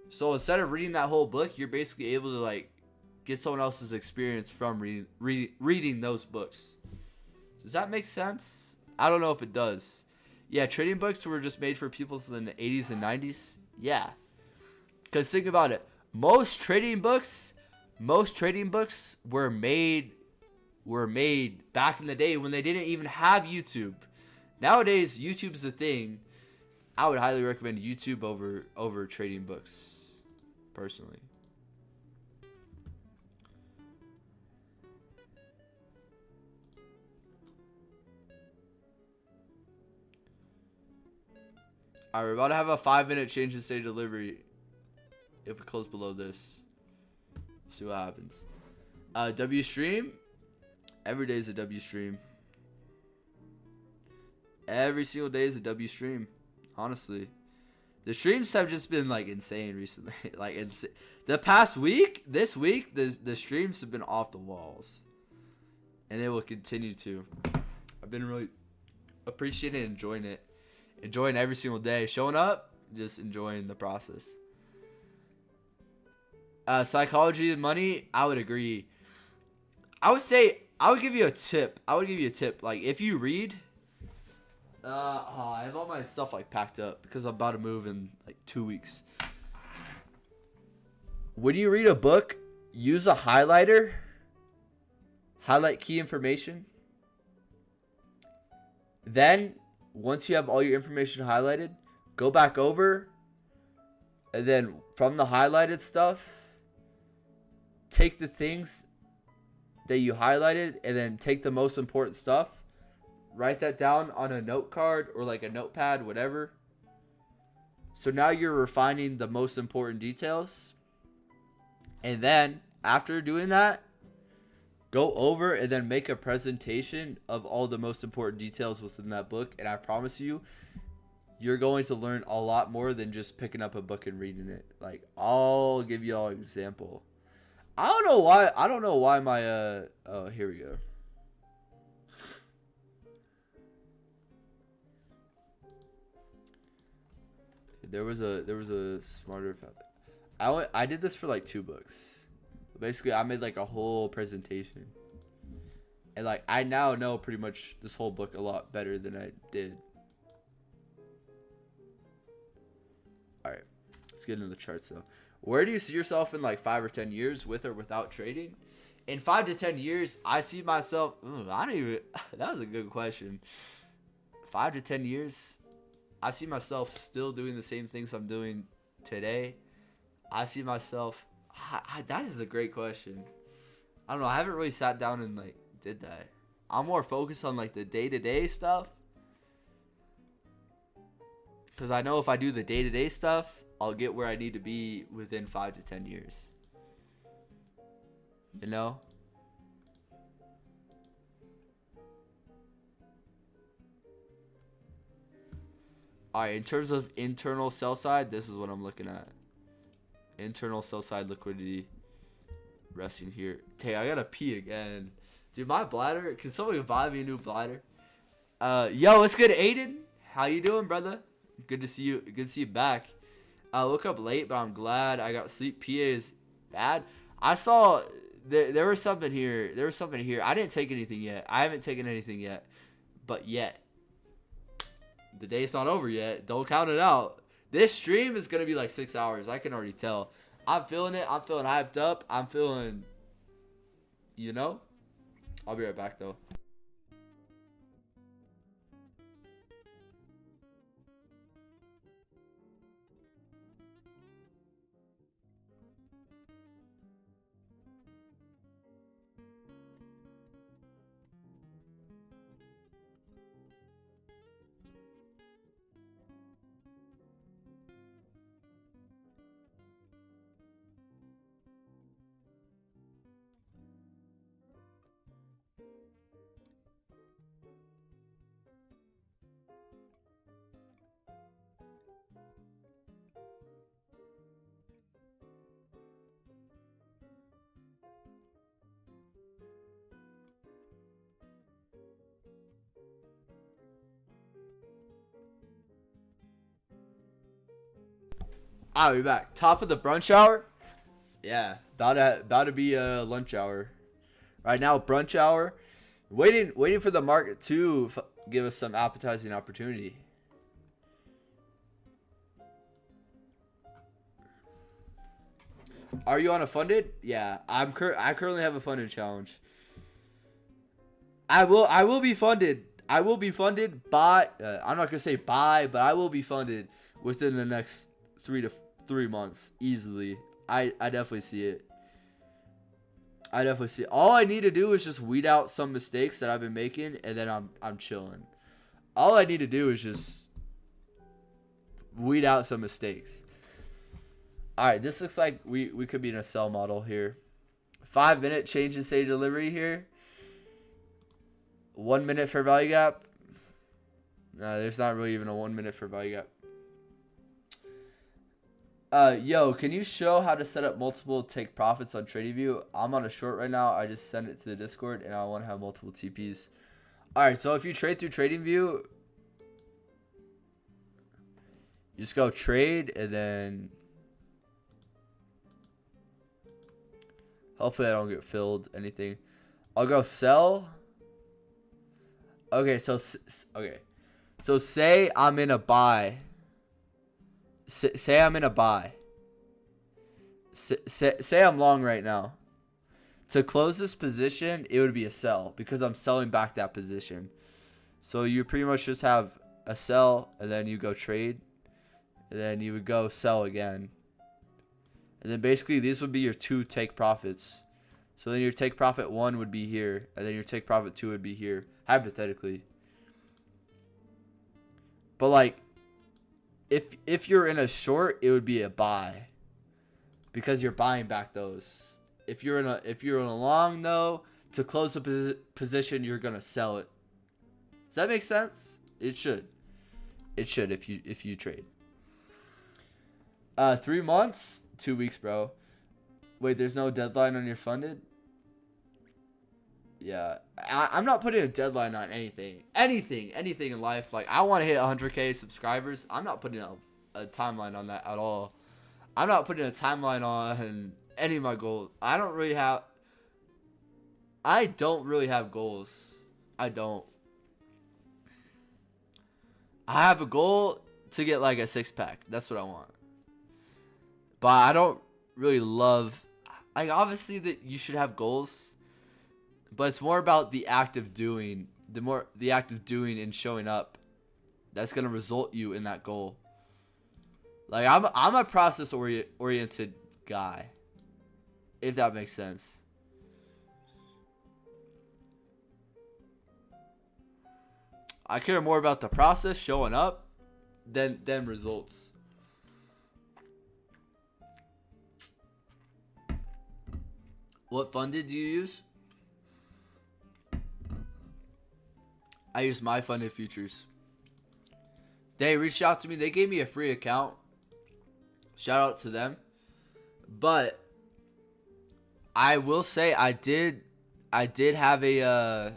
[SPEAKER 1] So instead of reading that whole book, you're basically able to like get someone else's experience from reading those books. Does that make sense? I don't know if it does. Yeah, trading books were just made for people in the 80s and 90s. Yeah. Because think about it. Most trading books were made back in the day when they didn't even have YouTube. Nowadays, YouTube's a thing. I would highly recommend YouTube over trading books, personally. Alright, we're about to have a 5-minute change in state delivery. If we close below this, we'll see what happens. W stream. Every day is a W stream. Every single day is a W stream. Honestly, the streams have just been like insane recently. Like the past week, this week, the streams have been off the walls, and they will continue to. I've been really appreciating and enjoying it, enjoying every single day, showing up, just enjoying the process. Psychology and money, I would agree. I would say I would give you a tip. Like if you read. I have all my stuff like packed up because I'm about to move in like 2 weeks. When you read a book, use a highlighter. Highlight key information. Then, once you have all your information highlighted, go back over. And then from the highlighted stuff, take the things that you highlighted and then take the most important stuff. Write that down on a note card or like a notepad, whatever. So now you're refining the most important details. And then after doing that, go over and then make a presentation of all the most important details within that book. And I promise you, you're going to learn a lot more than just picking up a book and reading it. Like, I'll give you all an example. I don't know why my oh, here we go. There was a smarter. I did this for like 2 books. Basically, I made like a whole presentation, and like I now know pretty much this whole book a lot better than I did. All right, let's get into the charts though. Where do you see yourself in like 5 or 10 years, with or without trading? In 5 to 10 years, I see myself. I don't even. That was a good question. 5 to 10 years. I see myself still doing the same things I'm doing today. I see myself. That is a great question. I don't know. I haven't really sat down and like did that. I'm more focused on like the day-to-day stuff. Because I know if I do the day-to-day stuff, I'll get where I need to be within 5 to 10 years. You know? Alright, in terms of internal sell side, this is what I'm looking at. Internal sell side liquidity resting here. Hey, I gotta pee again. Dude, my bladder, can somebody buy me a new bladder? Yo, what's good, Aiden? How you doing, brother? Good to see you. Good to see you back. I woke up late, but I'm glad I got sleep. PA is bad. I saw there was something here. There was something here. I didn't take anything yet. I haven't taken anything yet. But yet. The day's not over yet. Don't count it out. This stream is going to be like 6 hours. I can already tell. I'm feeling it. I'm feeling hyped up. I'm feeling, you know. I'll be right back, though. Alright, we're back. Top of the brunch hour. Yeah, about to be a lunch hour. Right now, brunch hour. Waiting for the market to give us some appetizing opportunity. Are you on a funded? Yeah, I currently have a funded challenge. I will be funded. I will be funded by. I'm not gonna say by, but I will be funded within the next 3 months easily. I definitely see it. I definitely see it. All I need to do is just weed out some mistakes that I've been making, and then I'm chilling. All I need to do is just weed out some mistakes. All right, this looks like we could be in a sell model here. 5-minute change in stage delivery here. 1 minute for value gap. No, there's not really even a 1 minute for value gap. Yo, can you show how to set up multiple take profits on TradingView? I'm on a short right now. I just sent it to the Discord, and I want to have multiple TPs. All right, so if you trade through TradingView, you just go trade, and then hopefully I don't get filled anything. I'll go sell. Okay, so say I'm in a buy. Say I'm in a buy. Say I'm long right now. To close this position, it would be a sell because I'm selling back that position. So you pretty much just have a sell, and then you go trade, and then you would go sell again. And then basically these would be your 2 take profits. So then your take profit 1 would be here, and then your take profit 2 would be here, hypothetically. But like, if you're in a short, it would be a buy, because you're buying back those. If you're in a long though, to close the position, you're gonna sell it. Does that make sense? It should. It should if you trade. 3 months, 2 weeks, bro. Wait, there's no deadline on your funded? Yeah, I'm not putting a deadline on anything in life. Like, I want to hit 100K subscribers. I'm not putting a timeline on that at all. I'm not putting a timeline on any of my goals. I don't really have goals. I don't. I have a goal to get like a 6-pack. That's what I want. But I don't really love, like, obviously that you should have goals, but it's more about the act of doing. The act of doing and showing up, that's gonna result you in that goal. Like, I'm a process oriented guy, if that makes sense. I care more about the process, showing up, than results. What funded do you use? I use my funded futures. They reached out to me. They gave me a free account. Shout out to them. But I will say I did have a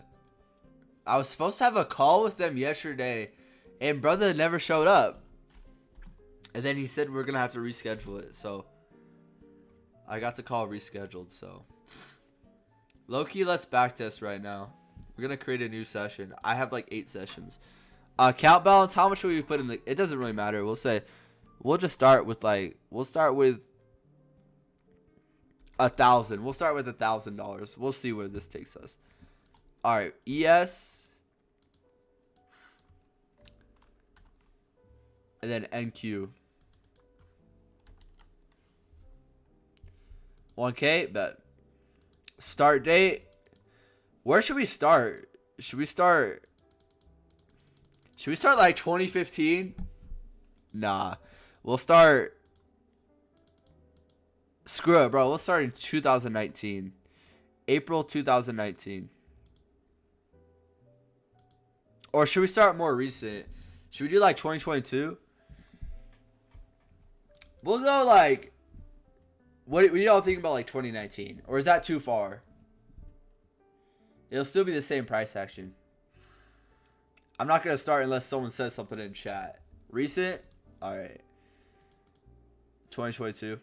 [SPEAKER 1] I was supposed to have a call with them yesterday, and brother never showed up. And then he said we're gonna have to reschedule it. So I got the call rescheduled. So low key, let's backtest right now. We're gonna create a new session. I have like 8 sessions. Account balance. How much should we put in the? It doesn't really matter. We'll just start with we'll start with 1,000. We'll start with $1,000. We'll see where this takes us. All right, ES, and then NQ. 1K, bet. Start date. Where should we start? Should we start like 2015? Nah. We'll start. Screw it, bro. We'll start in 2019. April 2019. Or should we start more recent? Should we do like 2022? We'll go like. What do y'all think about like 2019? Or is that too far? It'll still be the same price action. I'm not going to start unless someone says something in chat. Recent? Alright. 2022.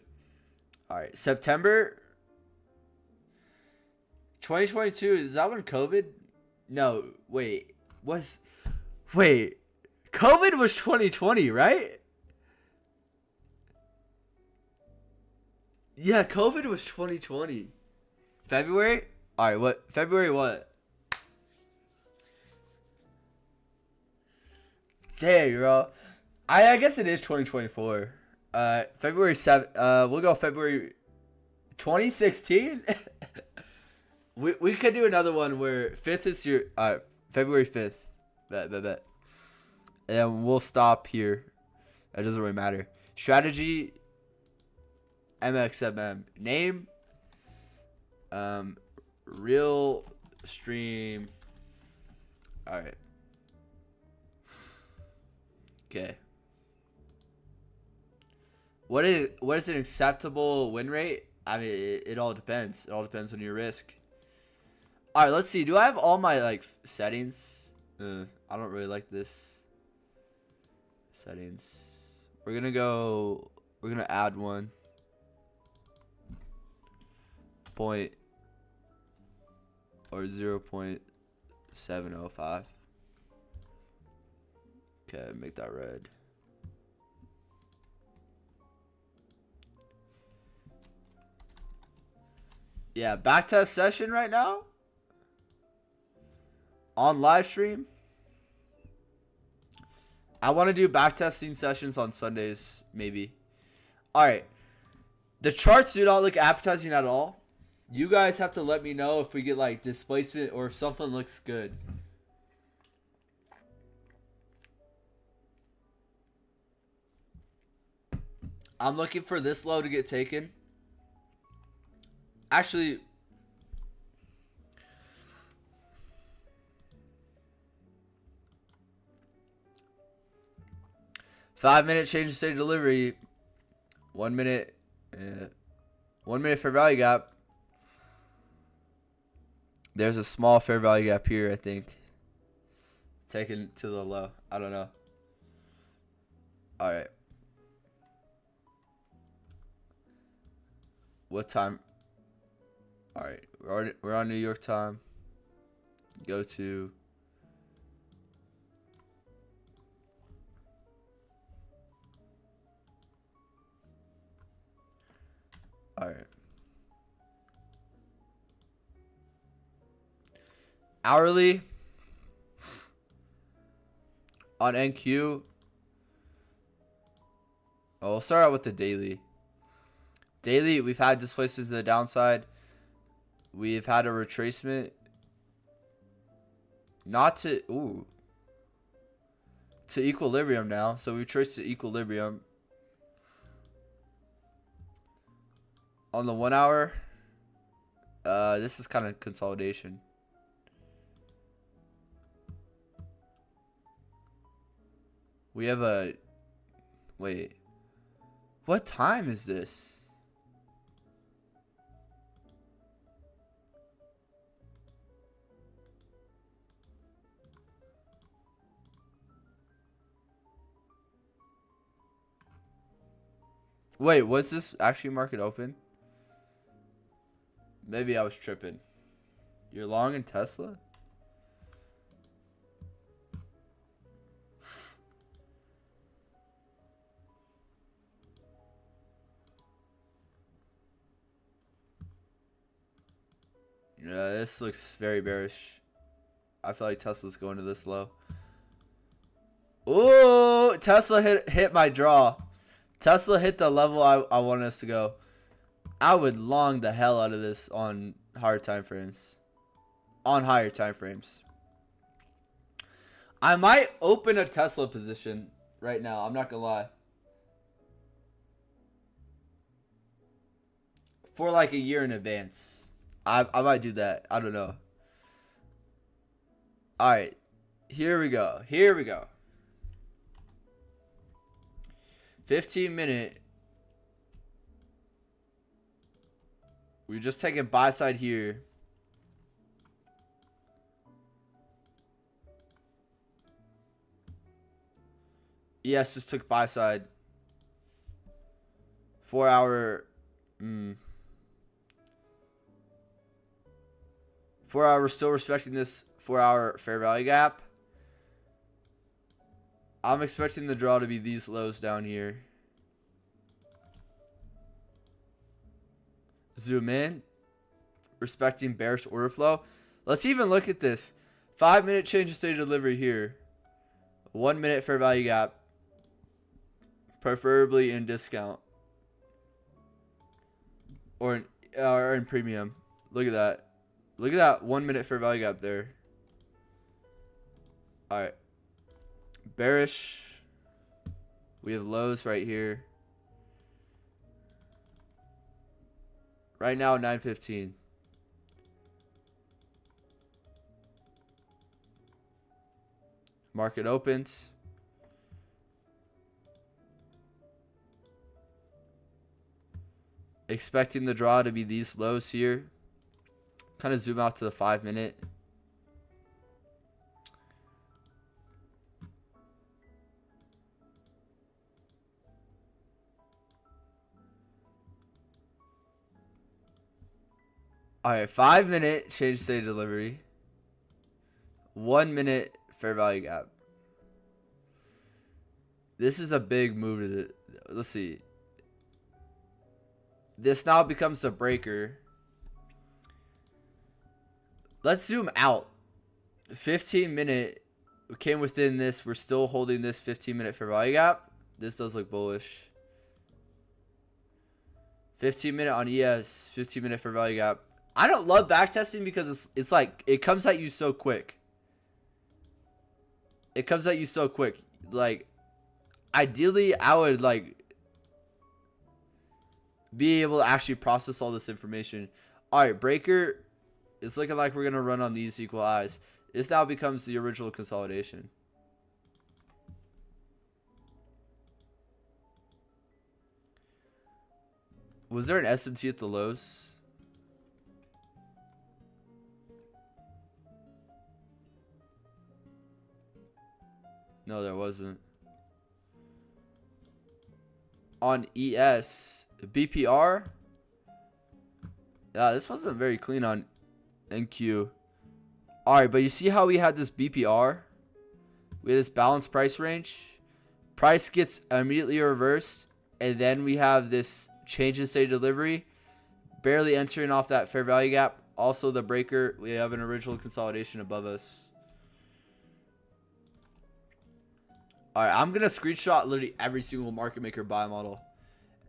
[SPEAKER 1] All right, September 2022. Is that when COVID? No, wait. COVID was 2020, right? Yeah, COVID was 2020. February? All right, what? February what? Dang, bro. I guess it is 2024. February 7th. We'll go February 2016. we could do another one where 5th is your February 5th. Bet. And we'll stop here. It doesn't really matter. Strategy MXMM. Name real stream. All right. Okay. What is an acceptable win rate? I mean, it all depends. It all depends on your risk. All right, let's see. Do I have all my like settings? I don't really like this. Settings. We're gonna add one. Point or 0.705. Okay, make that red. Yeah, backtest session right now. On live stream. I want to do backtesting sessions on Sundays, maybe. Alright. The charts do not look appetizing at all. You guys have to let me know if we get like displacement or if something looks good. I'm looking for this low to get taken. Actually, five-minute change of state delivery. 1 minute. 1 minute fair value gap. There's a small fair value gap here, I think. Taken to the low. I don't know. All right. What time? All right. We're on New York time. Go to. All right. Hourly on NQ. Oh, we'll start out with the daily. Daily, we've had displacement to the downside. We've had a retracement. Not to to equilibrium now. So we traced to equilibrium. On the 1 hour, this is kind of consolidation. We have a... Wait. What time is this? Wait, was this actually market open? Maybe I was tripping. You're long in Tesla? Yeah, this looks very bearish. I feel like Tesla's going to this low. Ooh, Tesla hit my draw. Tesla hit the level I want us to go. I would long the hell out of this on higher time frames. On higher time frames. I might open a Tesla position right now. I'm not gonna lie. For like a year in advance. I might do that. I don't know. Alright. Here we go. 15-minute. We're just taking buy side here. Yes, just took buy side. 4 hour 4 hours still respecting this 4 hour fair value gap. I'm expecting the draw to be these lows down here. Zoom in, respecting bearish order flow. Let's even look at this 5-minute change of state of delivery here. 1 minute fair value gap, preferably in discount or in premium. Look at that. Look at that 1 minute fair value gap there. All right, bearish. We have lows right here. Right now, 9:15. Market opens. Expecting the draw to be these lows here. Kind of zoom out to the 5-minute. All right, 5-minute change state of delivery. 1 minute fair value gap. This is a big move to the, let's see. This now becomes the breaker. Let's zoom out. 15-minute came within this. We're still holding this 15-minute fair value gap. This does look bullish. 15-minute on ES, 15-minute fair value gap. I don't love backtesting because it's like it comes at you so quick. It comes at you so quick. Like, ideally, I would like be able to actually process all this information. All right, breaker. It's looking like we're gonna run on these equal highs. This now becomes the original consolidation. Was there an SMT at the lows? No, there wasn't. On ES, BPR. Yeah, this wasn't very clean on NQ. Alright, but you see how we had this BPR? We had this balanced price range. Price gets immediately reversed. And then we have this change in state of delivery. Barely entering off that fair value gap. Also the breaker. We have an original consolidation above us. Alright, I'm going to screenshot literally every single market maker buy model.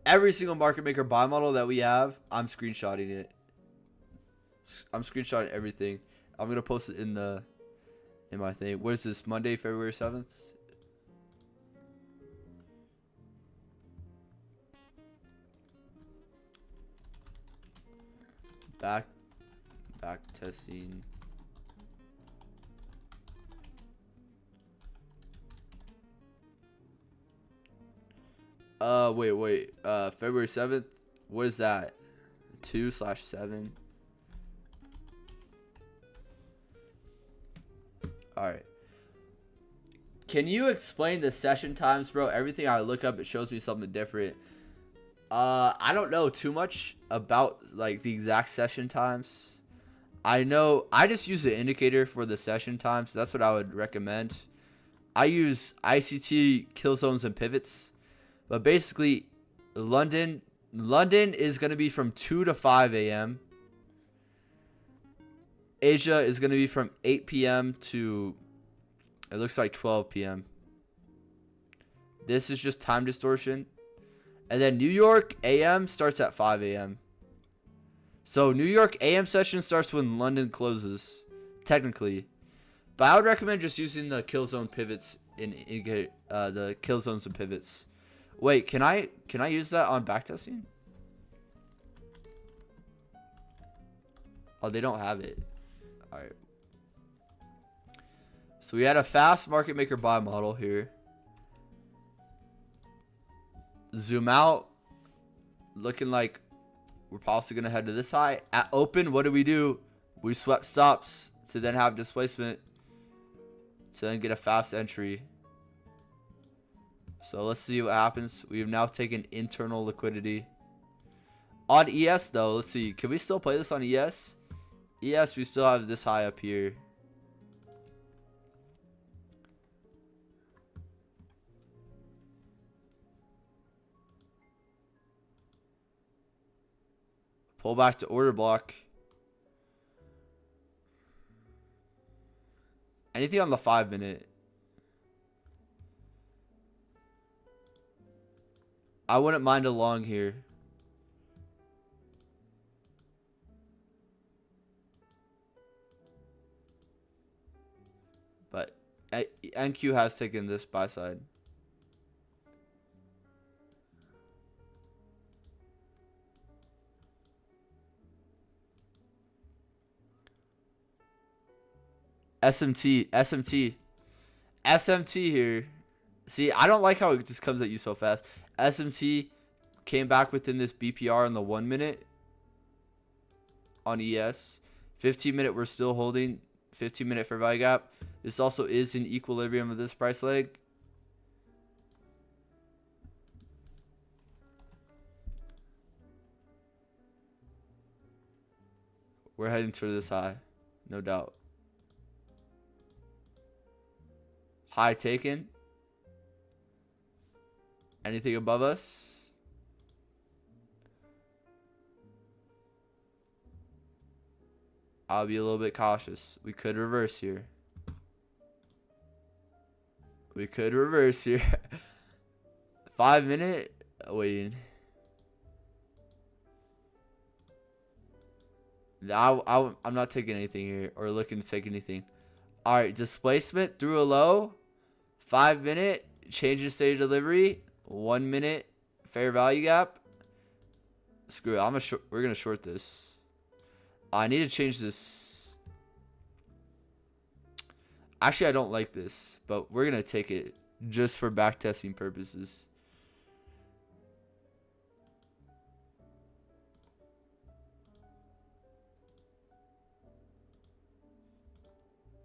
[SPEAKER 1] Every single market maker buy model that we have, I'm screenshotting it. I'm screenshotting everything. I'm going to post it in my thing. What is this? Monday, February 7th? Back testing. Wait. February 7th. What is that? 2/7. All right. Can you explain the session times, bro? Everything I look up, it shows me something different. I don't know too much about like the exact session times. I know I just use the indicator for the session times. So that's what I would recommend. I use ICT kill zones and pivots. But basically, London is going to be from 2 to 5 a.m. Asia is going to be from 8 p.m. to, it looks like 12 p.m. This is just time distortion. And then New York AM starts at 5 a.m. So New York AM session starts when London closes, technically. But I would recommend just using the kill zone pivots in the kill zones and pivots. Wait, can I use that on backtesting? Oh, they don't have it. All right. So we had a fast market maker buy model here. Zoom out. Looking like we're possibly going to head to this high. At open, what do? We swept stops to then have displacement. To then get a fast entry. So let's see what happens. We have now taken internal liquidity. On ES though, let's see. Can we still play this on ES? ES, we still have this high up here. Pull back to order block. Anything on the 5 minute. I wouldn't mind a long here. But NQ has taken this buy side. SMT here. See, I don't like how it just comes at you so fast. SMT came back within this BPR in the 1 minute on ES. 15 minute, we're still holding 15 minute fair value gap. This also is in equilibrium of this price leg. We're heading to this high, no doubt. High taken. Anything above us? I'll be a little bit cautious. We could reverse here. We could reverse here. 5 minute waiting. I'm not taking anything here or looking to take anything. All right, displacement through a low. 5 minute change in state of delivery. 1 minute fair value gap. Screw it. We're gonna short this. I need to change this. Actually, I don't like this, but we're gonna take it just for back testing purposes.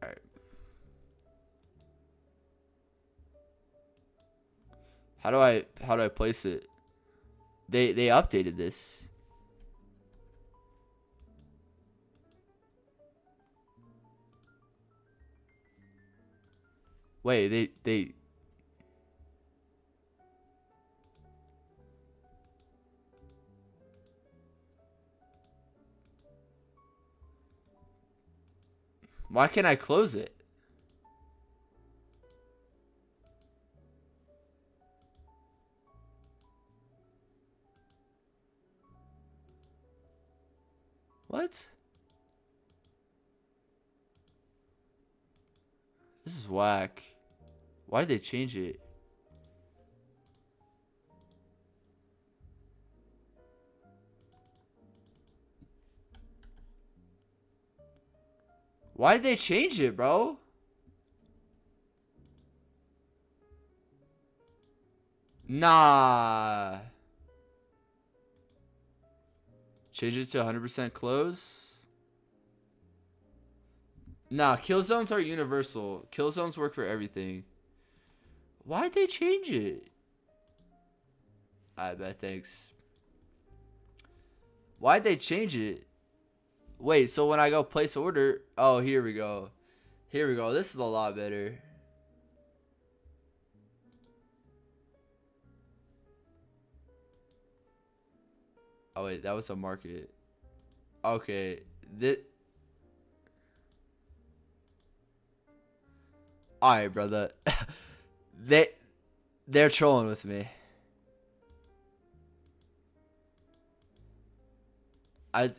[SPEAKER 1] All right. How do I place it? They updated this. Wait, they why can't I close it? What? This is whack. Why did they change it? Why did they change it, bro? Nah. Change it to 100% close. Nah, kill zones are universal. Kill zones work for everything. Why'd they change it? I bet, thanks. Why'd they change it? Wait, so when I go place order... Oh, here we go. Here we go. This is a lot better. Oh, wait. That was a market. Okay. Alright, brother. They're trolling with me.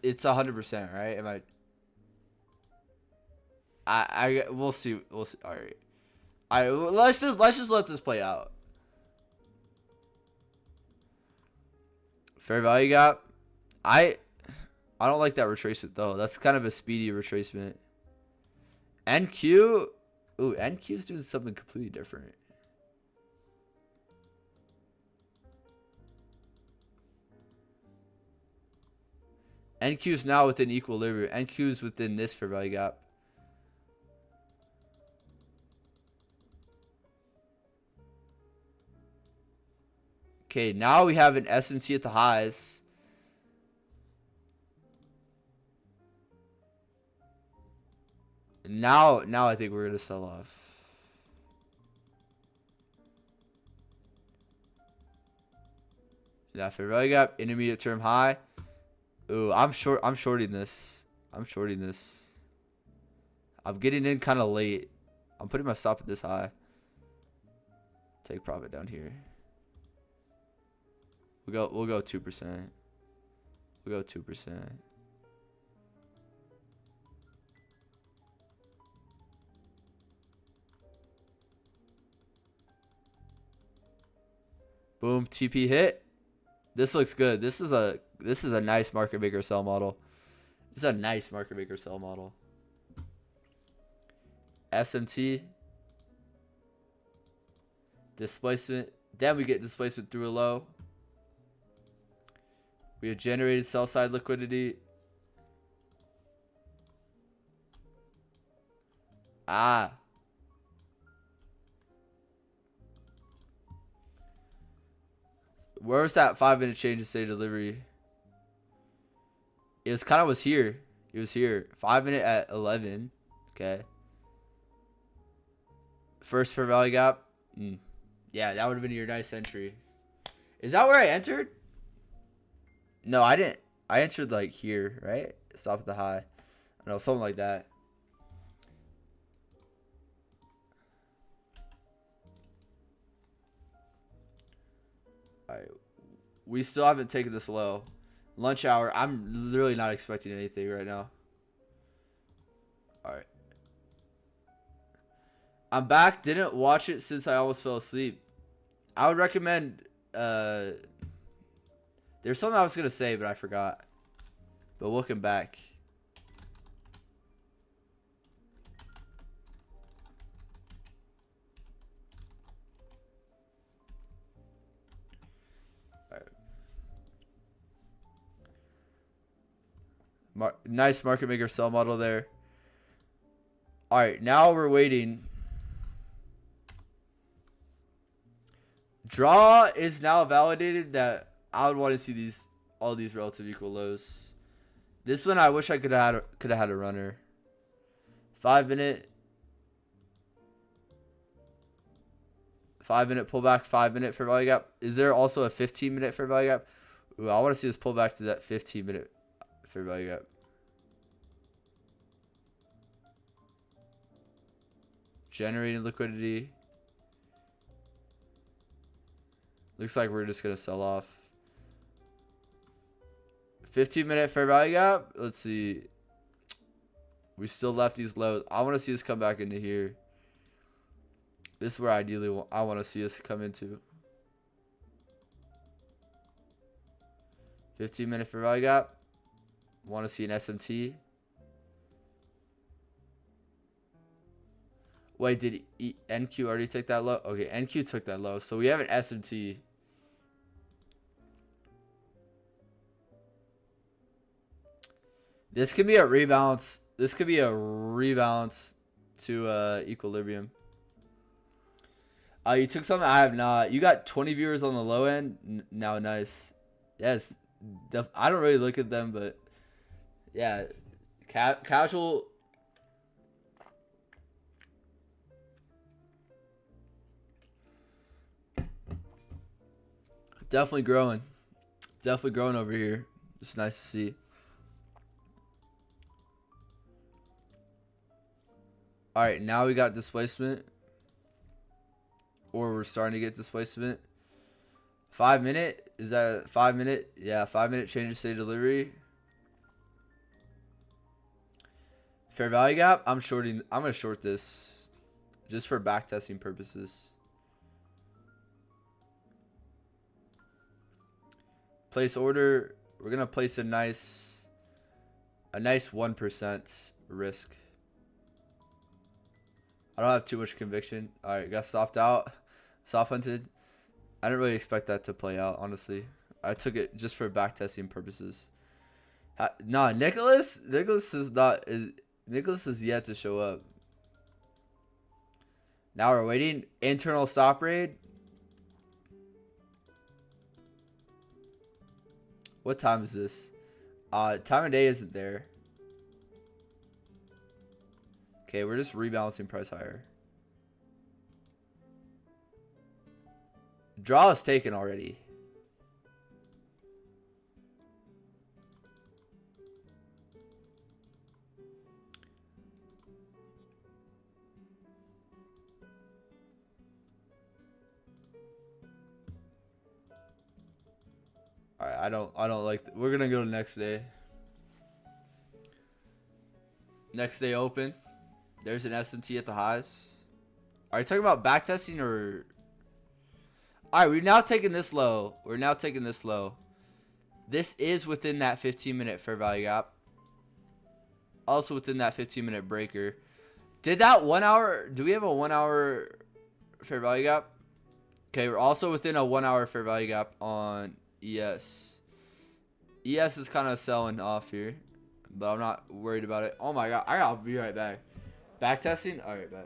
[SPEAKER 1] It's 100%, right? Am we'll see. We'll see. All right. All right. Let's just let this play out. Fair value gap. I don't like that retracement though. That's kind of a speedy retracement. NQ. Ooh, NQ's doing something completely different. NQ's now within equilibrium. NQ's within this fair value gap. Okay, now we have an SMT at the highs. Now I think we're gonna sell off. Yeah, fair value gap, intermediate term high. Ooh, I'm shorting this. I'm getting in kind of late. I'm putting my stop at this high. Take profit down here. We'll go 2%. We'll go 2%. Boom, TP hit. This looks good. This is a nice market maker sell model. This is a nice market maker sell model. SMT. Displacement. Then we get displacement through a low. We have generated sell side liquidity. Ah. Where was that 5-minute change in state delivery? It was here. It was here. 5-minute at 11. Okay. First fair value gap. Yeah, that would have been your nice entry. Is that where I entered? No, I didn't. I entered like here, right? Stop at the high. I don't know, something like that. Alright. We still haven't taken this low. Lunch hour. I'm literally not expecting anything right now. Alright. I'm back. Didn't watch it since I almost fell asleep. I would recommend there's something I was gonna say but I forgot. But looking back. Nice market maker sell model there. Alright, now we're waiting. Draw is now validated that I would want to see all these relative equal lows. This one I wish I could have had a runner. 5-minute. 5-minute pullback, 5-minute fair value gap. Is there also a 15-minute fair value gap? Ooh, I want to see this pull back to that 15-minute fair value gap. Generating liquidity. Looks like we're just going to sell off. 15-minute fair value gap. Let's see. We still left these lows. I want to see this come back into here. This is where ideally I want to see us come into. 15-minute fair value gap. Want to see an SMT. Wait, did NQ already take that low? Okay, NQ took that low. So we have an SMT. This could be a rebalance. This could be a rebalance to equilibrium. You took something I have not. You got 20 viewers on the low end. Now, nice. Yes. I don't really look at them, but yeah. Casual. Definitely growing. Definitely growing over here. It's nice to see. Alright, now we got displacement. Or we're starting to get displacement. 5-minute? Is that 5-minute? Yeah, 5-minute change of state delivery. Fair value gap? I'm gonna short this. Just for backtesting purposes. Place order. We're gonna place a nice 1% risk. I don't have too much conviction. Alright, got stopped out. Soft hunted. I didn't really expect that to play out, honestly. I took it just for backtesting purposes. Nah, Nicholas is yet to show up. Now we're waiting. Internal stop raid. What time is this? Time of day isn't there. Okay, we're just rebalancing price higher. Draw is taken already. All right, I don't like. We're gonna go to next day. Next day open. There's an SMT at the highs. Are you talking about back testing or? All right, we're now taking this low. We're now taking this low. This is within that 15-minute fair value gap. Also within that 15-minute breaker. Did that 1 hour? Do we have a 1 hour fair value gap? Okay, we're also within a 1 hour fair value gap on ES. ES is kind of selling off here, but I'm not worried about it. Oh my god, I'll be right back. Back testing? All right, back.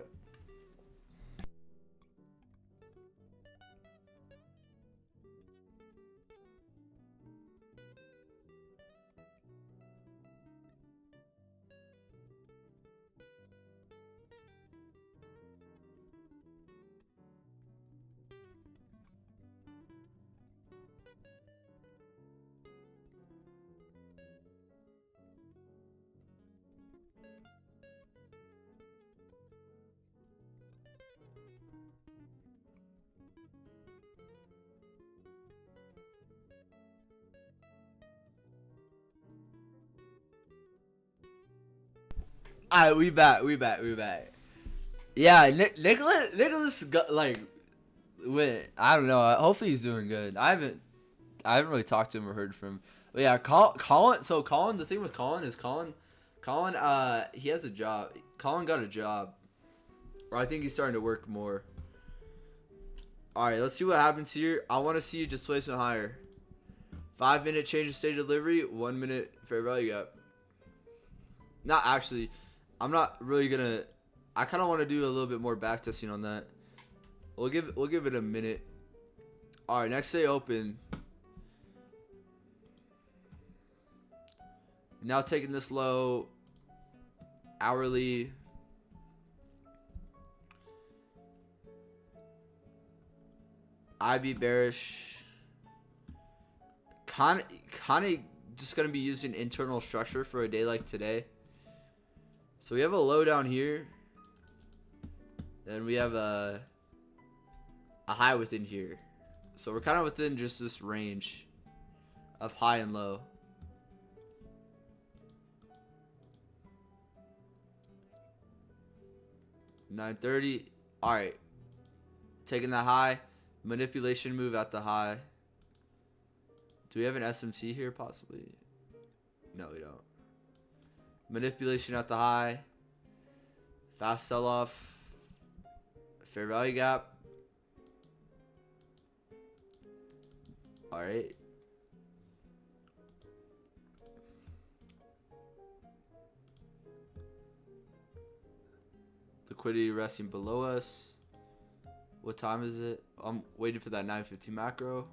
[SPEAKER 1] All right, we back. Yeah, Nicholas got like, went. I don't know. Hopefully he's doing good. I haven't really talked to him or heard from him. But yeah, Colin. So Colin, the thing with Colin is Colin, he has a job. Colin got a job, or I think he's starting to work more. All right, let's see what happens here. I want to see displacement higher. 5-minute change of state delivery, 1 minute fair value gap. Not actually. I'm not really gonna. I kind of want to do a little bit more back testing on that. We'll give it a minute. All right, next day open. Now taking this low. Hourly. IB bearish. Kind of just gonna be using internal structure for a day like today. So we have a low down here. Then we have a high within here. So we're kind of within just this range of high and low. $9.30. All right. Taking that high. Manipulation move at the high. Do we have an SMT here possibly? No, we don't. Manipulation at the high. Fast sell off. Fair value gap. All right. Liquidity resting below us. What time is it? I'm waiting for that 9:50 macro.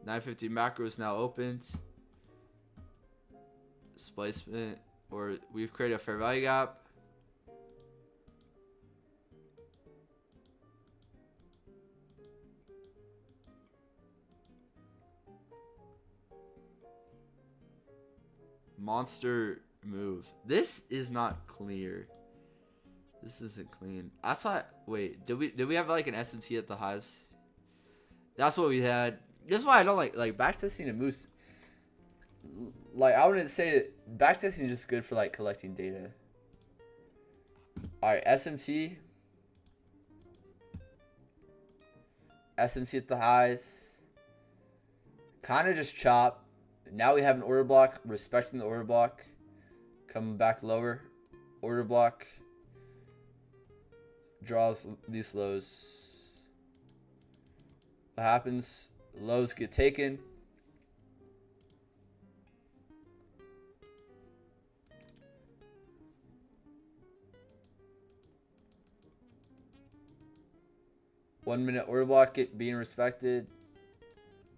[SPEAKER 1] $9.50 macro is now opened. Displacement, or we've created a fair value gap. Monster move. This is not clear. This isn't clean. That's why. Wait, did we have like an SMT at the highs? That's what we had. That's why I don't like backtesting and moves. Like, I wouldn't say that backtesting is just good for like collecting data. All right, SMT. SMT at the highs. Kind of just chop. Now we have an order block, respecting the order block. Coming back lower. Order block. Draws these lows. What happens? Lows get taken. One minute order block being respected.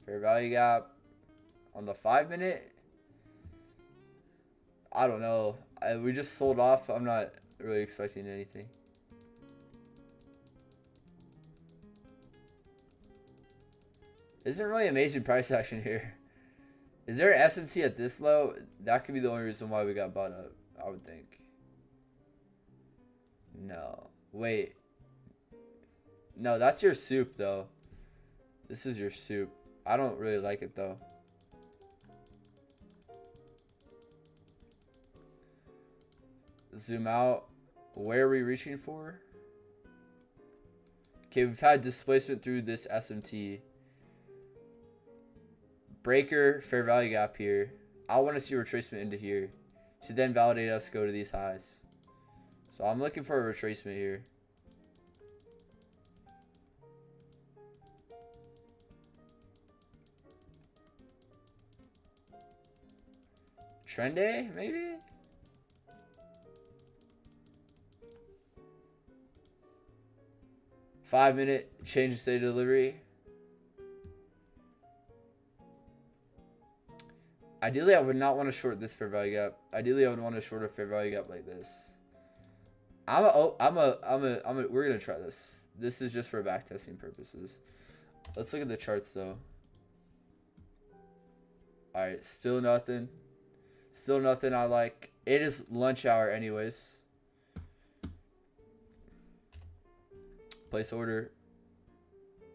[SPEAKER 1] Fair value gap. On the 5-minute, I don't know. We just sold off. I'm not really expecting anything. Isn't really amazing price action here. Is there an SMT at this low? That could be the only reason why we got bought up, I would think. No. Wait. No, that's your soup, though. This is your soup. I don't really like it, though. Zoom out. Where are we reaching for? Okay, we've had displacement through this SMT. Breaker, fair value gap here. I want to see retracement into here to then validate us go to these highs. So I'm looking for a retracement here. Trend day, maybe? Five-minute change of state of delivery. Ideally, I would not want to short this fair value gap. Ideally, I would want to short a fair value gap like this. we're gonna try this. This is just for backtesting purposes. Let's look at the charts though. All right, still nothing. Still nothing I like. It is lunch hour anyways. Place order.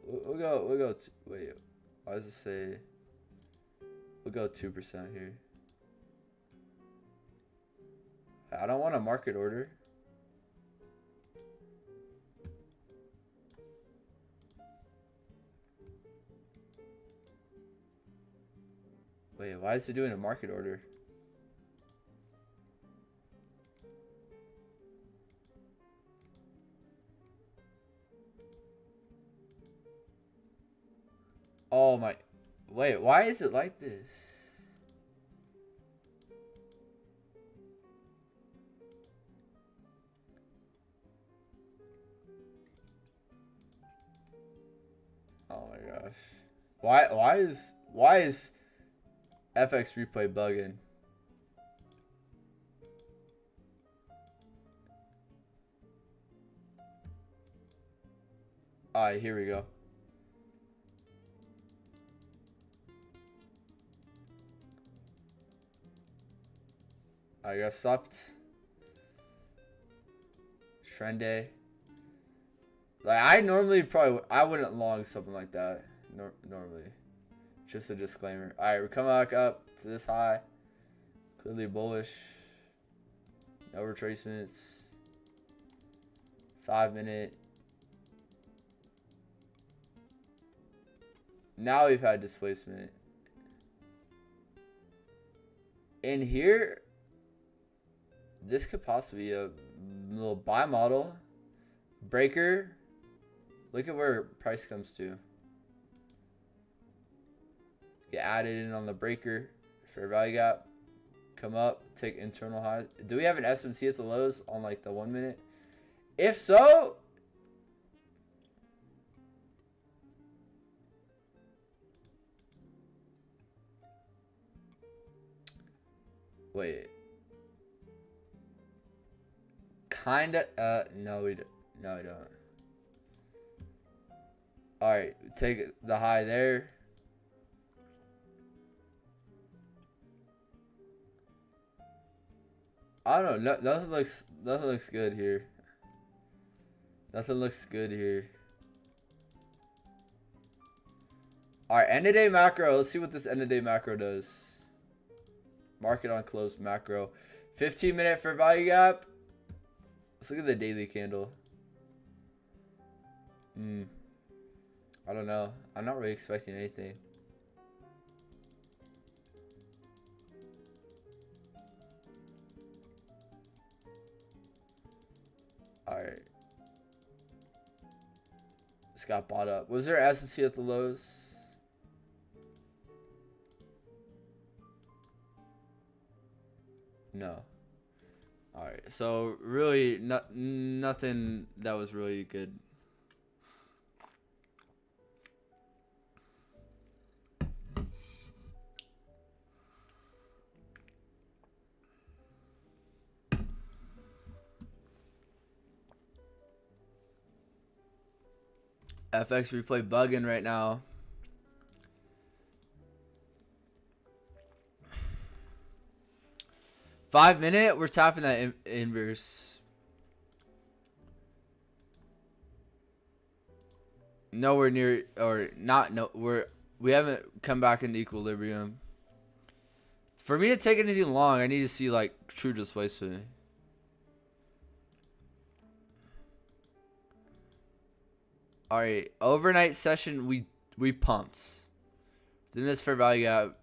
[SPEAKER 1] We'll go. Wait, why does it say? We'll go 2% here. I don't want a market order. Wait, why is it doing a market order? Oh my. Wait, why is it like this? Oh my gosh. Why is FX replay bugging? Alright, here we go. I got stopped. Trend day. Like I normally I wouldn't long something like that normally. Just a disclaimer. All right, we're coming back up to this high. Clearly bullish. No retracements. 5-minute. Now we've had displacement. In here, this could possibly be a little buy model. Breaker. Look at where price comes to. Get added in on the breaker. Fair value gap. Come up. Take internal highs. Do we have an SMC at the lows on like the 1 minute? If so, wait. Kinda. No, we don't. No, we don't. All right, take the high there. I don't know. Nothing looks good here. Nothing looks good here. All right, end of day macro. Let's see what this end of day macro does. Market on close macro. 15-minute fair value gap. Let's look at the daily candle. I don't know. I'm not really expecting anything. Alright. This got bought up. Was there SMC at the lows? No. Alright. So, really, nothing that was really good. FX replay bugging right now. Five-minute, we're tapping that inverse. Nowhere near, or not. No, we haven't come back into equilibrium. For me to take anything long, I need to see like true displacement. All right, overnight session. We pumped. Then this fair value gap.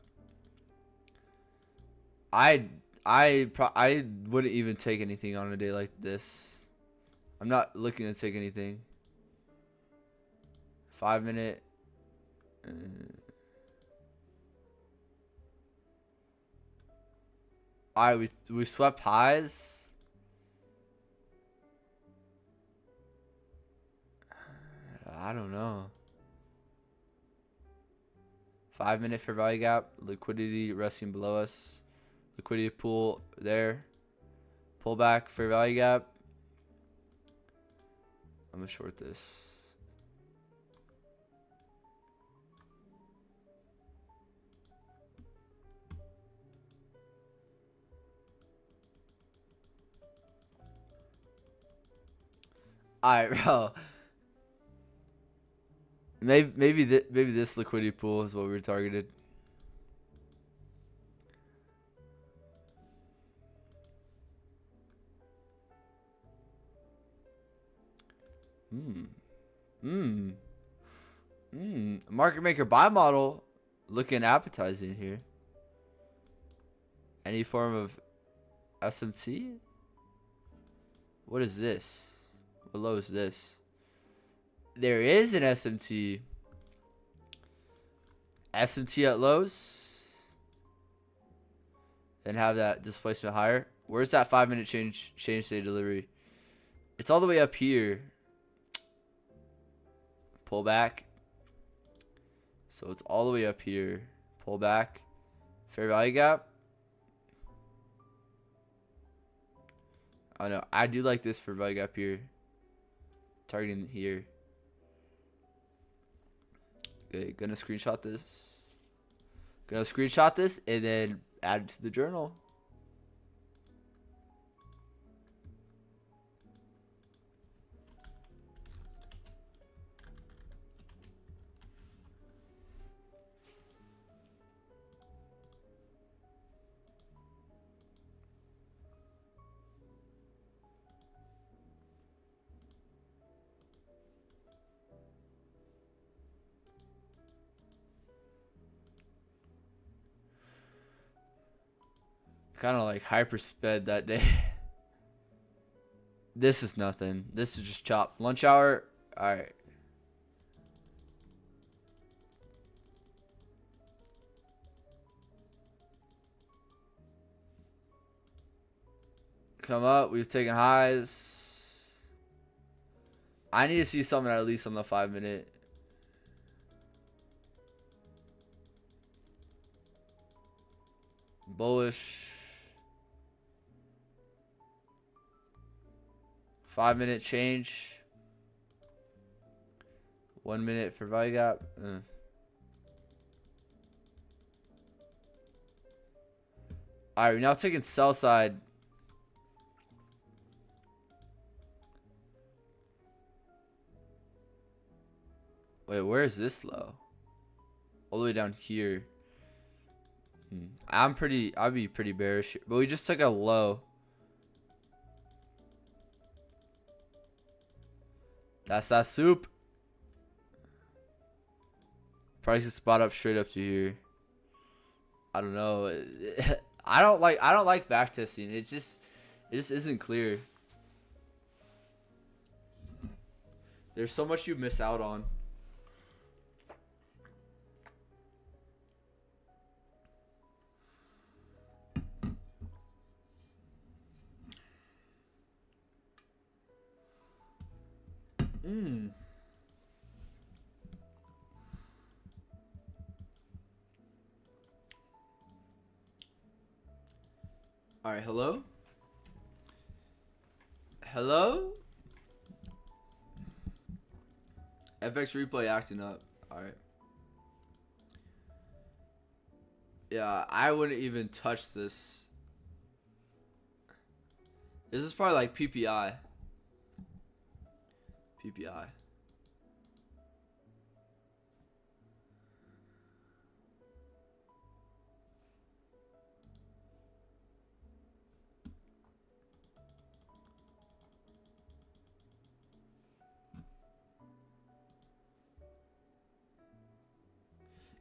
[SPEAKER 1] I wouldn't even take anything on a day like this. I'm not looking to take anything. 5-minute. Alright, we swept highs. I don't know. 5-minute fair value gap. Liquidity resting below us. Liquidity pool there. Pull back fair value gap. I'm gonna short this. Alright, bro. Maybe this liquidity pool is what we were targeted. Market maker buy model looking appetizing here. Any form of SMT? What is this? What low is this? There is an SMT. SMT at lows. And have that displacement higher. Where's that 5-minute change state delivery? It's all the way up here. Pull back. So it's all the way up here. Pull back. Fair value gap. Oh no, I do like this for value gap here. Targeting here. Okay, gonna screenshot this. And then add it to the journal. Kind of like hyper sped that day. This is nothing. This is just chop. Lunch hour. All right. Come up. We've taken highs. I need to see something at least on the 5-minute. Bullish. 5-minute change. 1 minute for value gap. Alright, we're now taking sell side. Wait, where is this low? All the way down here. I'd be pretty bearish. But we just took a low. That's that soup. Price is spot up straight up to here. I don't know. I don't like back testing. It just isn't clear. There's so much you miss out on. All right, hello? Hello? FX replay acting up. All right. Yeah, I wouldn't even touch this. This is probably like PPI. PPI.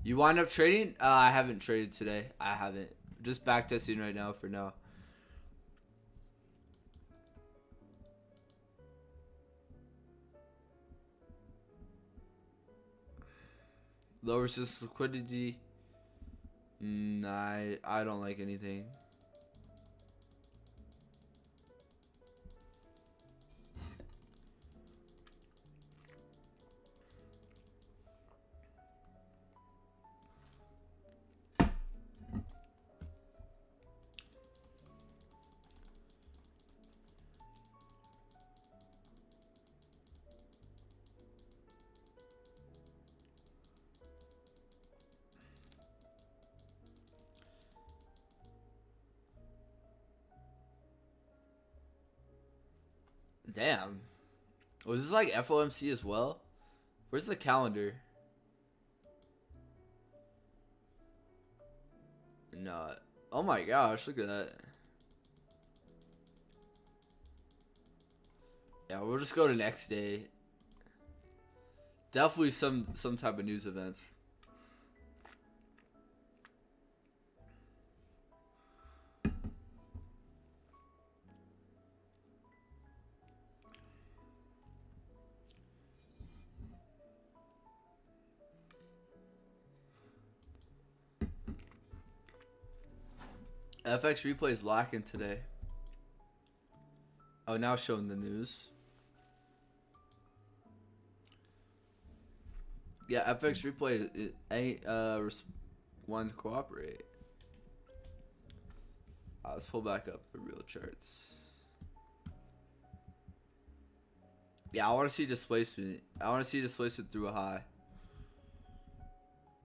[SPEAKER 1] You wind up trading? I haven't traded today. I haven't. Just back testing right now for now. Low resistance liquidity. I don't like anything. Damn. Was this like FOMC as well? Where's the calendar? No. Oh my gosh, look at that. Yeah, we'll just go to next day. Definitely some type of news event. FX replay is lacking today. Oh, now showing the news. Yeah, FX replay it ain't wanting to cooperate. Let's pull back up the real charts. Yeah, I want to see displacement. I want to see displacement through a high.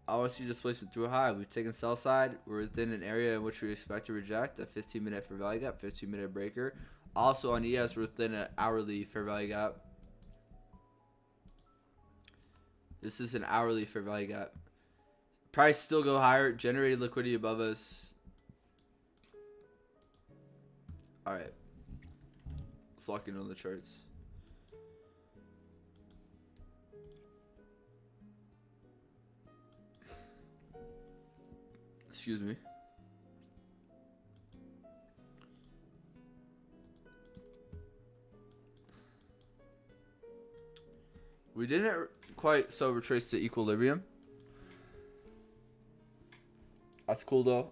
[SPEAKER 1] I want to see displacement through a high. We've taken sell side. We're within an area in which we expect to reject a 15-minute fair value gap, 15-minute breaker. Also on ES, we're within an hourly fair value gap. This is an hourly fair value gap. Price still go higher. Generated liquidity above us. All right. Let's lock in on the charts. Excuse me. We didn't quite so retrace to equilibrium. That's cool though.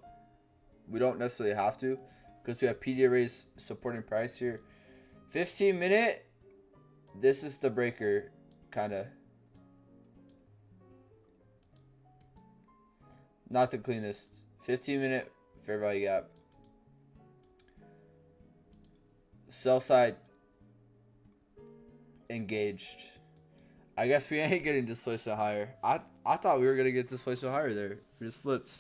[SPEAKER 1] We don't necessarily have to because we have PD arrays supporting price here. 15-minute. This is the breaker, kind of. Not the cleanest. 15-minute fair value gap. Sell side engaged. I guess we ain't getting displacement higher. I thought we were gonna get displacement higher there. We just flipped.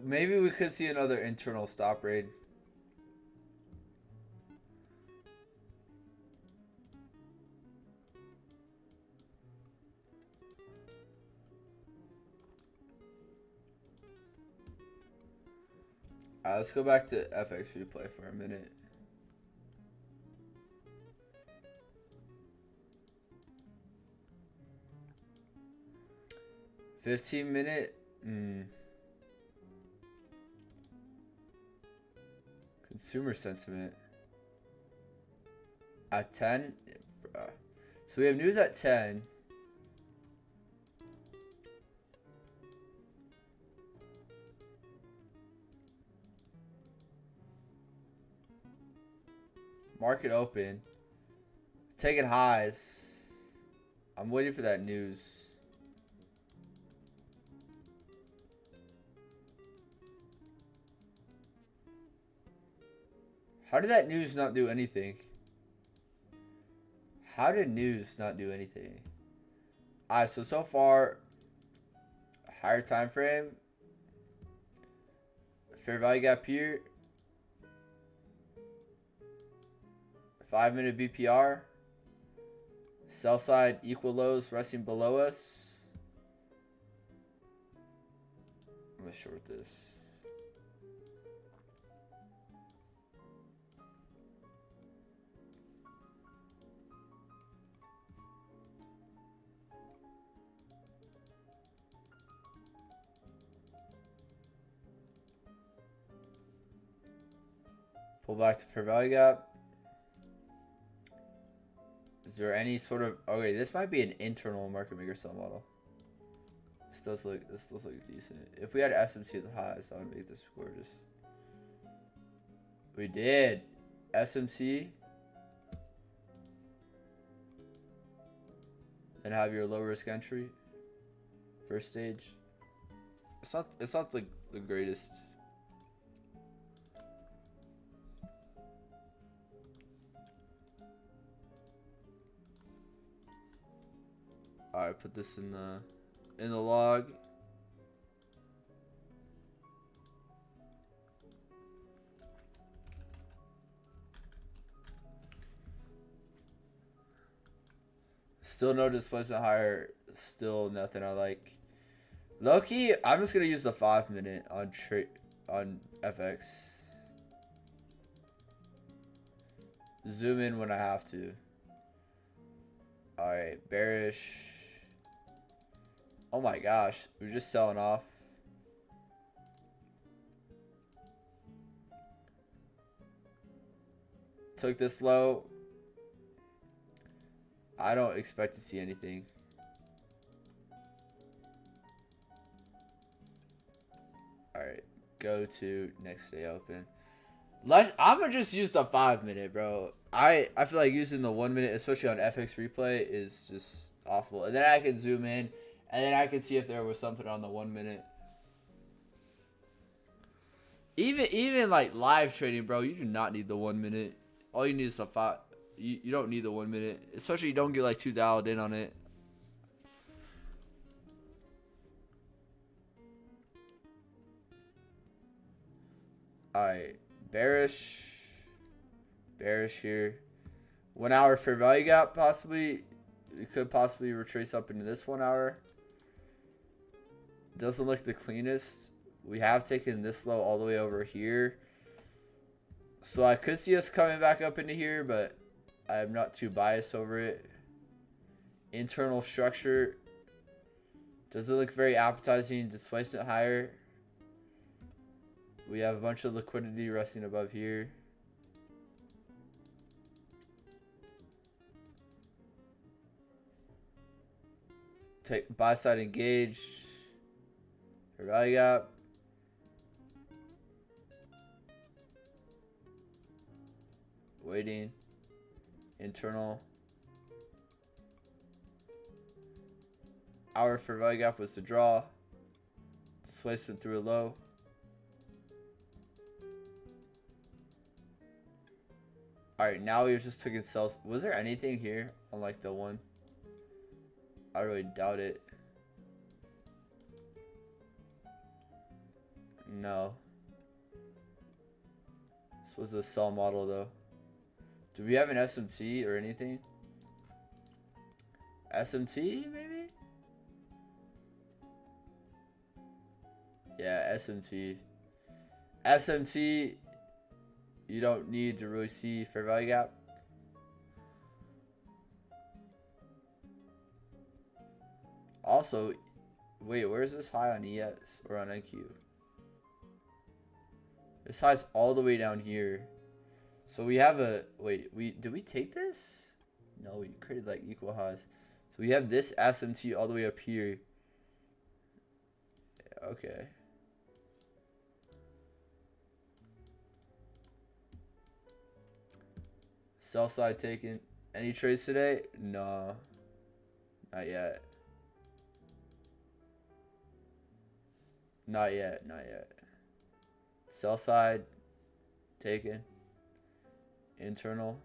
[SPEAKER 1] Maybe we could see another internal stop raid. Let's go back to FX replay for a minute. $15-minute. Consumer sentiment at 10. So we have news at 10. Market open. Taking highs. I'm waiting for that news. How did that news not do anything? How did news not do anything? Alright, so far, higher time frame. Fair value gap here. 5-minute BPR. Sell side equal lows resting below us. I'm gonna short this. Pull back to fair value gap. Is there any sort of... Okay, this might be an internal market maker sell model. This does look decent. If we had SMC at the highs, I would make this gorgeous. We did. SMC. Then have your low risk entry. First stage. It's not the greatest. Alright, put this in the log. Still no displacement higher. Still nothing I like. Low-key, I'm just gonna use the 5-minute on FX. Zoom in when I have to. Alright, bearish. Oh my gosh, we're just selling off. Took this low. I don't expect to see anything. Alright, go to next day open. I'm gonna just use the 5-minute, bro. I feel like using the 1 minute, especially on FX replay, is just awful. And then I can zoom in, and then I can see if there was something on the 1 minute. Even like live trading, bro, you do not need the 1 minute. All you need is the 5. You don't need the 1 minute, especially you don't get like too dialed in on it. Alright, bearish here. 1 hour fair value gap, possibly. We could possibly retrace up into this 1 hour. Doesn't look the cleanest. We have taken this low all the way over here, so I could see us coming back up into here, but I'm not too biased over it. Internal structure doesn't look very appetizing. Displacement higher. We have a bunch of liquidity resting above here. Take buy side engaged. Fair value gap. Waiting. Internal. Our fair value gap was to draw. Displacement through a low. Alright, now we just took it sells. Was there anything here on like the one? I really doubt it. No. This was a sell model though. Do we have an SMT or anything? SMT maybe? Yeah, SMT. SMT, you don't need to really see fair value gap. Also, wait, where's this high on ES or on NQ? This high's all the way down here. So we have a, wait, did we take this? No, we created like equal highs. So we have this SMT all the way up here. Okay. Sell side taken. Any trades today? No. Not yet. Not yet. Not yet. Sell side taken. Internal.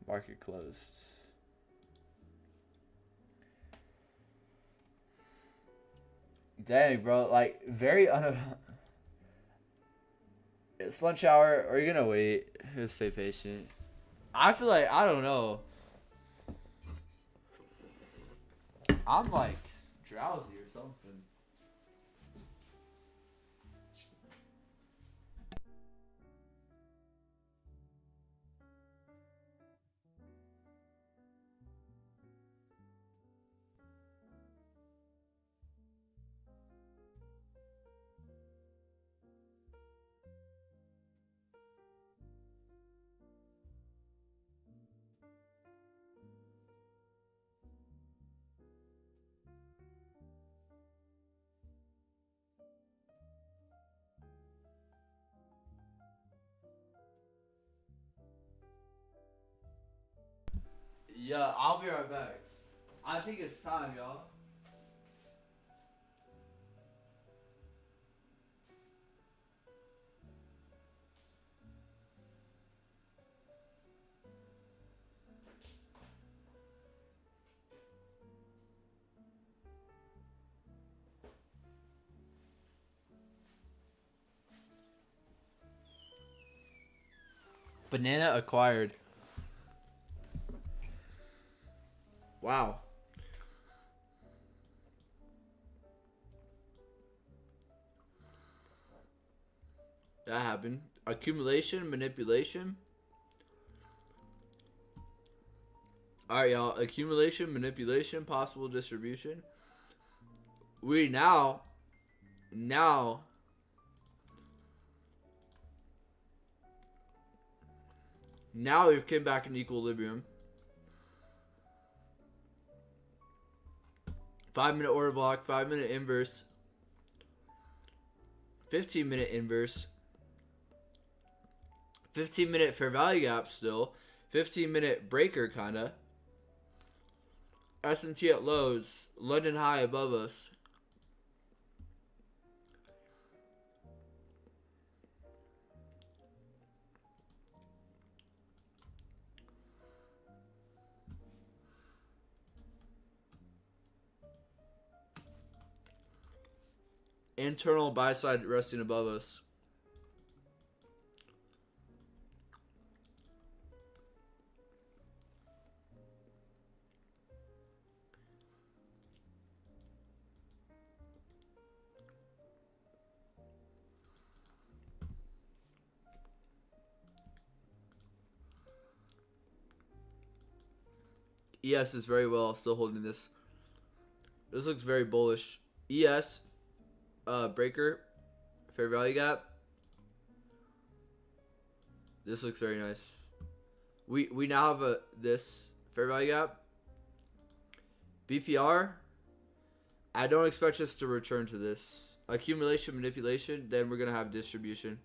[SPEAKER 1] Market closed. Dang, bro. Like, very It's lunch hour. Are you gonna wait? Just stay patient. I feel like, I don't know. I'm like drowsy or something. Yeah, I'll be right back. I think it's time, y'all. Banana acquired. Wow. That happened. Accumulation, manipulation. Alright, y'all. Accumulation, manipulation, possible distribution. We now we've came back in equilibrium. 5-minute order block, 5-minute inverse, 15-minute inverse, 15-minute fair value gap still, 15-minute breaker kinda. S&T at lows, London high above us. Internal buy side resting above us. ES is very well still holding this. This looks very bullish. ES breaker fair value gap. This looks very nice. We now have this fair value gap. BPR. I don't expect us to return to this. Accumulation, manipulation, then we're gonna have distribution.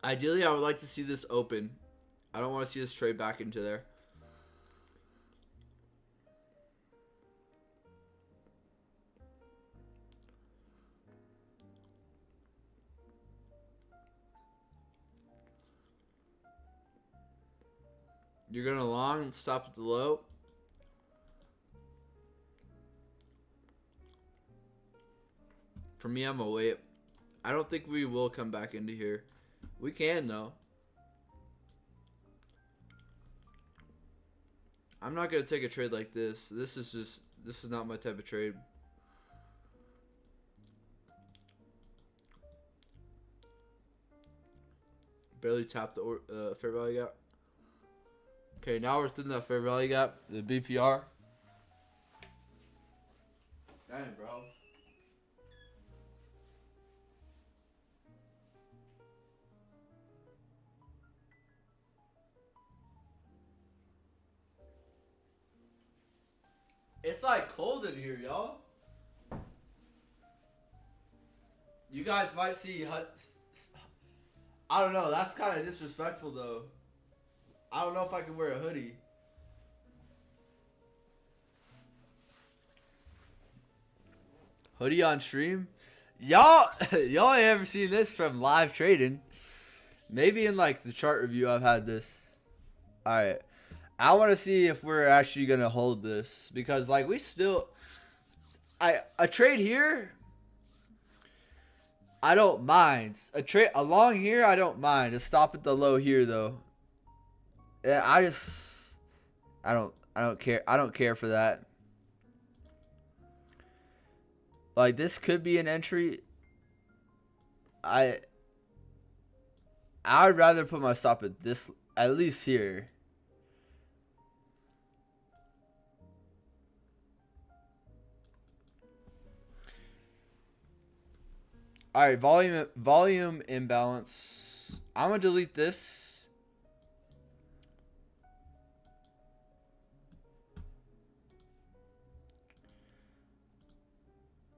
[SPEAKER 1] Ideally, I would like to see this open. I don't want to see this trade back into there. You're going to long, stop at the low. For me, I'm going to wait. I don't think we will come back into here. We can, though. I'm not going to take a trade like this. This is just This is not my type of trade. Barely tapped the fair value gap. Okay, now we're within that fair value gap. The BPR. Dang, bro. It's like cold in here, y'all. You guys might see. I don't know. That's kind of disrespectful, though. I don't know if I can wear a hoodie. Hoodie on stream? Y'all ain't ever seen this from live trading. Maybe in like the chart review I've had this. Alright. I want to see if we're actually going to hold this. Because like we still... a trade here... I don't mind. A trade along here, I don't mind. A stop at the low here, though. Yeah, I don't care. I don't care for that. Like this could be an entry. I'd rather put my stop at this, at least here. All right, volume imbalance. I'm gonna delete this.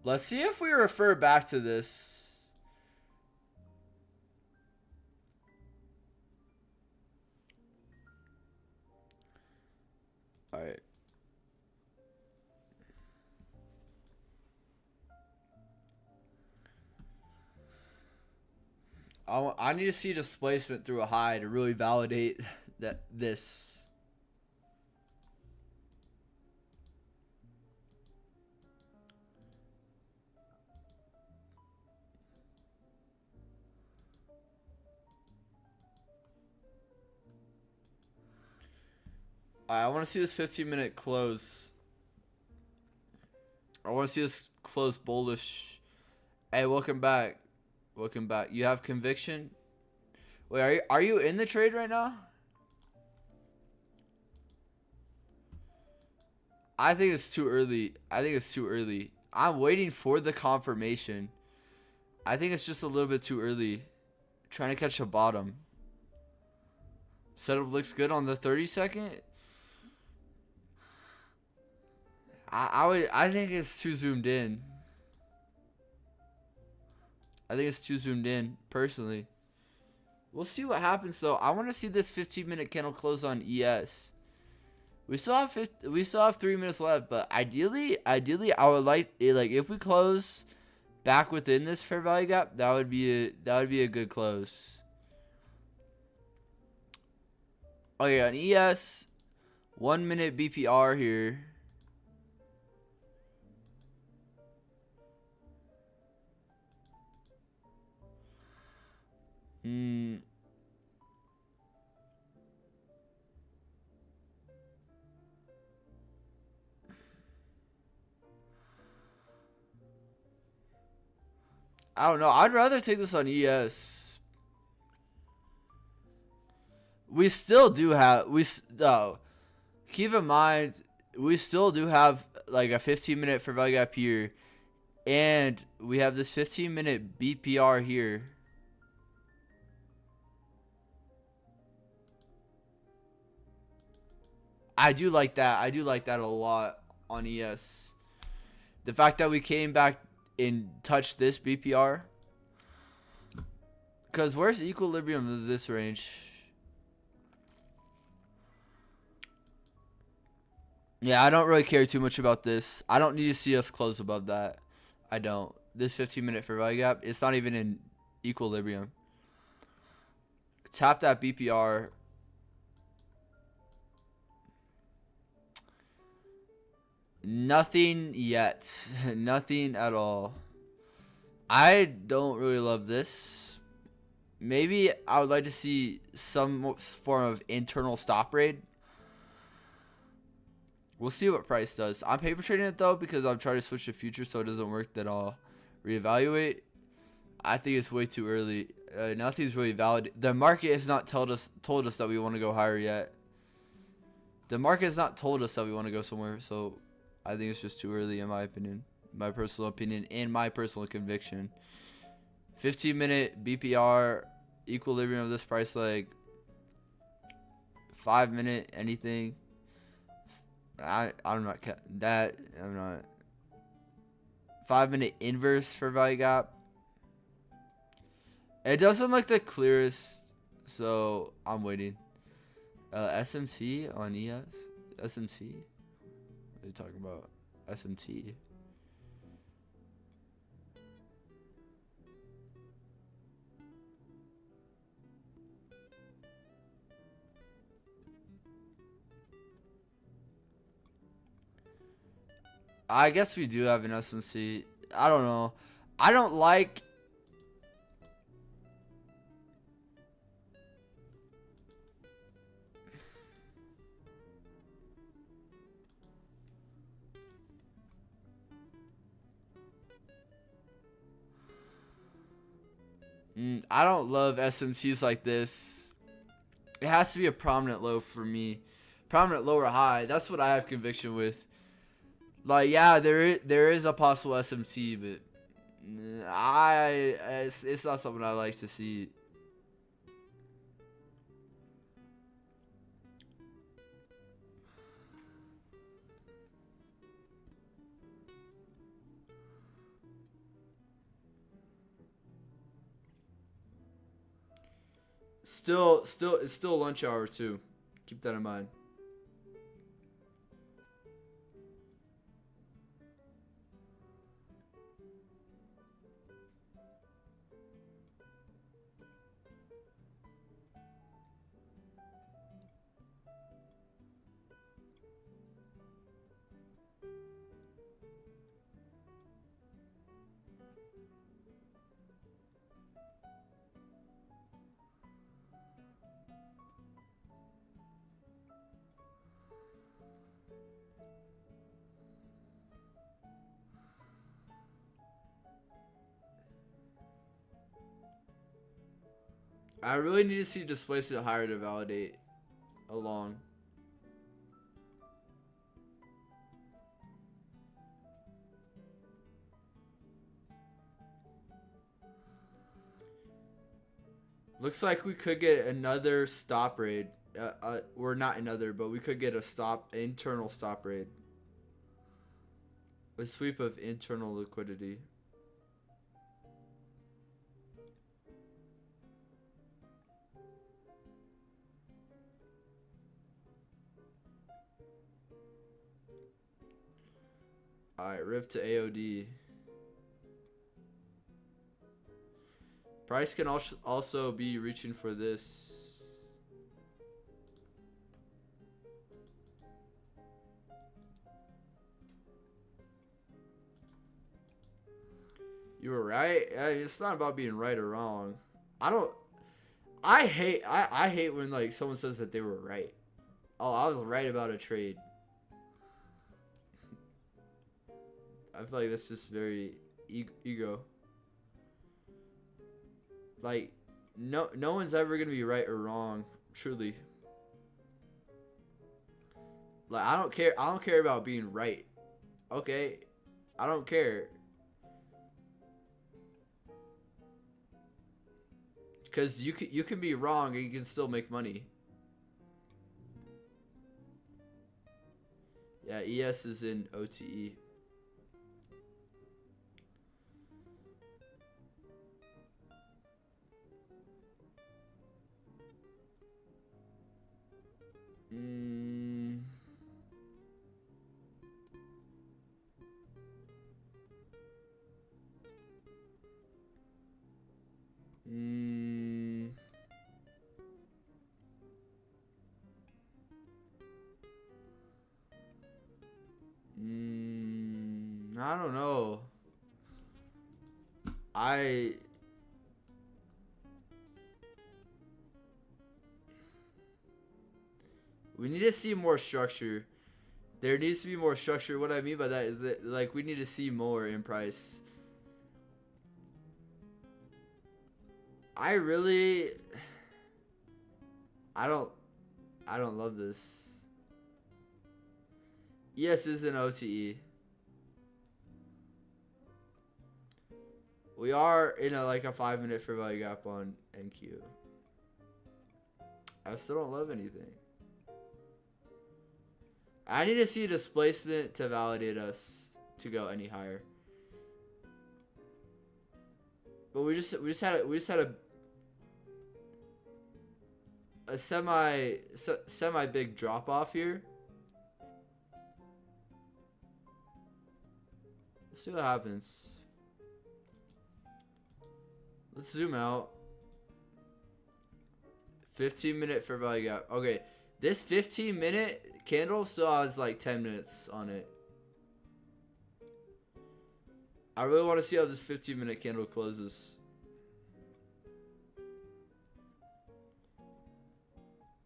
[SPEAKER 1] Let's see if we refer back to this. All right. I need to see displacement through a high to really validate that this. I want to see this 15-minute close. I want to see this close bullish. Hey, welcome back. Welcome back. You have conviction? Wait, are you in the trade right now? I think it's too early. I'm waiting for the confirmation. I think it's just a little bit too early. Trying to catch a bottom. Setup looks good on the 30-second. I think it's too zoomed in. I think it's too zoomed in, personally. We'll see what happens, though. I want to see this 15-minute candle close on ES. We still have 3 minutes left, but ideally, I would like if we close back within this fair value gap, that would be a good close. Okay, on ES, 1 minute BPR here. I don't know. I'd rather take this on ES. We still do have keep in mind we still do have like a 15-minute fair value gap here, and we have this 15-minute BPR here. I do like that. I do like that a lot on ES. The fact that we came back and touched this BPR. Because where's the equilibrium of this range? Yeah, I don't really care too much about this. I don't need to see us close above that. I don't. This 15-minute fair value gap, it's not even in equilibrium. Tap that BPR. Nothing yet. Nothing at all. I don't really love this. Maybe I would like to see some form of internal stop rate. We'll see what price does. I'm paper trading it though because I'm trying to switch to future, so it doesn't work. Then I'll reevaluate. I think it's way too early. Nothing's really valid. The market has not told us that we want to go higher yet. The market has not told us that we want to go somewhere, so I think it's just too early in my opinion, my personal opinion, and my personal conviction. 15-minute BPR equilibrium of this price leg. 5-minute anything. I'm not that. I'm not. 5-minute inverse for value gap. It doesn't look the clearest, so I'm waiting. SMT on ES. SMT. What are you talking about? SMT. I guess we do have an SMC. I don't know. I don't like. I don't love SMCs like this. It has to be a prominent low for me. Prominent low or high. That's what I have conviction with. Like, yeah, there is a possible SMT, but it's not something I like to see. It's still lunch hour too. Keep that in mind. I really need to see displacement higher to validate along. Looks like we could get another stop raid. Or not another, but we could get a internal stop raid. A sweep of internal liquidity. Alright, rip to AOD. Price can also be reaching for this. You were right. It's not about being right or wrong. I hate when like someone says that they were right. Oh, I was right about a trade. I feel like that's just very ego. Like, no one's ever gonna be right or wrong, truly. Like, I don't care about being right. Okay, I don't care. Because you can be wrong and you can still make money. Yeah, ES is in OTE. I don't know. We need to see more structure. There needs to be more structure. What I mean by that is that, like, we need to see more in price. I really, I don't love this. Yes, this is an OTE. We are in a like a 5-minute fair value gap on NQ. I still don't love anything. I need to see displacement to validate us to go any higher. But we just had a semi big drop off here. Let's see what happens. Let's zoom out. 15-minute fair value gap. Okay, this 15-minute candle still has like 10 minutes on it. I really want to see how this 15-minute candle closes.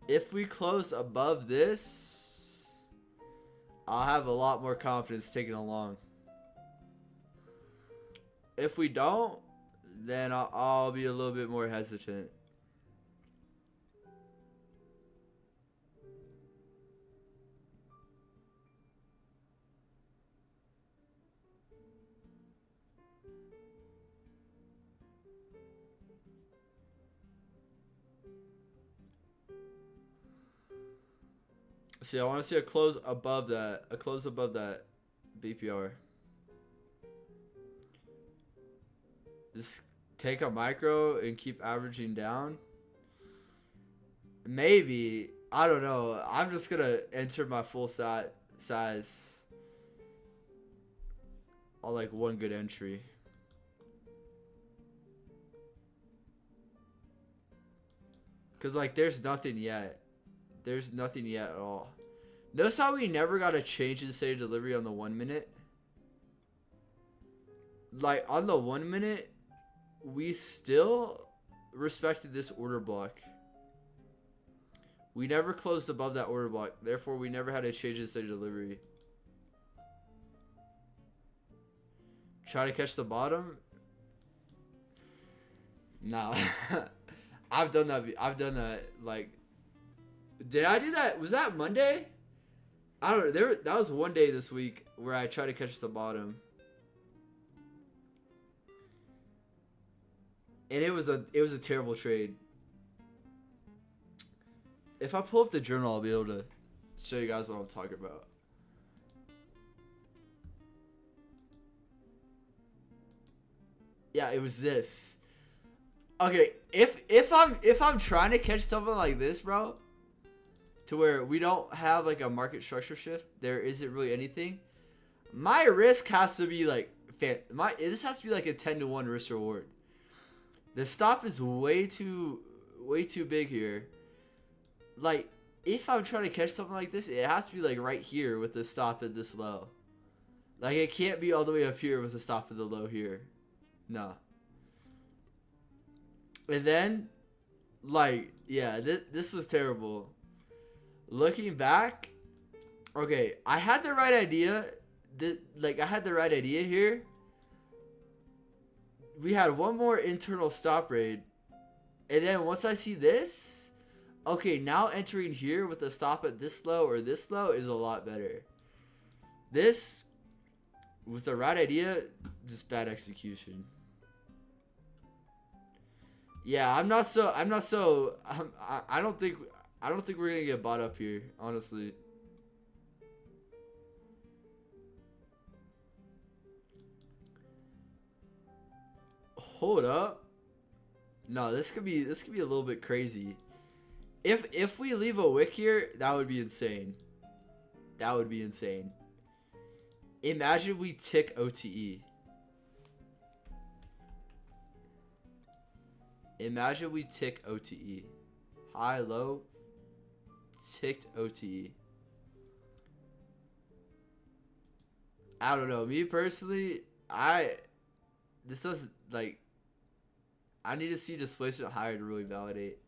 [SPEAKER 1] If we close above this, I'll have a lot more confidence taking along. If we don't, then I'll be a little bit more hesitant. See, I want to see a close above that. A close above that BPR. Just take a micro and keep averaging down. Maybe. I don't know. I'm just going to enter my full size on like one good entry. Because like there's nothing yet. There's nothing yet at all. Notice how we never got a change in state of delivery on the 1 minute? Like, on the 1 minute, we still respected this order block. We never closed above that order block. Therefore, we never had a change in state of delivery. Try to catch the bottom? Nah. I've done that, like... Did I do that? Was that Monday? I don't know. That was one day this week where I tried to catch the bottom. And it was a terrible trade. If I pull up the journal, I'll be able to show you guys what I'm talking about. Yeah, it was this. Okay, if I'm trying to catch something like this, bro, to where we don't have like a market structure shift, there isn't really anything. My risk has to be like this has to be like a 10-to-1 risk reward. The stop is way too big here. Like if I'm trying to catch something like this, it has to be like right here with the stop at this low. Like it can't be all the way up here with the stop at the low here. No. And then, like, yeah, this was terrible. Looking back, okay, I had the right idea. I had the right idea here. We had one more internal stop raid. And then once I see this, okay, now entering here with a stop at this low or this low is a lot better. This was the right idea, just bad execution. Yeah, I don't think we're gonna get bought up here, honestly. Hold up. No, this could be a little bit crazy. If we leave a wick here, that would be insane. That would be insane. Imagine we tick OTE. Imagine we tick OTE. High, low, ticked OTE. I don't know. Me personally, this doesn't, like, I need to see displacement higher to really validate.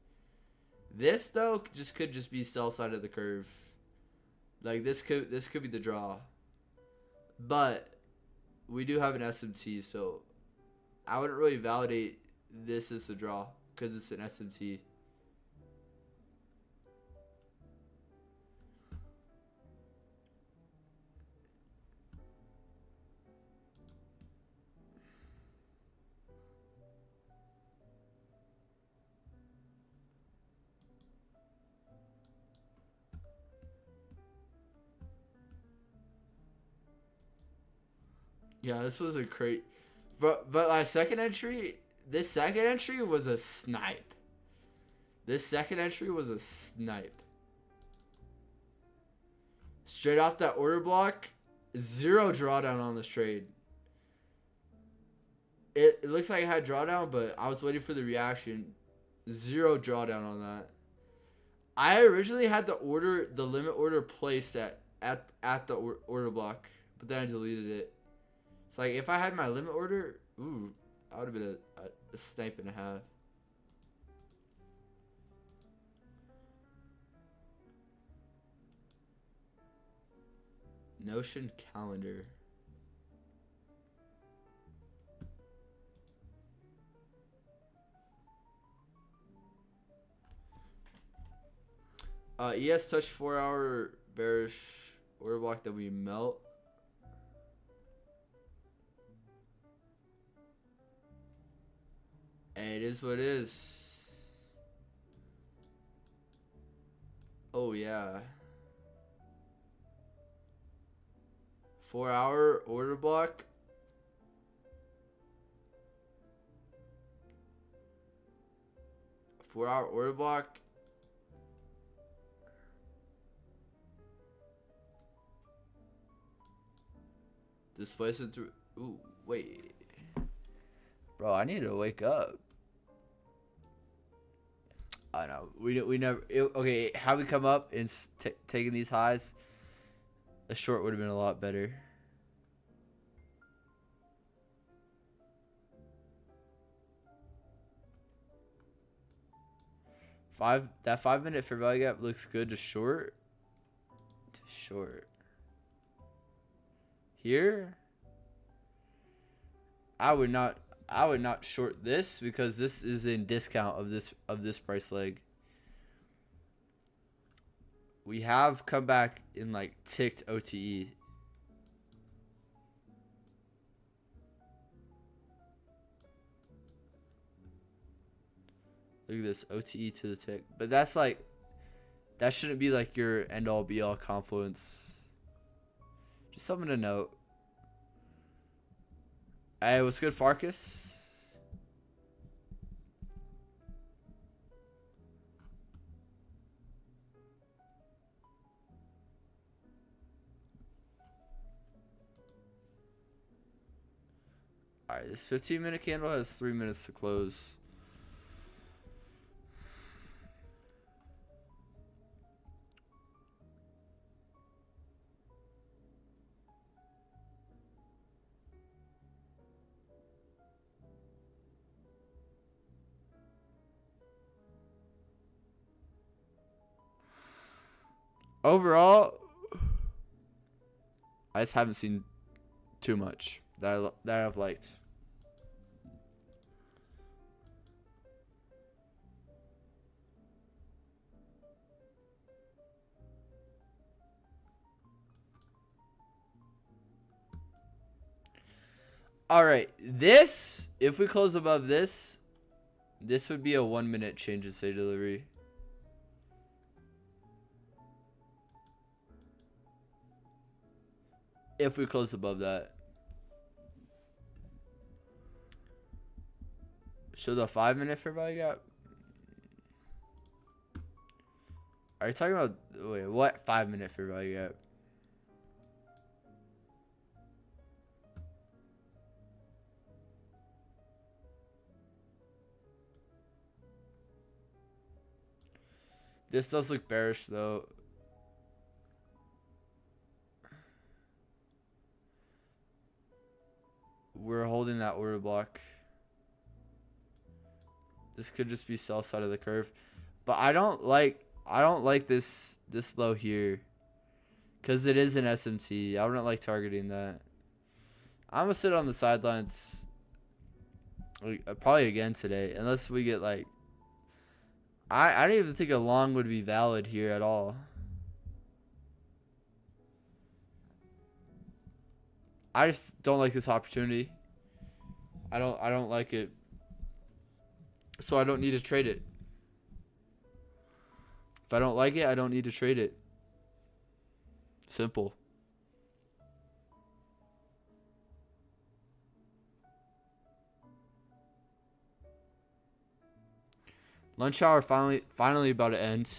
[SPEAKER 1] This, though, could just be sell side of the curve. Like this could be the draw. But we do have an SMT, so I wouldn't really validate this as the draw because it's an SMT. Yeah, this was a crate. But my second entry, this second entry was a snipe. This second entry was a snipe. Straight off that order block, 0 drawdown on this trade. It looks like I had drawdown, but I was waiting for the reaction. 0 drawdown on that. I originally had the limit order placed at the order block, but then I deleted it. It's like if I had my limit order, ooh, I would have been a snipe and a half. Notion calendar. ES touch 4-hour bearish order block that we melt. Hey, it is what it is. Oh yeah. 4-hour order block. Four-hour order block. Displacement through. Ooh, wait. Bro, I need to wake up. I know. We never. Okay, how we come up and taking these highs, a short would have been a lot better. That 5-minute fair value gap looks good to short. To short. Here, I would not short this because this is in discount of this price leg. We have come back in like ticked OTE. Look at this OTE to the tick. But that's like, that shouldn't be like your end all be all confluence. Just something to note. Hey, what's good, Farkas? Alright, this 15-minute candle has 3 minutes to close. Overall, I just haven't seen too much that I've liked. All right, this, if we close above this, this would be a 1-minute change in state delivery. If we close above that. Show the 5-minute fair value gap. Are you talking about, wait, what 5-minute fair value gap? This does look bearish though. We're holding that order block. This could just be sell side of the curve, but I don't like this low here, Because it is an SMT. I wouldn't like targeting that. I'm going to sit on the sidelines probably again today. Unless we get like... I don't even think a long would be valid here at all. I just don't like this opportunity. I don't like it. So I don't need to trade it. If I don't like it, I don't need to trade it. Simple. Lunch hour finally about to end.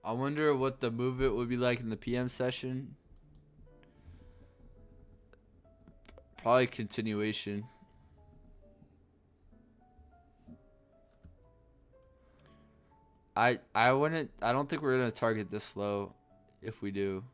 [SPEAKER 1] I wonder what the movement would be like in the PM session. Probably continuation. I don't think we're gonna target this low if we do.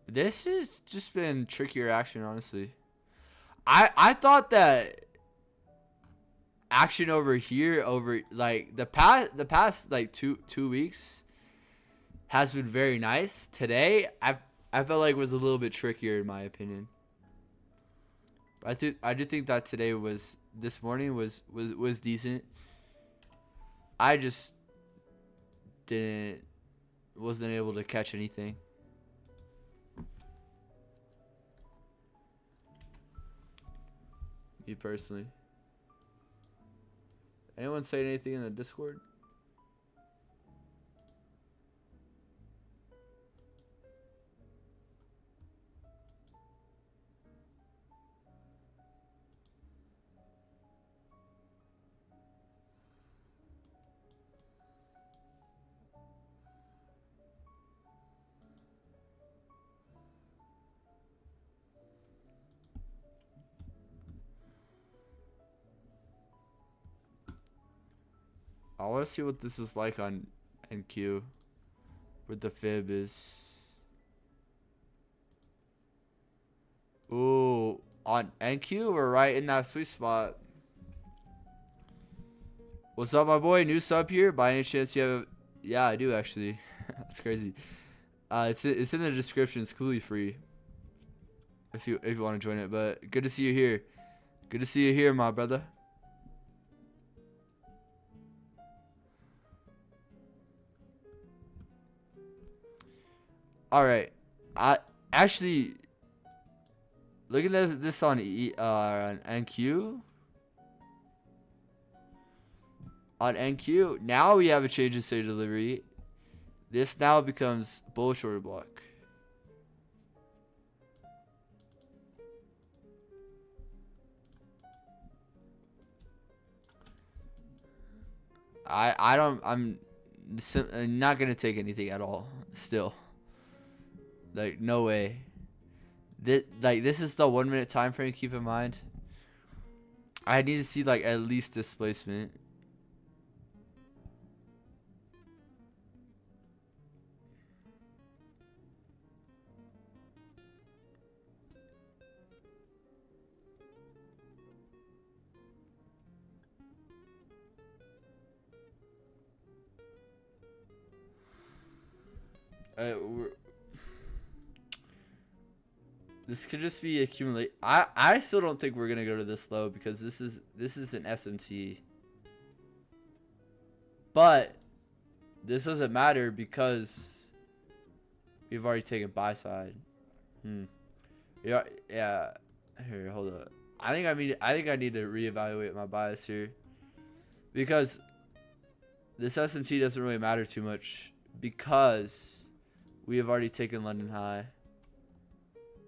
[SPEAKER 1] This has just been trickier action, honestly. I thought that action over here, over like the past like two weeks has been very nice. Today I felt like it was a little bit trickier in my opinion. I do think that this morning was decent. I just wasn't able to catch anything. Me personally. Anyone say anything in the Discord? I want to see what this is like on NQ. Where the fib is. Ooh, on NQ, we're right in that sweet spot. What's up, my boy? New sub here. By any chance you have? Yeah, I do actually. That's crazy. It's in the description. It's completely free. If you want to join it, but good to see you here. Good to see you here, my brother. All right, I actually looking at this on on NQ. On NQ, now we have a change in state of delivery. This now becomes bullish order block. I'm not gonna take anything at all. Still. Like, no way. This is the 1 minute time frame, keep in mind. I need to see like at least displacement. This could just be accumulate. I still don't think we're gonna go to this low because this is an SMT. But this doesn't matter because we've already taken buy side. Yeah. Here, hold up. I think I need to reevaluate my bias here because this SMT doesn't really matter too much because we have already taken London high.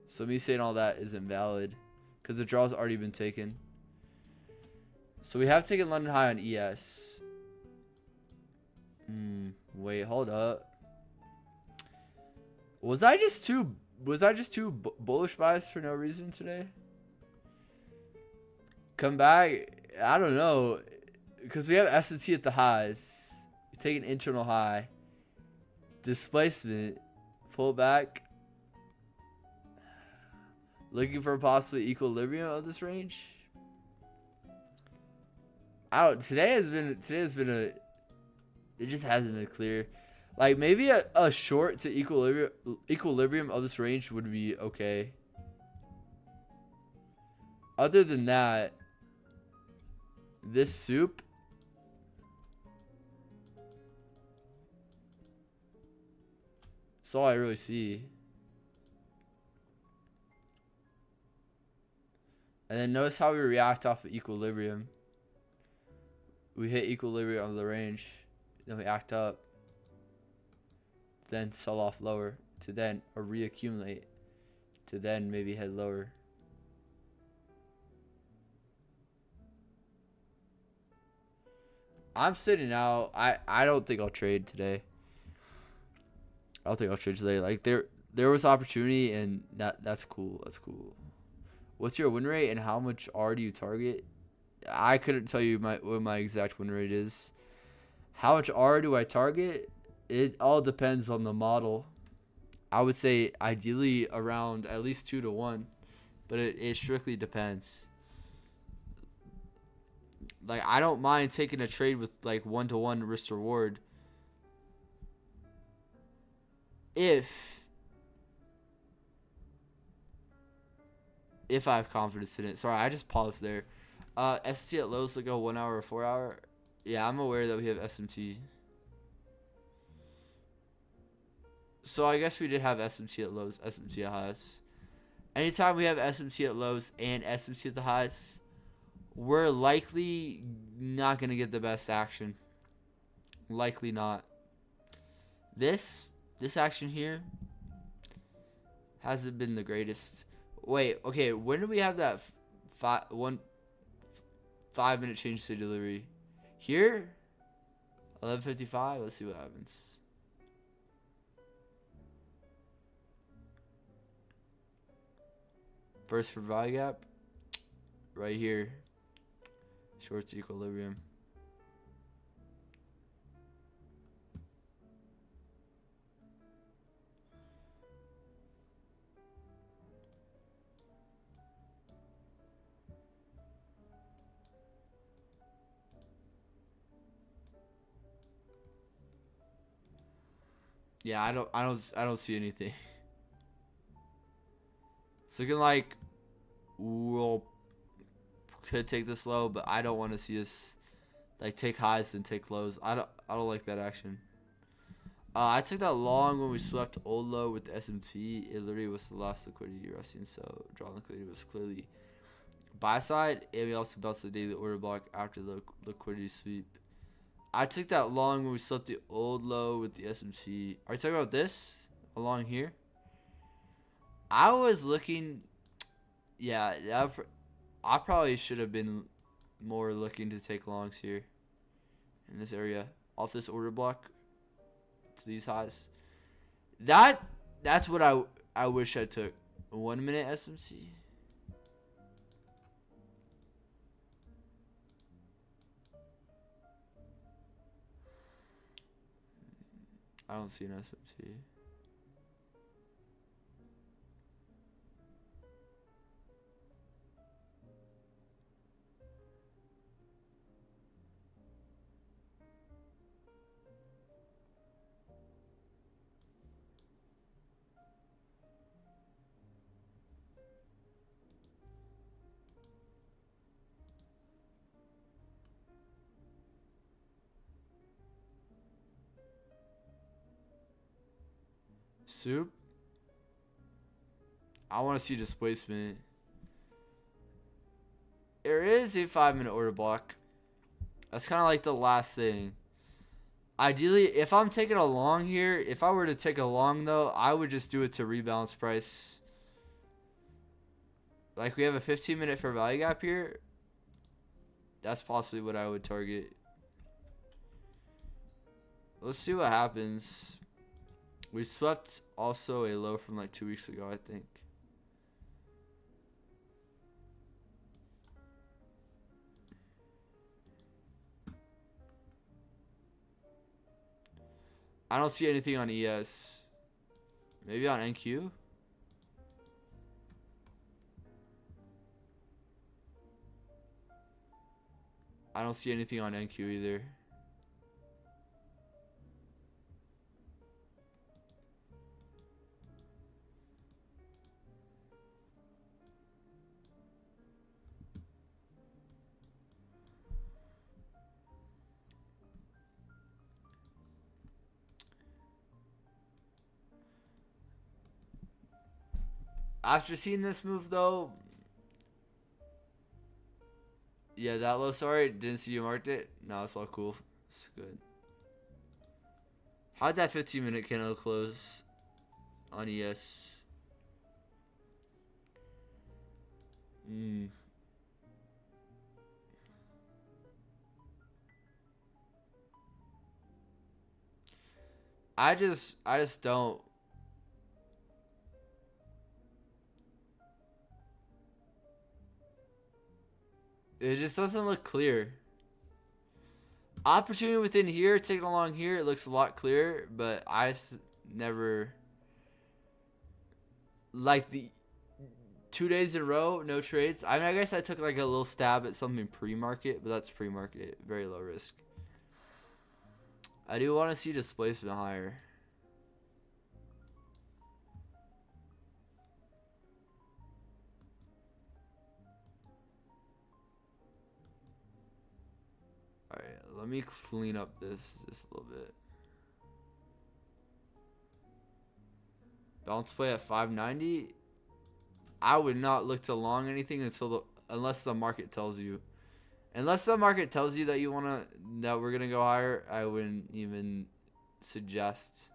[SPEAKER 1] So me saying all that isn't valid because the draw's already been taken. So we have taken London High on ES. Wait, hold up. Was I just too bullish biased for no reason today? Come back. I don't know. Because we have SMT at the highs. We take an internal high. Displacement. Pull back. Looking for a possible equilibrium of this range. I don't. Today has been a. It just hasn't been clear. Like maybe a short to equilibrium of this range would be okay. Other than that, this soup. That's all I really see. And then notice how we react off of equilibrium. We hit equilibrium of the range. Then we act up. Then sell off lower. To then or reaccumulate. To then maybe head lower. I'm sitting out. I don't think I'll trade today. I don't think I'll trade today. Like there was opportunity and that's cool. That's cool. What's your win rate and how much R do you target? I couldn't tell you what my exact win rate is. How much R do I target? It all depends on the model. I would say ideally around at least 2 to 1, but it strictly depends. Like I don't mind taking a trade with like 1-to-1 risk to reward if I have confidence in it. Sorry, I just paused there. SMT at lows, like a 1 hour or 4 hour. Yeah, I'm aware that we have SMT. So I guess we did have SMT at lows, SMT at highs. Anytime we have SMT at lows and SMT at the highs, we're likely not going to get the best action. Likely not. This action here hasn't been the greatest. Wait, okay, when did we have that 5 minute change to delivery? Here? 11:55. Let's see what happens. First for value gap. Right here. Short to equilibrium. Yeah, I don't see anything. It's looking like we'll could take this low, but I don't want to see us like take highs and take lows. I don't like that action. I took that long when we swept old low with the SMT. It literally was the last liquidity resting, so draw liquidity was clearly buy side, and we also bounced the daily order block after the liquidity sweep. I took that long when we swept the old low with the SMT. Are you talking about this along here? I was looking, yeah, I probably should have been more looking to take longs here in this area off this order block to these highs. That's what I wish I took. 1 minute SMC. I don't see an SMT. Soup. I want to see displacement. There is a 5 minute order block. That's kind of like the last thing. Ideally, if I'm taking a long here, if I were to take a long though, I would just do it to rebalance price. Like we have a 15-minute fair value gap here. That's possibly what I would target. Let's see what happens. We swept also a low from like 2 weeks ago, I think. I don't see anything on ES. Maybe on NQ? I don't see anything on NQ either. After seeing this move though, yeah, that low, sorry, didn't see you marked it. No, it's all cool. It's good. How'd that 15-minute candle close on ES? I just don't. It just doesn't look clear. Opportunity within here, taking along here, it looks a lot clearer, but I just never, like the 2 days in a row, no trades. I mean, I guess I took like a little stab at something pre-market, but that's pre-market, very low risk. I do want to see displacement higher. Alright, let me clean up this just a little bit. Bounce play at 590. I would not look to long anything unless the market tells you. Unless the market tells you that we're gonna go higher, I wouldn't even suggest.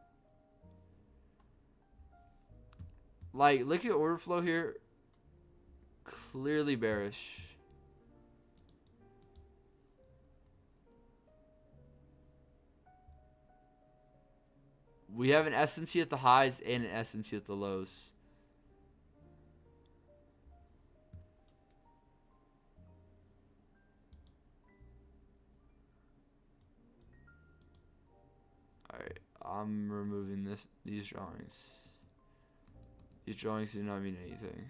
[SPEAKER 1] Like, look at order flow here. Clearly bearish. We have an SMT at the highs and an SMT at the lows. Alright, I'm removing these drawings. These drawings do not mean anything.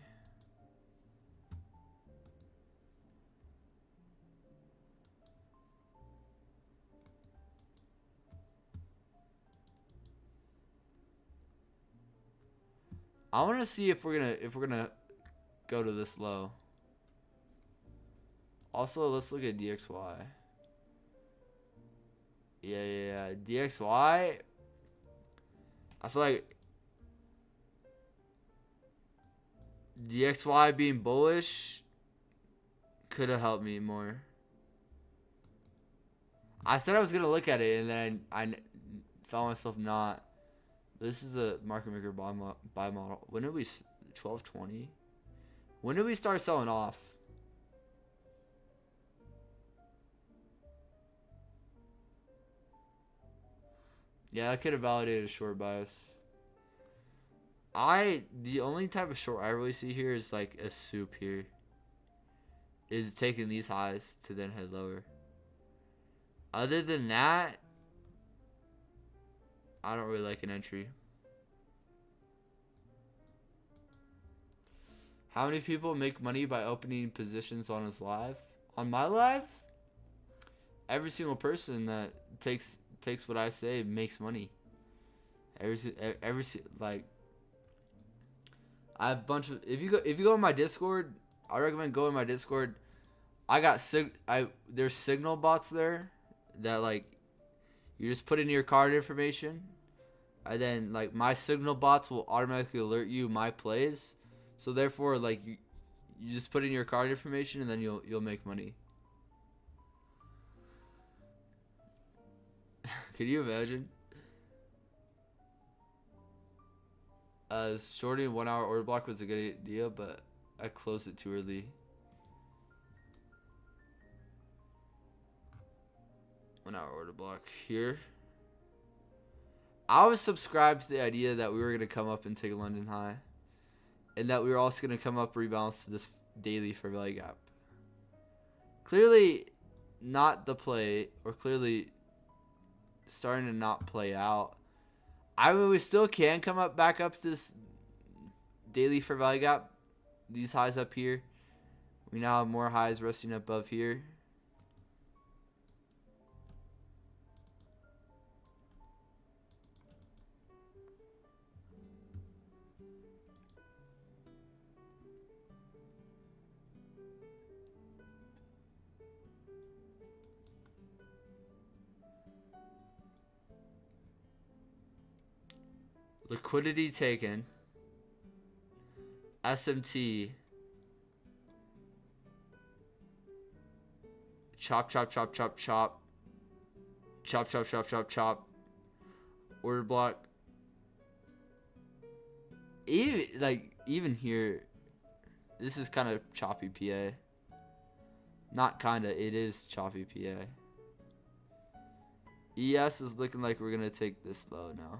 [SPEAKER 1] I want to see if we're gonna go to this low. Also, let's look at DXY. Yeah. DXY. I feel like DXY being bullish could have helped me more. I said I was gonna look at it, and then I found myself not. This is a market maker buy model. When did we 1220? When did we start selling off? Yeah, I could have validated a short bias. The only type of short I really see here is like a soup here. Is taking these highs to then head lower. Other than that, I don't really like an entry. How many people make money by opening positions on his live? On my live? Every single person that takes what I say makes money. Like, I have a bunch of, if you go in my Discord, I recommend going in my Discord. I got there's signal bots there that, like, you just put in your card information, and then like my signal bots will automatically alert you my plays. So therefore, like, you just put in your card information and then you'll make money. Can you imagine? Shorting 1 hour order block was a good idea, but I closed it too early. One hour order block here. I was subscribed to the idea that we were going to come up and take a London high. And that we were also going to come up rebalance to this daily fair value gap. Clearly not the play, or clearly starting to not play out. I mean, we still can come up back up to this daily fair value gap. These highs up here. We now have more highs resting above here. Liquidity taken. SMT. Chop, chop, chop, chop, chop. Chop, chop, chop, chop, chop. Order block. Even here, this is kind of choppy PA. Not kinda, it is choppy PA. ES is looking like we're gonna take this low now.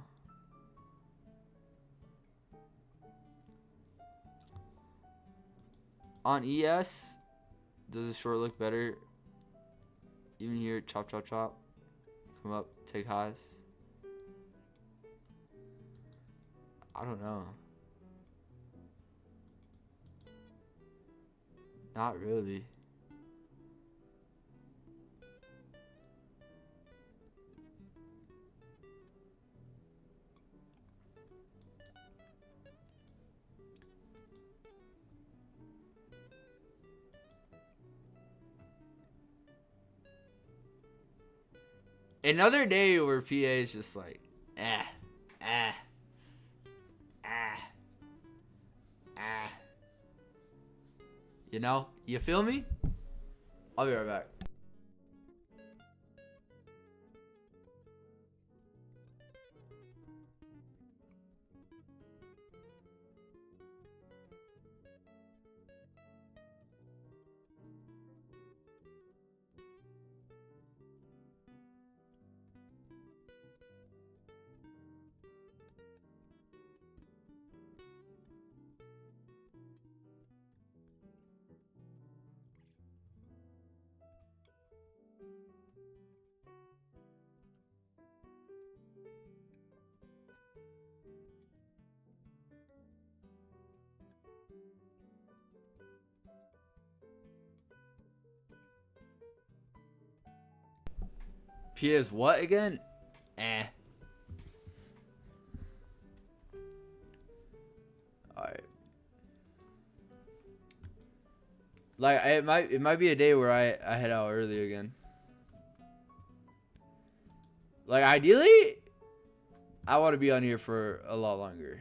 [SPEAKER 1] On ES, does the short look better? Even here, chop, chop, chop. Come up, take highs. I don't know. Not really. Another day where PA is just like, You know? You feel me? I'll be right back. PA is what again? Alright. Like it might be a day where I head out early again. Like ideally, I want to be on here for a lot longer.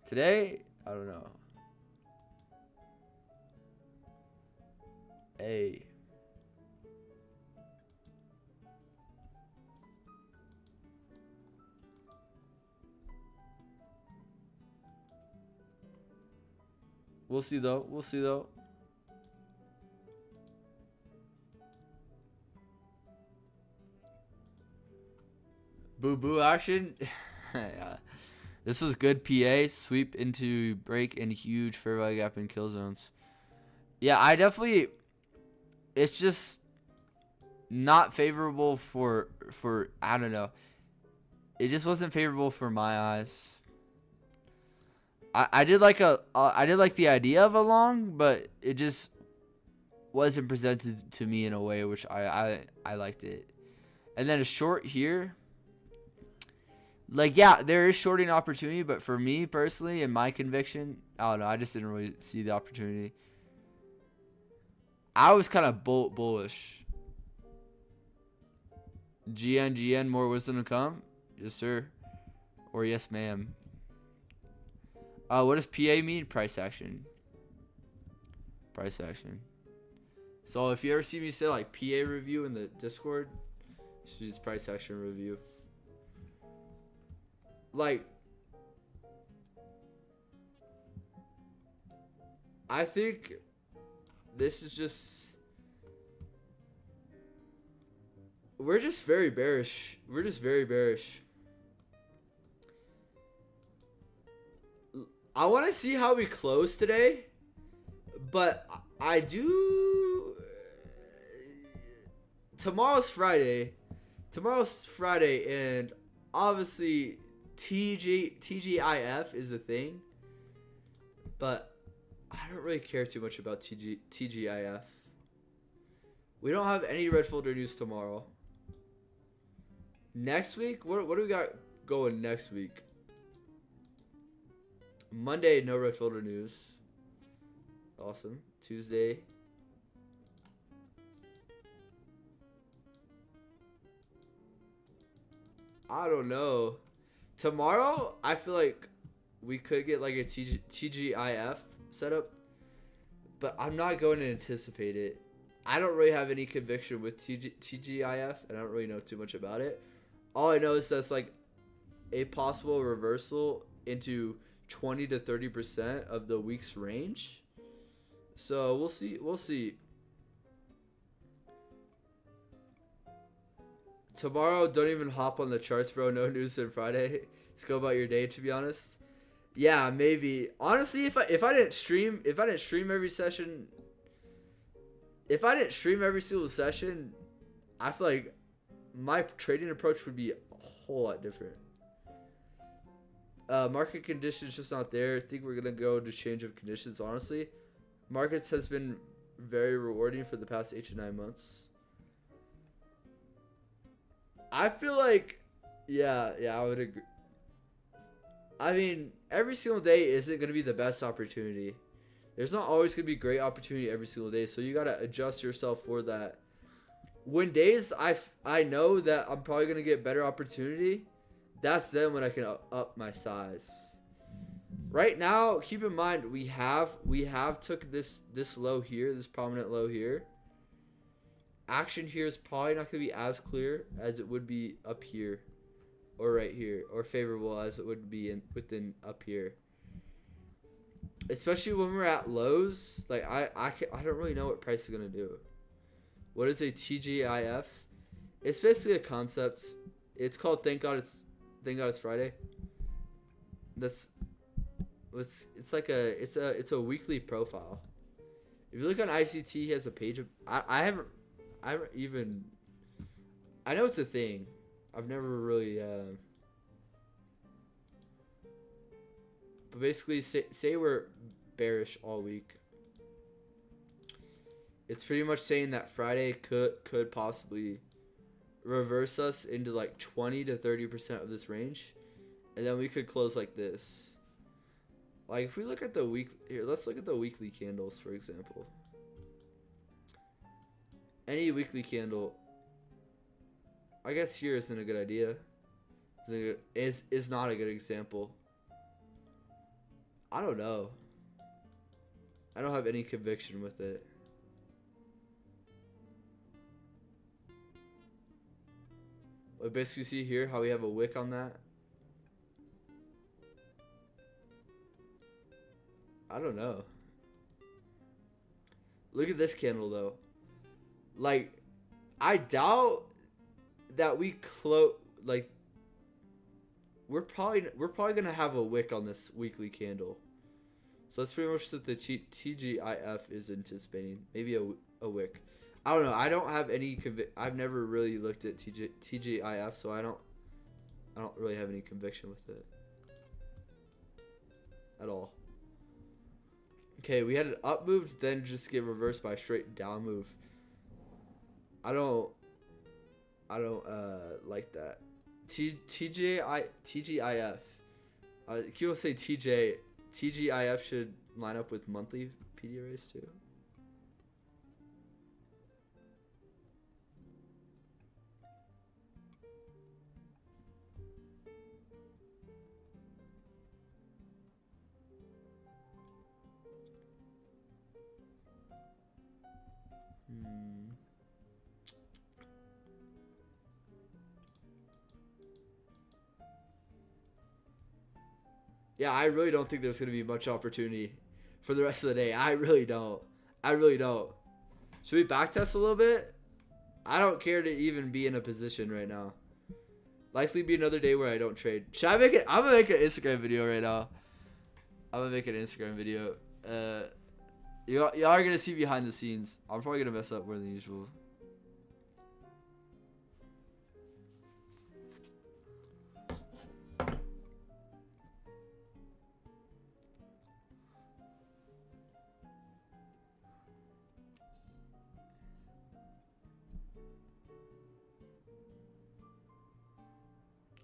[SPEAKER 1] Today, I don't know. Hey. We'll see though. We'll see though. Boo boo action. Yeah. This was good PA. Sweep into break and huge fair value gap in kill zones. Yeah, I definitely. It's just not favorable for I don't know. It just wasn't favorable for my eyes. I did like the idea of a long, but it just wasn't presented to me in a way which I liked it. And then a short here. Like, yeah, there is shorting opportunity, but for me personally, in my conviction, I don't know. I just didn't really see the opportunity. I was kind of bullish. GN, more wisdom to come? Yes, sir. Or yes, ma'am. What does PA mean? Price action. Price action. So if you ever see me say like PA review in the Discord, it's just price action review. Like, I think this is just we're just very bearish. We're just very bearish. I want to see how we close today, but I do. Tomorrow's Friday, and obviously TGIF is a thing, but I don't really care too much about TGIF. We don't have any red folder news tomorrow. Next week, what do we got going next week? Monday, no red folder news. Awesome. Tuesday. I don't know. Tomorrow, I feel like we could get like a TGIF setup, but I'm not going to anticipate it. I don't really have any conviction with TGIF, and I don't really know too much about it. All I know is that's like a possible reversal into 20 to 30% of the week's range. So we'll see. We'll see. Tomorrow, don't even hop on the charts, bro. No news on Friday. Let's go about your day, to be honest. Yeah, maybe. Honestly, if I didn't stream every session, if I didn't stream every single session, I feel like my trading approach would be a whole lot different. Market conditions just not there. I think we're gonna go to change of conditions. Honestly, markets has been very rewarding for the past 8 to 9 months. I feel like, yeah, I would agree. I mean, every single day isn't going to be the best opportunity. There's not always going to be great opportunity every single day, so you got to adjust yourself for that. When days I know that I'm probably going to get better opportunity, that's then when I can up my size. Right now, keep in mind, we have took this low here, this prominent low here. Action here is probably not going to be as clear as it would be up here or right here, or favorable as it would be within up here. Especially when we're at lows, like I don't really know what price is going to do. What is a TGIF? It's basically a concept. It's called Thank God It's Friday. It's like it's a weekly profile. If you look on ICT, he has a page of I haven't even. I know it's a thing. I've never really. But basically, say we're bearish all week. It's pretty much saying that Friday could possibly reverse us into like 20 to 30% of this range, and then we could close like this. Like if we look at the week here, let's look at the weekly candles, for example. Any weekly candle, I guess here isn't a good idea. Is not a good example. I don't know. I don't have any conviction with it. But basically, see here how we have a wick on that. I don't know. Look at this candle though. Like, I doubt that we like we're probably gonna have a wick on this weekly candle. So that's pretty much what the TGIF is anticipating. Maybe a wick. I don't know. I don't have any I've never really looked at TGIF, so I don't really have any conviction with it at all. Okay, we had an up move, then just get reversed by a straight down move. I don't like that. TGIF. People say TGIF should line up with monthly PD arrays too. Yeah, I really don't think there's going to be much opportunity for the rest of the day. I really don't. I really don't. Should we backtest a little bit? I don't care to even be in a position right now. Likely be another day where I don't trade. Should I make it? I'm gonna make an Instagram video right now. I'm gonna make an Instagram video. Y'all are gonna see behind the scenes. I'm probably gonna mess up more than usual.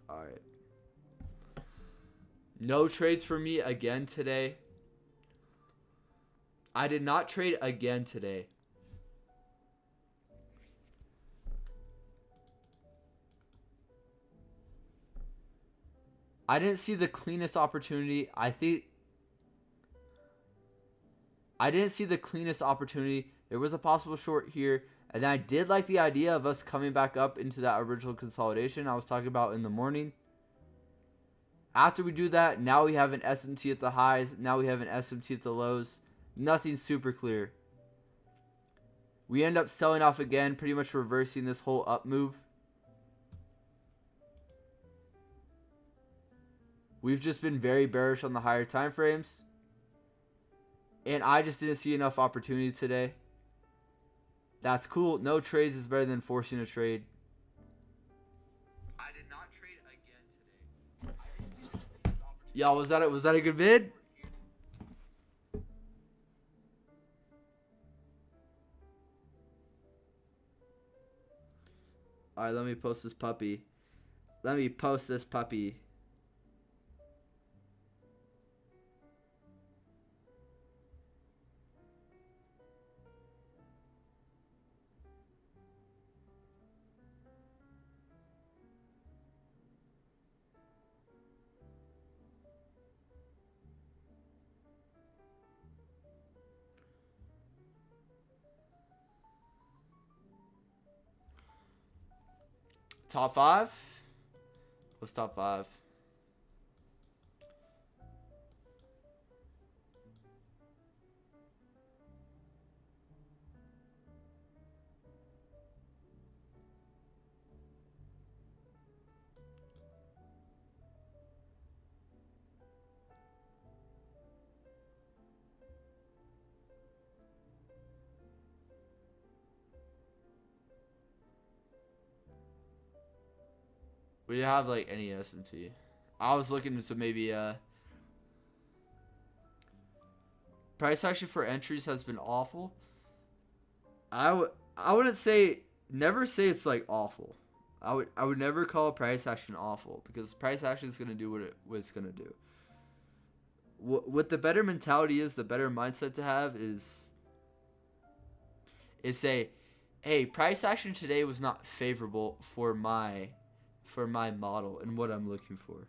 [SPEAKER 1] Alright. No trades for me again today. I did not trade again today. I didn't see the cleanest opportunity. I didn't see the cleanest opportunity. There was a possible short here. And I did like the idea of us coming back up into that original consolidation I was talking about in the morning. After we do that, now we have an SMT at the highs. Now we have an SMT at the lows. Nothing super clear. We end up selling off again, pretty much reversing this whole up move. We've just been very bearish on the higher time frames. And I just didn't see enough opportunity today. That's cool. No trades is better than forcing a trade. I did not trade again today. Y'all, was that a good vid? Alright, let me post this puppy. Let me post this puppy. Top 5? What's top 5? We didn't have like any SMT. I was looking to maybe price action for entries has been awful. I wouldn't say, never say it's like awful. I would never call price action awful, because price action is gonna do what it's gonna do. What the better mentality is, the better mindset to have is say, hey, price action today was not favorable for my model and what I'm looking for.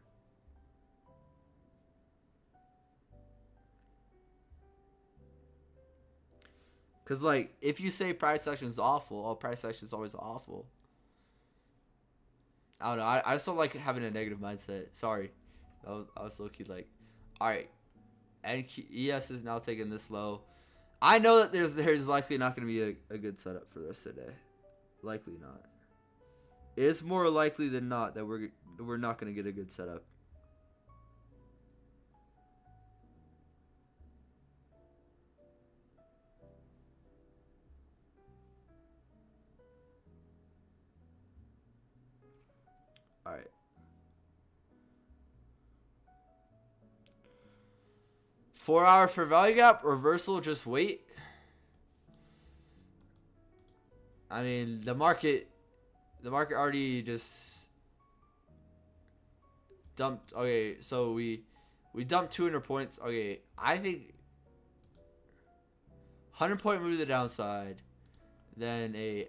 [SPEAKER 1] Because, like, if you say price action is awful, oh, price action is always awful. I don't know. I just don't like having a negative mindset. Sorry. I was low-key like, alright. And ES is now taking this low. I know that there's likely not going to be a good setup for this today. Likely not. It's more likely than not that we're not going to get a good setup. All right. Four-hour for value gap reversal. Just wait. I mean, the market already just dumped. Okay, so we dumped 200 points. Okay, I think 100-point move to the downside, then a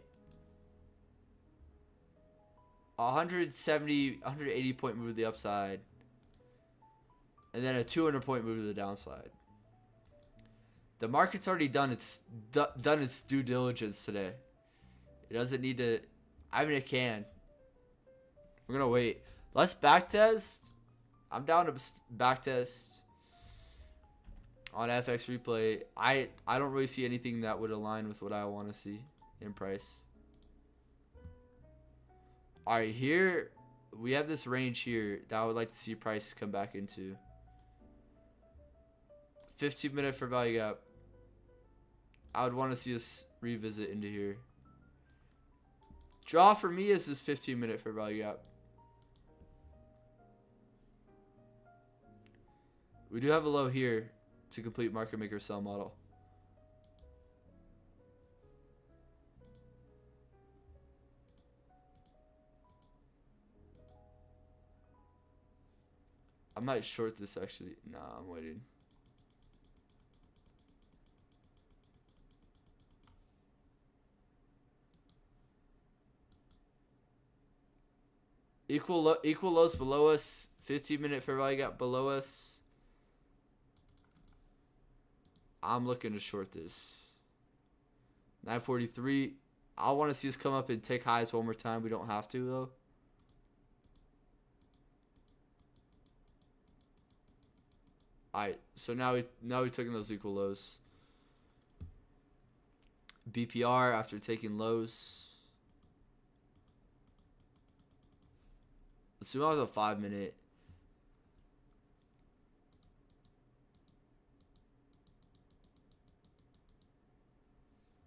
[SPEAKER 1] 180-point move to the upside, and then a 200-point move to the downside. The market's already done its due diligence today. It doesn't need to. I mean, it can. We're gonna wait. Let's backtest. I'm down to backtest. On FX replay, I don't really see anything that would align with what I want to see in price. All right, here we have this range here that I would like to see price come back into. 15-minute for value gap. I would want to see us revisit into here. Draw for me is this 15-minute for value gap. We do have a low here to complete market maker sell model. I might short this actually. Nah, I'm waiting. Equal lows below us. 15-minute fair value gap below us. I'm looking to short this. 943. I want to see us come up and take highs one more time. We don't have to though. Alright, so now we took in those equal lows. BPR after taking lows. Let's zoom out the 5-minute.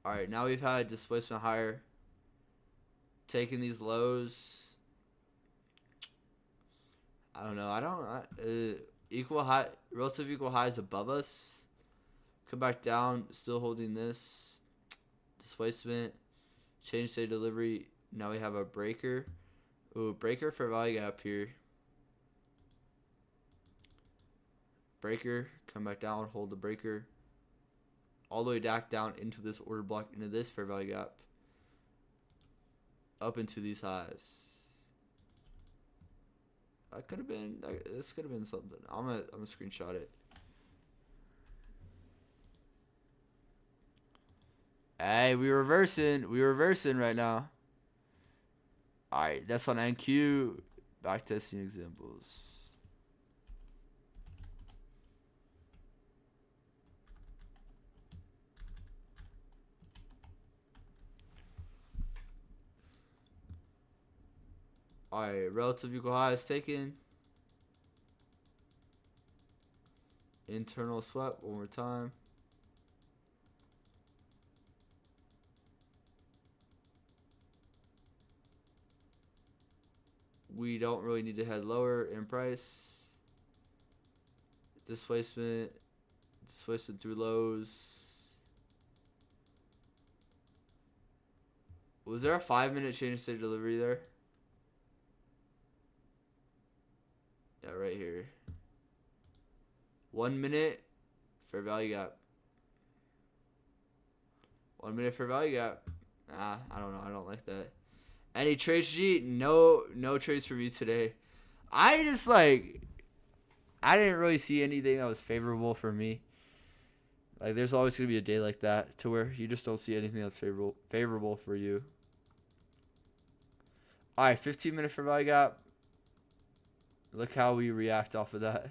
[SPEAKER 1] Alright, now we've had displacement higher. Taking these lows. I don't know. Equal high, relative equal highs above us. Come back down, still holding this. Displacement. Change state delivery. Now we have a breaker. Ooh, breaker for value gap here. Breaker. Come back down, hold the breaker. All the way back down into this order block, into this fair value gap. Up into these highs. That could have been. This could have been something. I'm gonna screenshot it. Hey, we reversing. We reversing right now. All right, that's on NQ. Back testing examples. Alright, relative equal highs taken. Internal swept one more time. We don't really need to head lower in price. Displacement through lows. Was there a 5-minute change state delivery there? Yeah, right here. 1 minute fair value gap. 1 minute fair value gap. I don't know. I don't like that. Any trades, G? No trades for me today. I didn't really see anything that was favorable for me. Like, there's always gonna be a day like that to where you just don't see anything that's favorable for you. All right, 15-minute fair value gap. Look how we react off of that.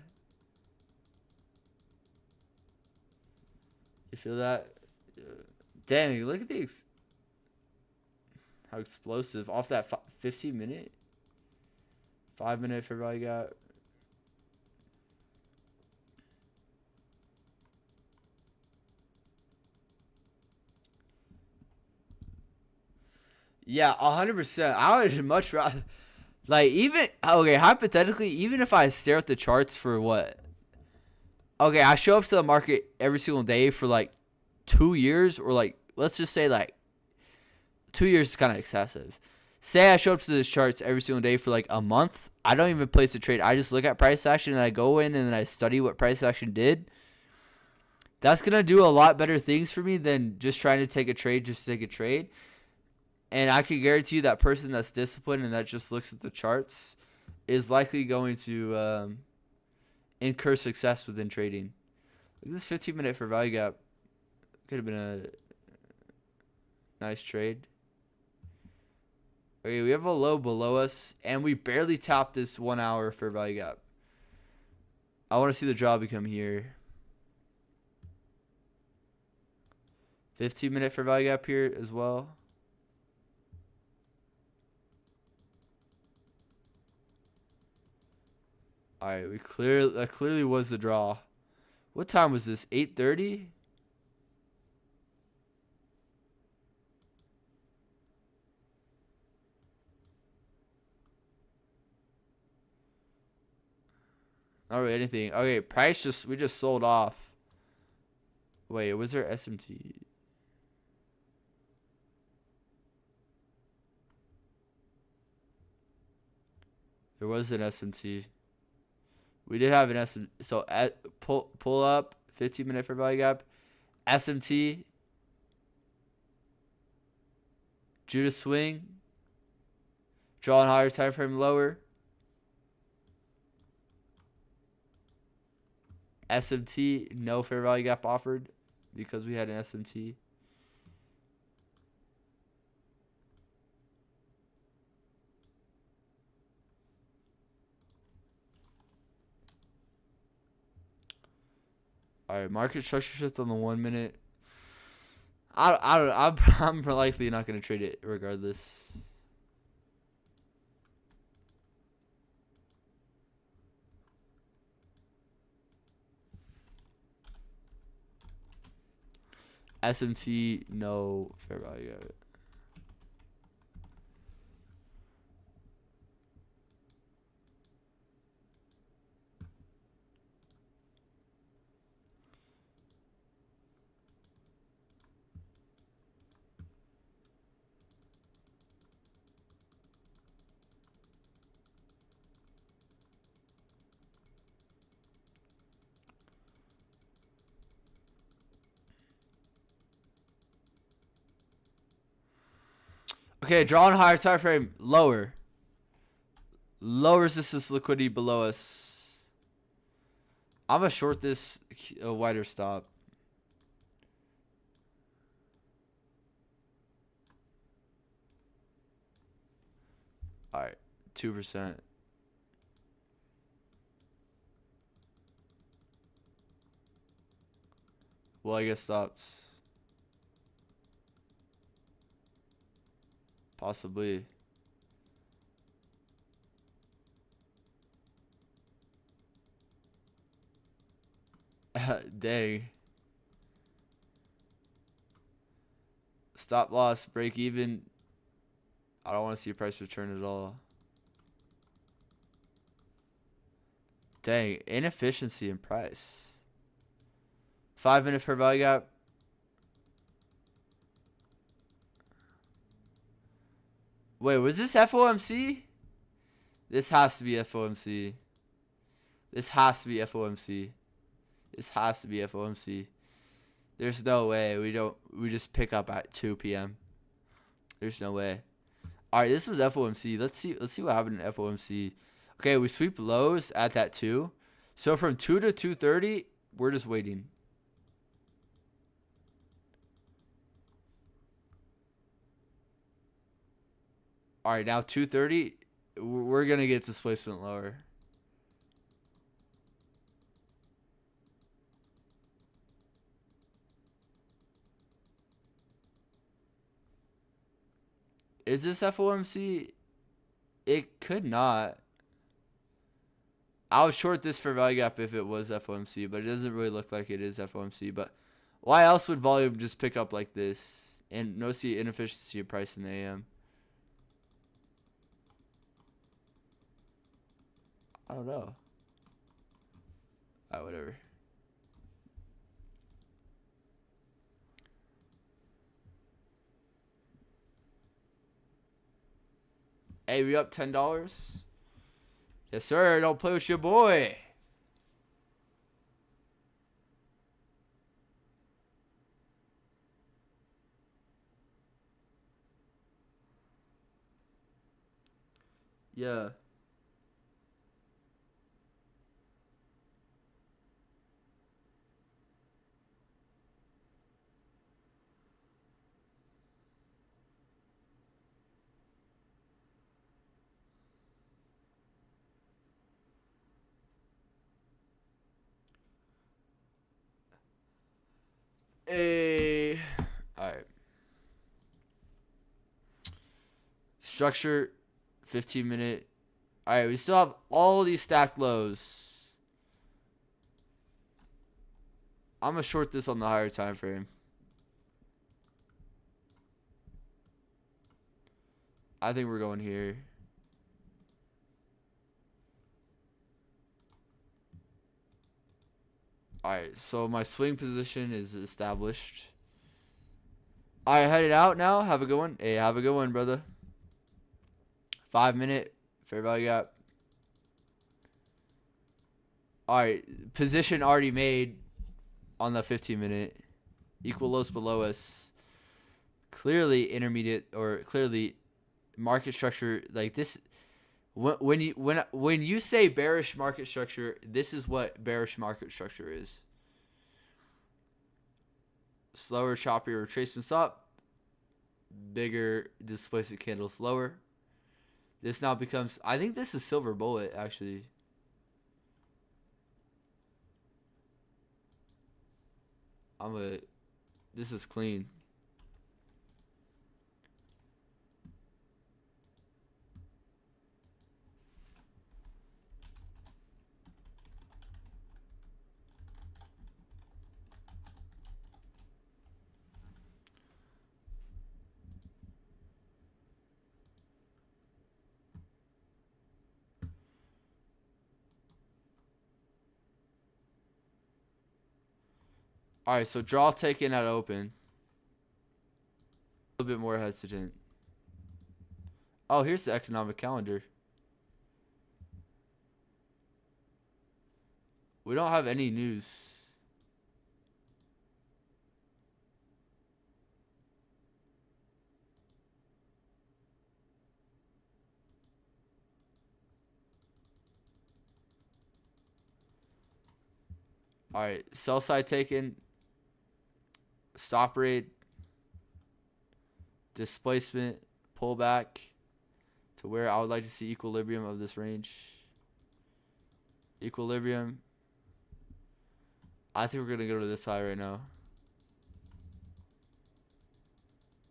[SPEAKER 1] You feel that? Dang, look at how explosive. Off that 15-minute. 5-minute fair value gap. Yeah, 100%. I would much rather... Like, even, okay, hypothetically, even if I stare at the charts for what? Okay, I show up to the market every single day for like 2 years, or like, let's just say like 2 years is kind of excessive. Say I show up to this charts every single day for like a month. I don't even place a trade. I just look at price action and I go in and I study what price action did. That's going to do a lot better things for me than just trying to take a trade just to take a trade. And I can guarantee you that person that's disciplined and that just looks at the charts is likely going to incur success within trading. Look at this 15-minute for value gap. Could have been a nice trade. Okay, we have a low below us, and we barely tapped this 1 hour for value gap. I want to see the draw become here. 15-minute fair value gap here as well. All right, that clearly was the draw. What time was this? 8:30. Not really anything. Okay, price we just sold off. Wait, was there SMT? There was an SMT. We did have an SMT. So pull up 15-minute fair value gap. SMT. Judas swing. Draw on higher time frame lower. SMT, no fair value gap offered because we had an SMT. All right, market structure shift on the 1 minute. I'm likely not gonna trade it regardless. SMT, no fair value of it. Okay, draw on higher time frame lower. Low resistance liquidity below us. I'm gonna short this a wider stop. All right, 2%. Well, I guess stops. Possibly. Dang. Stop loss, break even. I don't want to see a price return at all. Dang, inefficiency in price. 5-minute fair value gap. Wait, was this FOMC? This has to be FOMC. This has to be FOMC. This has to be FOMC. There's no way we just pick up at 2 p.m. There's no way. All right, this was FOMC. Let's see what happened in FOMC. Okay, we sweep lows at that 2. So from 2 to 2:30, we're just waiting. All right, now 2:30, we're going to get displacement lower. Is this FOMC? It could not. I would short this for value gap if it was FOMC, but it doesn't really look like it is FOMC. But why else would volume just pick up like this and no see inefficiency of price in the AM? I don't know. Whatever. Hey, we up $10? Yes, sir. Don't play with your boy. Yeah. Hey, Structure, 15 minute. All right, we still have all these stacked lows. I'm gonna short this on the higher time frame. I think we're going here. Alright, so my swing position is established. Alright, headed out now. Have a good one. Hey, have a good one, brother. 5 minute fair value gap. Alright, position already made on the 15 minute. Equal lows below us. Clearly intermediate, or clearly market structure like this. When you say bearish market structure, this is what bearish market structure is. Slower, choppier retracements up. Bigger displacement candles lower. This now becomes, I think this is silver bullet actually. This is clean. All right, so draw taken at open. A little bit more hesitant. Oh, here's the economic calendar. We don't have any news. All right, sell side taken. Stop rate, displacement, pullback to where I would like to see equilibrium of this range. Equilibrium. I think we're going to go to this high right now.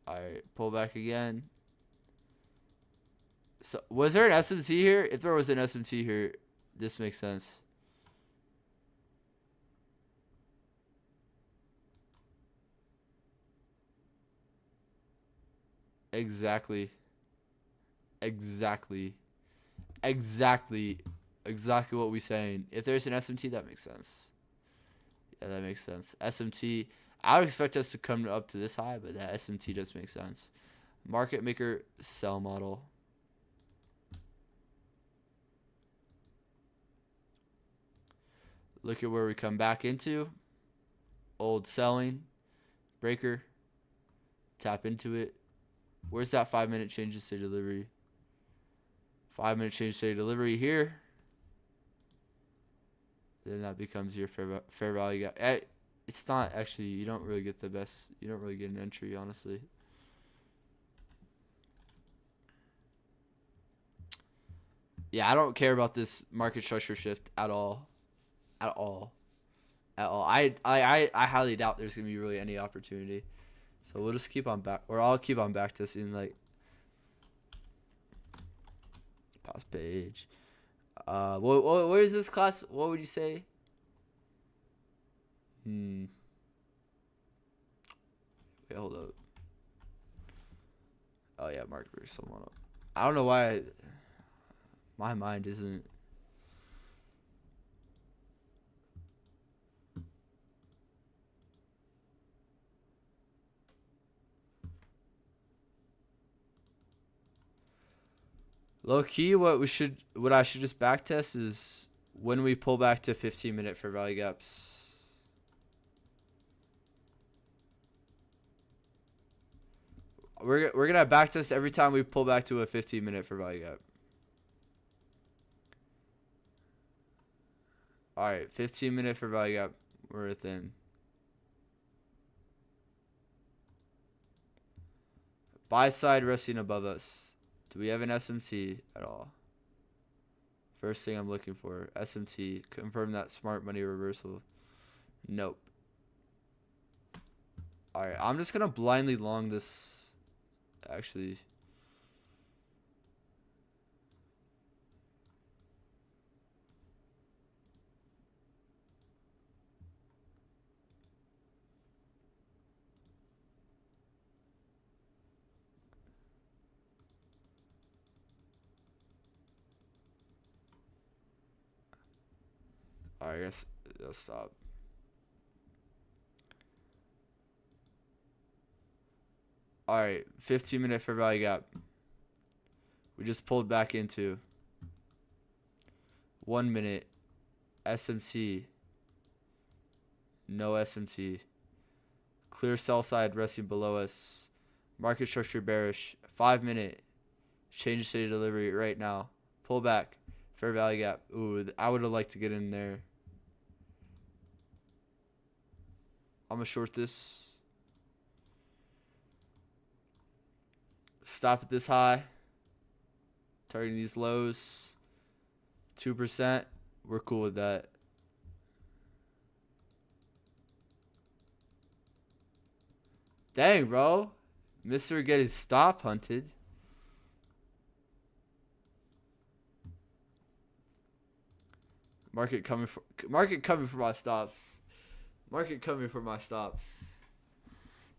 [SPEAKER 1] Alright, pull back again. So, was there an SMT here? If there was an SMT here, this makes sense. Exactly what we saying. If there's an SMT, that makes sense. Yeah, that makes sense. SMT, I would expect us to come up to this high, but that SMT does make sense. Market maker sell model. Look at where we come back into. Old selling. Breaker. Tap into it. Where's that 5 minute change of state delivery? 5 minute change of state delivery here. Then that becomes your fair value gap. It's not actually, you don't really get the best. You don't really get an entry, honestly. Yeah, I don't care about this market structure shift at all. At all. I highly doubt there's going to be really any opportunity. So we'll just keep on back, or I'll keep on back testing, like, pause page. What is this class? What would you say? Wait, hold up. Oh yeah, market versus someone up. I don't know why my mind isn't. Low key, what I should just back test is when we pull back to 15 minute fair value gaps. We're gonna back test every time we pull back to a 15 minute fair value gap. All right, 15 minute fair value gap. We're within. Buy side resting above us. Do we have an SMT at all? First thing I'm looking for. SMT. Confirm that smart money reversal. Nope. Alright, I'm just going to blindly long this. Actually. I guess let's stop. All right, 15-minute fair value gap. We just pulled back into 1 minute SMT. No SMT. Clear sell side resting below us. Market structure bearish. 5 minute. Change of state delivery right now. Pull back. Fair value gap. Ooh, I would have liked to get in there. I'm going to short this. Stop at this high. Targeting these lows. 2%. We're cool with that. Dang, bro. Mr. getting stop hunted. Market coming for my stops. Market coming for my stops.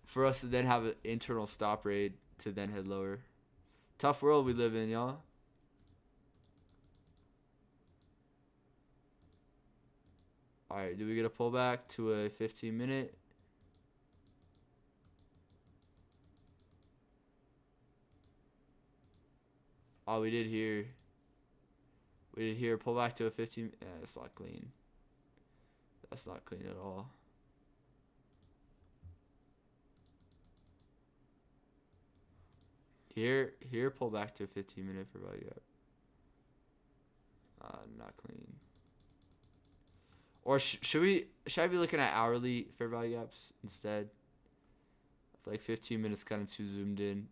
[SPEAKER 1] For us to then have an internal stop raid to then head lower. Tough world we live in, y'all. Alright, do we get a pullback to a 15-minute? Oh, we did here. We did here. Pull back to a 15. Yeah, that's not clean. That's not clean at all. Here, pull back to a 15-minute for value gap. Not clean. Or should I be looking at hourly fair value gaps instead? I feel like 15 minutes kind of too zoomed in.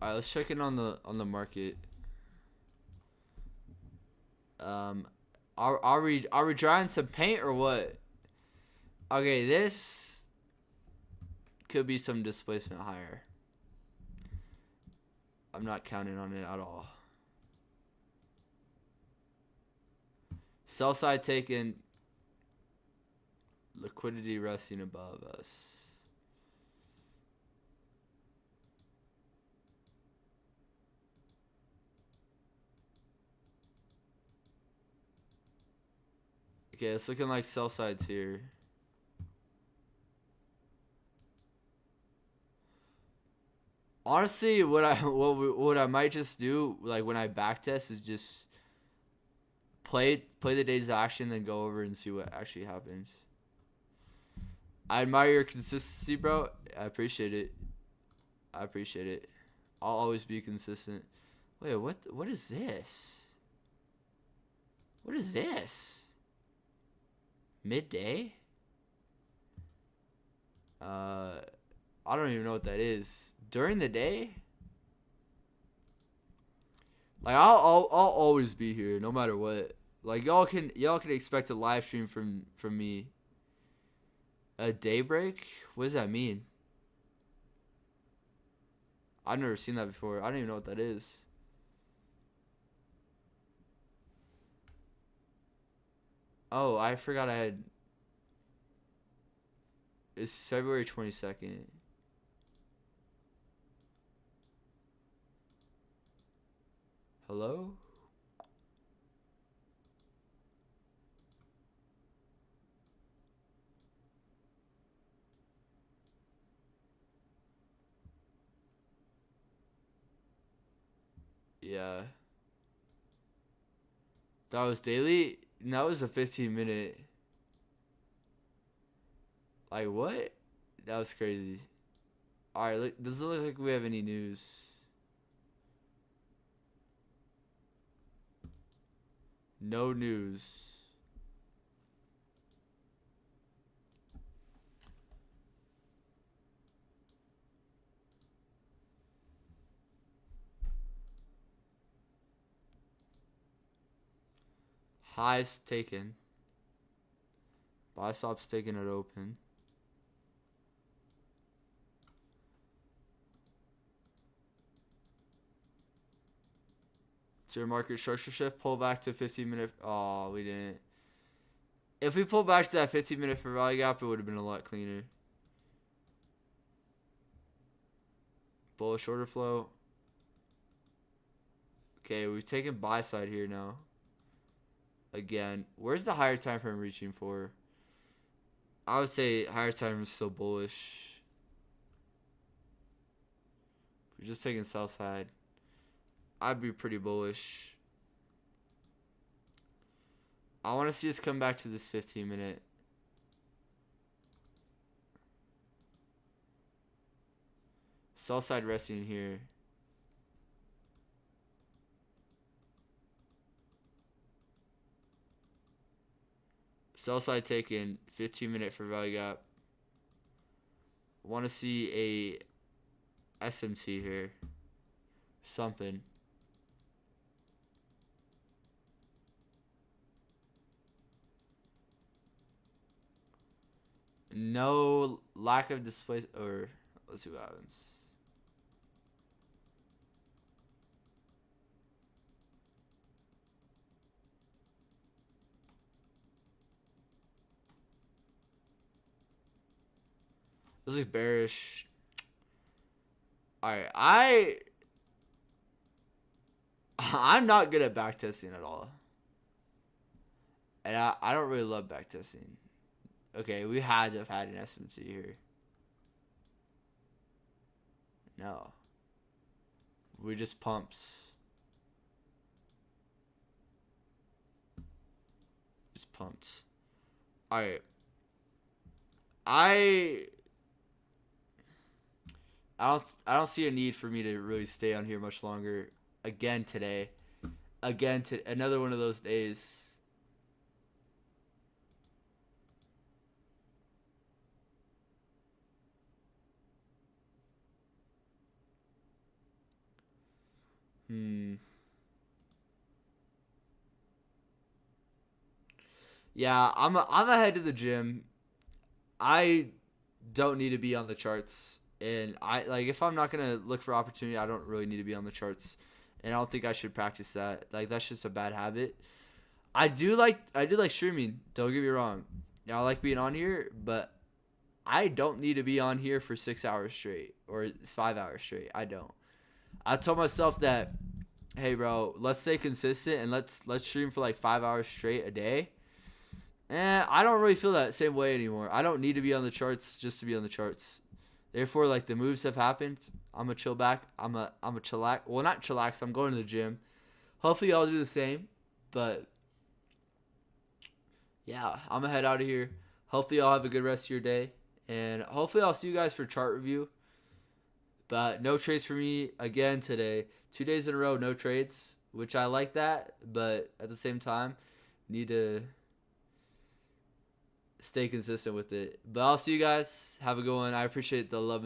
[SPEAKER 1] All right, let's check in on the market. Are we drying some paint or what? Okay, this could be some displacement higher. I'm not counting on it at all. Sell side taken. Liquidity resting above us. Okay, it's looking like sell sides here. Honestly, what I might just do, like when I backtest, is just play the day's action, then go over and see what actually happens. I admire your consistency, bro. I appreciate it. I'll always be consistent. Wait, what is this? What is this? Midday? I don't even know what that is. During the day? Like I'll always be here no matter what. Like y'all can expect a live stream from me. A daybreak? What does that mean? I've never seen that before. I don't even know what that is. Oh, I forgot I had. It's February 22nd. Hello? Yeah. That was daily? And that was a 15-minute. Like, what? That was crazy. Alright, look, doesn't look like we have any news. No news. Highs taken. Buy stops taken at open. To market structure shift, pull back to 15-minute. Oh, we didn't. If we pulled back to that 15-minute for value gap, it would have been a lot cleaner. Bullish order flow. Okay, we've taken buy side here now. Again, where's the higher time frame reaching for? I would say higher time frame is still bullish. We're just taking sell side. I'd be pretty bullish. I want to see us come back to this 15-minute. Sell side resting here. Sell side taken, 15-minute for value gap. Want to see a SMT here. Something. No lack of display, or let's see what happens. This is bearish. Alright, I'm not good at backtesting at all. And I don't really love backtesting. Okay, we had to have had an SMT here. No. We just pumps. Just pumps. Alright. I don't see a need for me to really stay on here much longer. Again today. Again to another one of those days. Yeah, I'm ahead to the gym. I don't need to be on the charts, and I like if I'm not gonna look for opportunity, I don't really need to be on the charts, and I don't think I should practice that. Like that's just a bad habit. I do like streaming. Don't get me wrong. Yeah, I like being on here, but I don't need to be on here for 6 hours straight or 5 hours straight. I don't. I told myself that, hey bro, let's stay consistent and let's stream for like 5 hours straight a day. And I don't really feel that same way anymore. I don't need to be on the charts just to be on the charts. Therefore, like the moves have happened. I'm a chill back. I'm a chillax. Well, not chillax. I'm going to the gym. Hopefully, I'll do the same. But yeah, I'm gonna head out of here. Hopefully, y'all have a good rest of your day, and hopefully, I'll see you guys for chart review. But no trades for me again today. 2 days in a row, no trades, which I like that. But at the same time, need to stay consistent with it. But I'll see you guys. Have a good one. I appreciate the love.